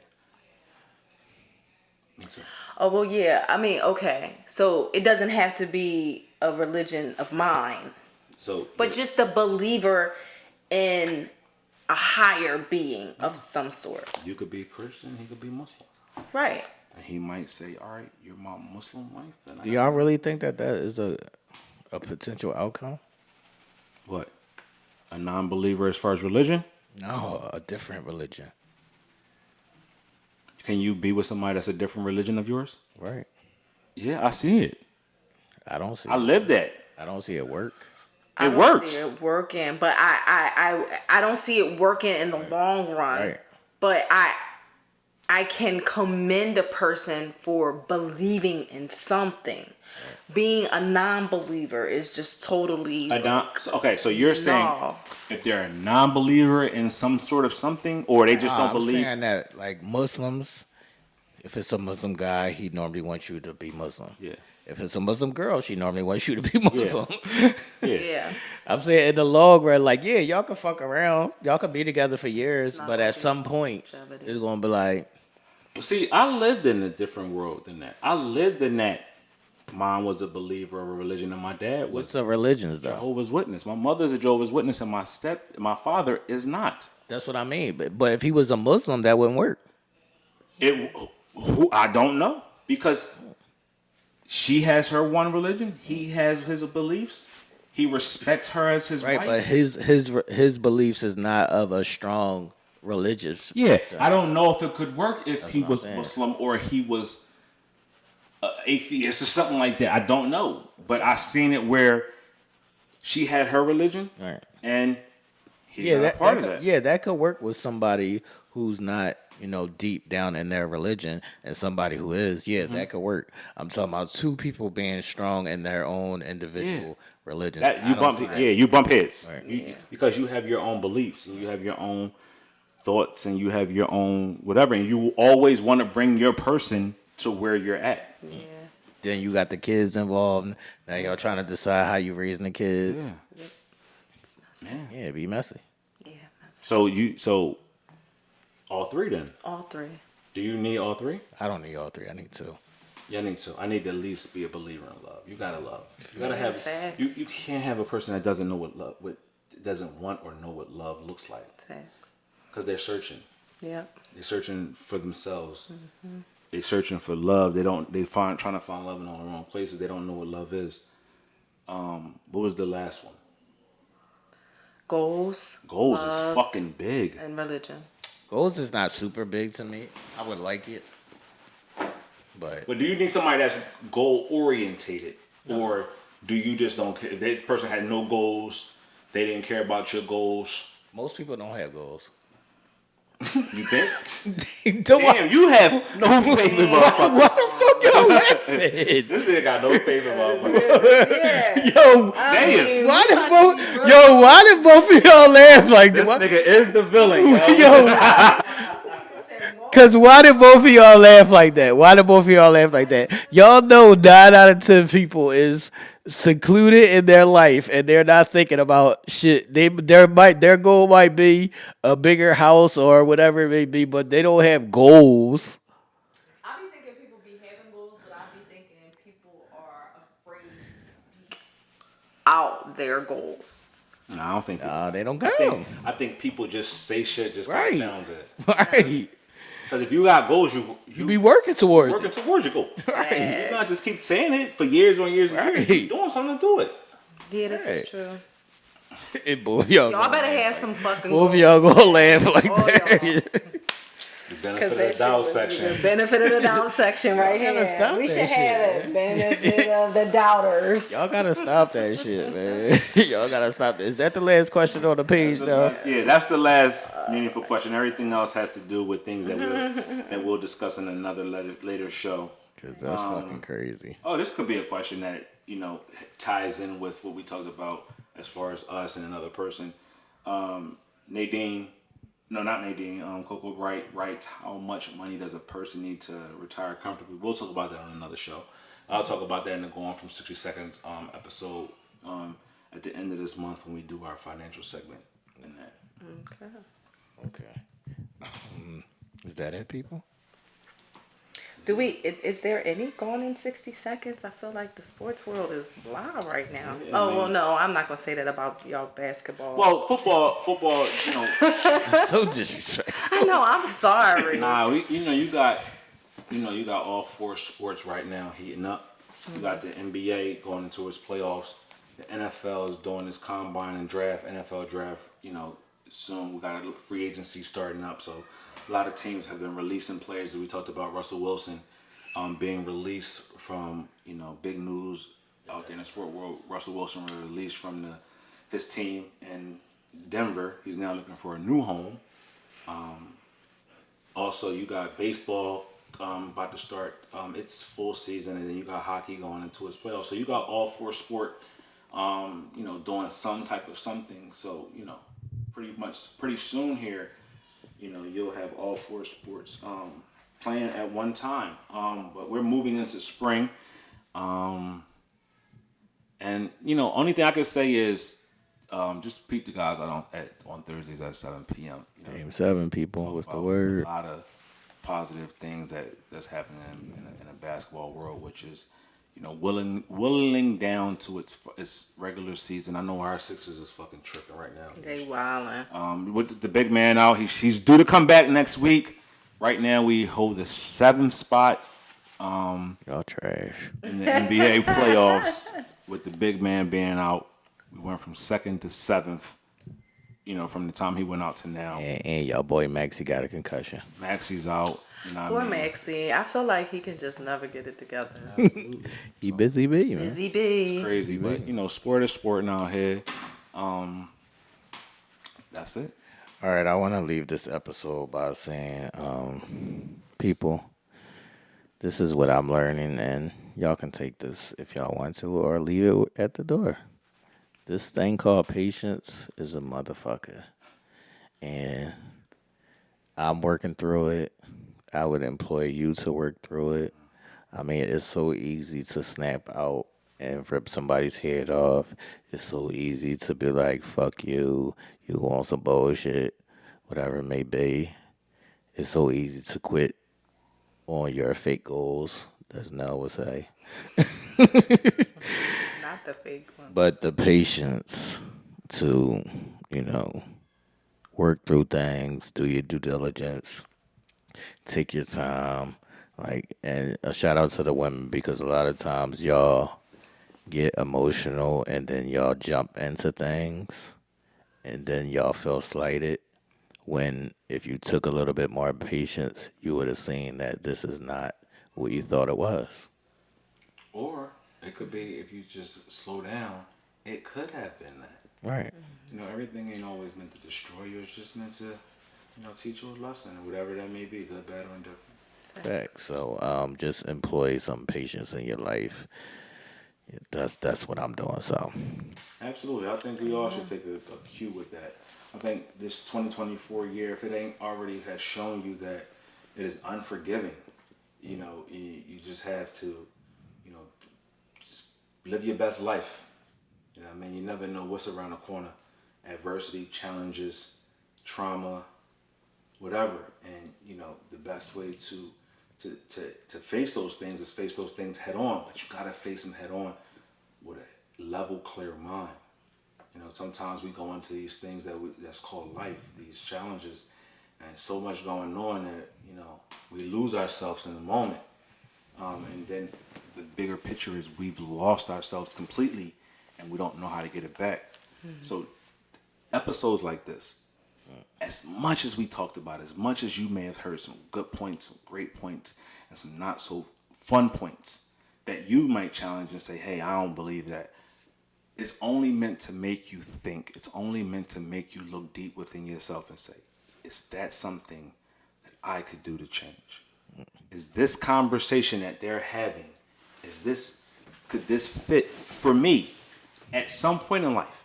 Me too. Oh, well, yeah. I mean, okay. So it doesn't have to be a religion of mine, but just a believer in a higher being of some sort. You could be Christian, he could be Muslim. Right. And he might say, all right, you're my Muslim wife. And Do y'all really think that is a potential outcome? What? A non-believer as far as religion? No, a different religion. Can you be with somebody that's a different religion of yours? Right. Yeah, I see it. I don't see I lived that. I don't see it work. I don't works. see it working, but I don't see it working in the long run. Right. But I can commend a person for believing in something. Being a non-believer is just totally So you're saying if they're a non-believer in some sort of something, or they just don't believe. I'm saying that like Muslims, if it's a Muslim guy, he normally wants you to be Muslim. Yeah. If it's a Muslim girl, she normally wants you to be Muslim. Yeah. I'm saying in the long run, like, yeah, y'all can fuck around. Y'all can be together for years, but at some point, it's going to be like. See, I lived in a different world than that. I lived in that. Mom was a believer of a religion, and my dad was. What's the religions, though? Jehovah's Witness. My mother's a Jehovah's Witness, and my father is not. That's what I mean. But if he was a Muslim, that wouldn't work. I don't know, because she has her one religion. He has his beliefs. He respects her as his wife. Right, but his beliefs is not of a strong religious. Yeah, I don't know if it could work if he was Muslim or he was atheist or something like that. I don't know, but I seen it where she had her religion, Right. and he's not a part of that. Yeah, that could work with somebody who's not, deep down in their religion, and somebody who is. Yeah, that could work. I'm talking about two people being strong in their own individual religions. You bump heads, Right. because you have your own beliefs and you have your own thoughts and you have your own whatever, and you always want to bring your person to where you're at. Yeah. Then you got the kids involved. Now y'all trying to decide how you raising the kids. Yeah. It's messy. Yeah, it'd be messy. Yeah, messy. So all three then. All three. Do you need all three? I don't need all three. I need two. Yeah, I need to. I need to at least be a believer in love. You gotta love. You gotta have. Facts. You can't have a person that doesn't know what doesn't want or know what love looks like, Facts. because they're searching. Yep. They're searching for themselves. Mm-hmm. They're searching for love. Trying to find love in all the wrong places. They don't know what love is. What was the last one? Goals. Goals love, is fucking big. and religion. Goals is not super big to me. I would like it, but But do you need somebody that's goal orientated, or do you just don't care? If this person had no goals, they didn't care about your goals. most people don't have goals. You think? Don't Damn, you have no favorite motherfuckers. What the fuck y'all laughing? This nigga got no favorite motherfuckers. Yo, Damn, why did both of y'all laugh like this that? nigga is the villain. Yo. Yo, cause why did both of y'all laugh like that? Why did both of y'all laugh like that? Y'all know 9 out of 10 people is secluded in their life and they're not thinking about shit. Their goal might be a bigger house or whatever it may be, but they don't have goals. I be thinking people be having goals, but I be thinking people are afraid to speak out their goals. No, I don't think. They don't got them. I think people just say shit just Right. to sound good. Right. Because if you got goals, you be working towards working it. towards your goal. Right. You not just keep saying it for years on years and years. Right. Keep doing something to do it. Yeah, this Right. is true. And both of y'all, Y'all better have some fucking both of goals. y'all gonna laugh like All that. y'all. The benefit of the doubt section. The benefit of the doubt section right Y'all gotta here. stop We that should shit, have it. Benefit of the doubters. Y'all gotta stop that shit, man. Y'all gotta stop that. Is that the last question on the page, though? Yeah, that's the last meaningful question. Everything else has to do with things that we'll discuss in another later show. Cause that's fucking crazy. Oh, this could be a question that ties in with what we talked about as far as us and another person. Coco writes, how much money does a person need to retire comfortably? We'll talk about that on another show. I'll talk about that in the Go On From 60 Seconds episode at the end of this month when we do our financial segment in that. Okay. Is that it, people? Is there any Gone in 60 Seconds? I feel like the sports world is blah right now. Yeah, well, no, I'm not going to say that about y'all basketball. Well, football, So disrespectful. I know, I'm sorry. Nah, you got all 4 sports right now heating up. You got the NBA going into its playoffs. The NFL is doing its combine and draft, NFL draft. Soon we got a free agency starting up. So a lot of teams have been releasing players. We talked about Russell Wilson being released from big news out there in the sport world. Russell Wilson was released from his team in Denver. He's now looking for a new home. Also, you got baseball about to start its full season, and then you got hockey going into its playoffs. So you got all 4 sport, doing some type of something. So pretty soon here, you'll have all 4 sports playing at one time. But we're moving into spring, and only thing I can say is just peep the guys out on Thursdays at 7 p.m. Game 7, people. What's the word? A lot of positive things that's happening in the basketball world, which is willing down to its regular season. I know our Sixers is fucking tripping right now. They wildin'. With the big man out, she's due to come back next week. Right now, we hold the 7th spot Y'all trash. in the NBA playoffs with the big man being out. We went from 2nd to 7th. From the time he went out to now. And y'all boy Maxie got a concussion. Maxie's out. Poor Maxie. I feel like he can just never get it together. He busy bee, man. Busy bee. Crazy, but sport is sport out here. That's it. All right, I want to leave this episode by saying, people, this is what I'm learning, and y'all can take this if y'all want to, or leave it at the door. This thing called patience is a motherfucker, and I'm working through it. I would employ you to work through it. I mean, it's so easy to snap out and rip somebody's head off. It's so easy to be like, fuck you, you want some bullshit, whatever it may be. It's so easy to quit on your fake goals, as Nell would say. Not the fake one. But the patience to, work through things, do your due diligence, take your time. And a shout out to the women, because a lot of times y'all get emotional and then y'all jump into things and then y'all feel slighted. when if you took a little bit more patience, you would have seen that this is not what you thought it was. Or it could be if you just slow down, it could have been that. Right. Everything ain't always meant to destroy you. It's just meant to, teach you a lesson, whatever that may be, good, bad, or indifferent. Fact. So just employ some patience in your life. That's what I'm doing. So Absolutely. I think we all should take a cue with that. I think this 2024 year, if it ain't already has shown you that it is unforgiving, you just have to, just live your best life. You never know what's around the corner. Adversity, challenges, trauma, whatever. And, the best way to face those things is face those things head on. But you got to face them head on with a level, clear mind. Sometimes we go into these things that's called life, these challenges, and so much going on that, we lose ourselves in the moment. And then the bigger picture is we've lost ourselves completely and we don't know how to get it back. So episodes like this, as much as we talked about, as much as you may have heard some good points, some great points, and some not so fun points that you might challenge and say, hey, I don't believe that. It's only meant to make you think. It's only meant to make you look deep within yourself and say, is that something that I could do to change? Is this conversation that they're having, could this fit for me at some point in life?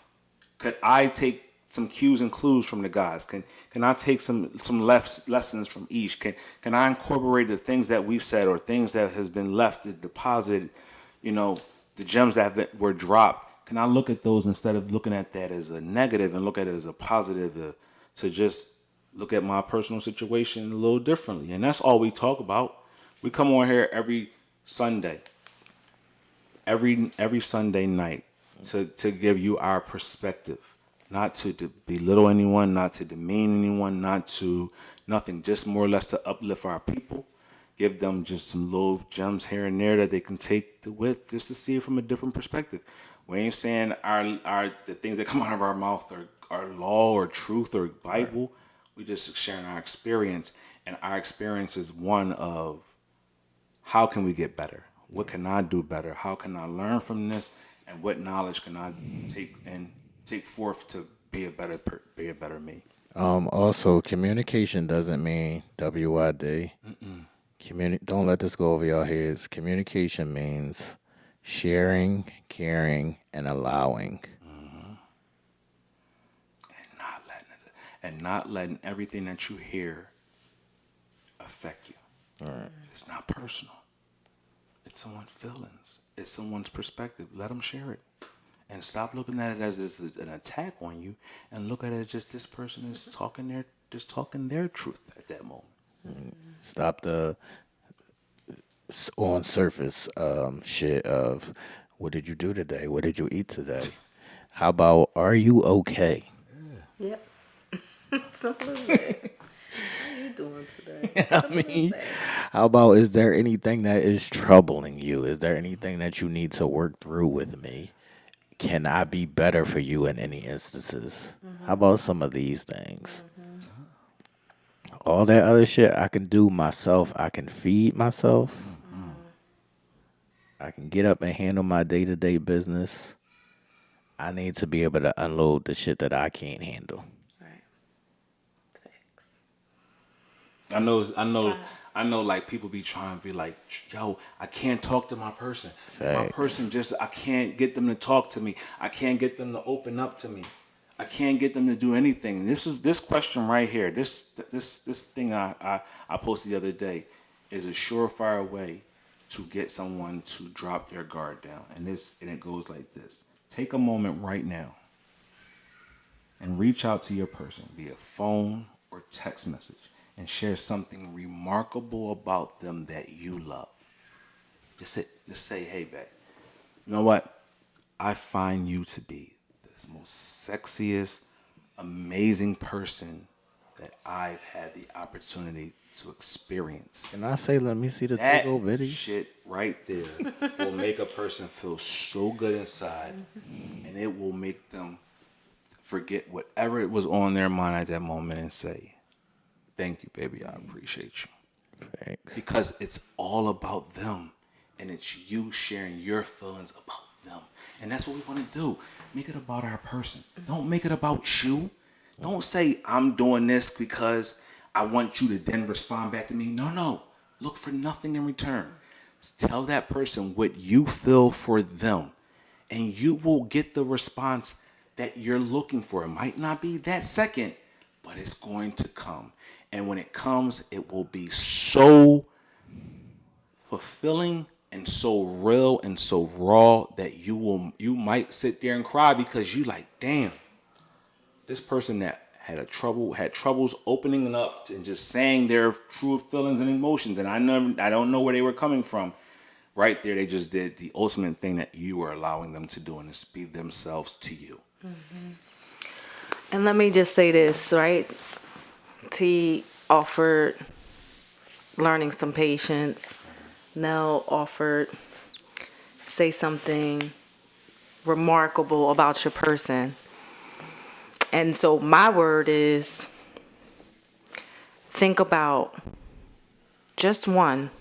Could I take some cues and clues from the guys? Can I take some lessons from each? Can I incorporate the things that we said or things that has been left, deposited, the gems that were dropped? Can I look at those instead of looking at that as a negative and look at it as a positive, to just look at my personal situation a little differently? And that's all we talk about. We come on here every Sunday, every Sunday night to give you our perspective, not to belittle anyone, not to demean anyone, nothing, just more or less to uplift our people, give them just some little gems here and there that they can take with just to see it from a different perspective. We ain't saying the things that come out of our mouth are law or truth or Bible. We just sharing our experience, and our experience is one of how can we get better? What can I do better? How can I learn from this? And what knowledge can I take forth to be a better me? also communication doesn't mean WID. Don't let this go over your heads. Communication means sharing, caring, and allowing. And not letting everything that you hear affect you. Right. It's not personal. It's someone's feelings. It's someone's perspective. Let them share it. And stop looking at it as an attack on you, and look at it as just this person is talking their truth at that moment. Stop the on surface shit of what did you do today? What did you eat today? How about are you okay? Yep. Simple as that. How you doing today? I mean, how about is there anything that is troubling you? Is there anything that you need to work through with me? Can I be better for you in any instances? How about some of these things? All that other shit I can do myself. I can feed myself. I can get up and handle my day-to-day business. I need to be able to unload the shit that I can't handle. Right. Thanks. I know, like, people be trying to be like, yo, I can't talk to my person. My Facts. person I can't get them to talk to me. I can't get them to open up to me. I can't get them to do anything. This question right here, this thing I posted the other day is a surefire way to get someone to drop their guard down. And it goes like this. Take a moment right now and reach out to your person via phone or text message and share something remarkable about them that you love. Just say, hey, babe, you know what? I find you to be the most sexiest, amazing person that I've had the opportunity to experience. Can I say, let me see the That Tigo video? shit right there will make a person feel so good inside, and it will make them forget whatever it was on their mind at that moment and say, thank you, baby. I appreciate you. Thanks. Because it's all about them. And it's you sharing your feelings about them. And that's what we want to do. Make it about our person. Don't make it about you. Don't say, I'm doing this because I want you to then respond back to me. No. Look for nothing in return. Tell that person what you feel for them. And you will get the response that you're looking for. It might not be that second, but it's going to come. And when it comes, it will be so fulfilling and so real and so raw that you might sit there and cry because you like, damn, this person that had troubles opening up and just saying their true feelings and emotions, and I don't know where they were coming from. Right there, they just did the ultimate thing that you were allowing them to do, and is be themselves to you. And let me just say this, right? T offered learning some patience. Nell offered say something remarkable about your person. And so my word is think about just one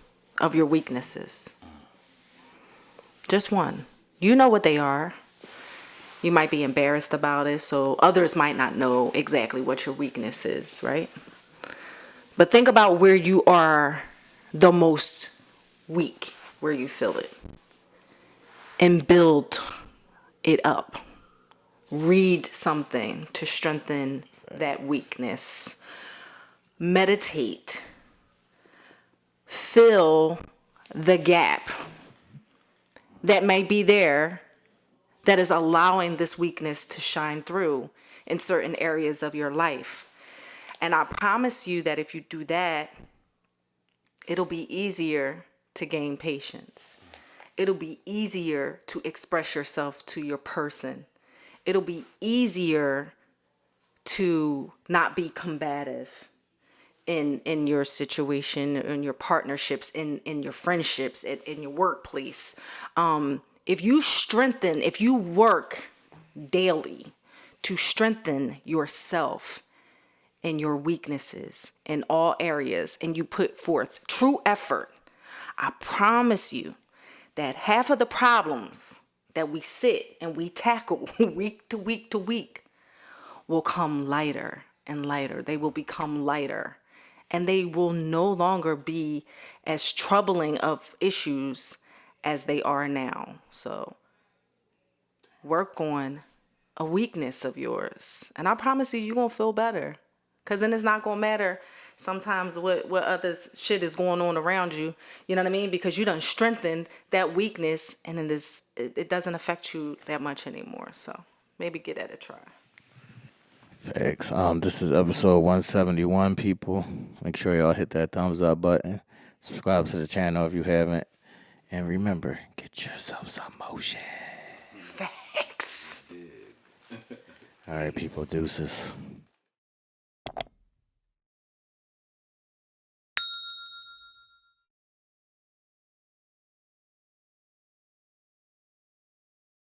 of your weaknesses. Just one. You know what they are. You might be embarrassed about it, so others might not know exactly what your weakness is, right? But think about where you are the most weak, where you feel it, and build it up. Read something to strengthen that weakness. Meditate. Fill the gap that may be there that is allowing this weakness to shine through in certain areas of your life. And I promise you that if you do that, it'll be easier to gain patience. It'll be easier to express yourself to your person. It'll be easier to not be combative in your situation, in your partnerships, in your friendships, in your workplace. If you work daily to strengthen yourself and your weaknesses in all areas, and you put forth true effort, I promise you that half of the problems that we sit and we tackle week to week to week will come lighter and lighter. They will become lighter. And they will no longer be as troubling of issues as they are now. So work on a weakness of yours. And I promise you're going to feel better. Because then it's not going to matter sometimes what other shit is going on around you. You know what I mean? Because you done strengthened that weakness, and then it doesn't affect you that much anymore. So maybe give that a try. Facts. This is episode 171, people. Make sure y'all hit that thumbs up button. Subscribe to the channel if you haven't. And remember, get yourself some motion. Facts. All right, people. Deuces.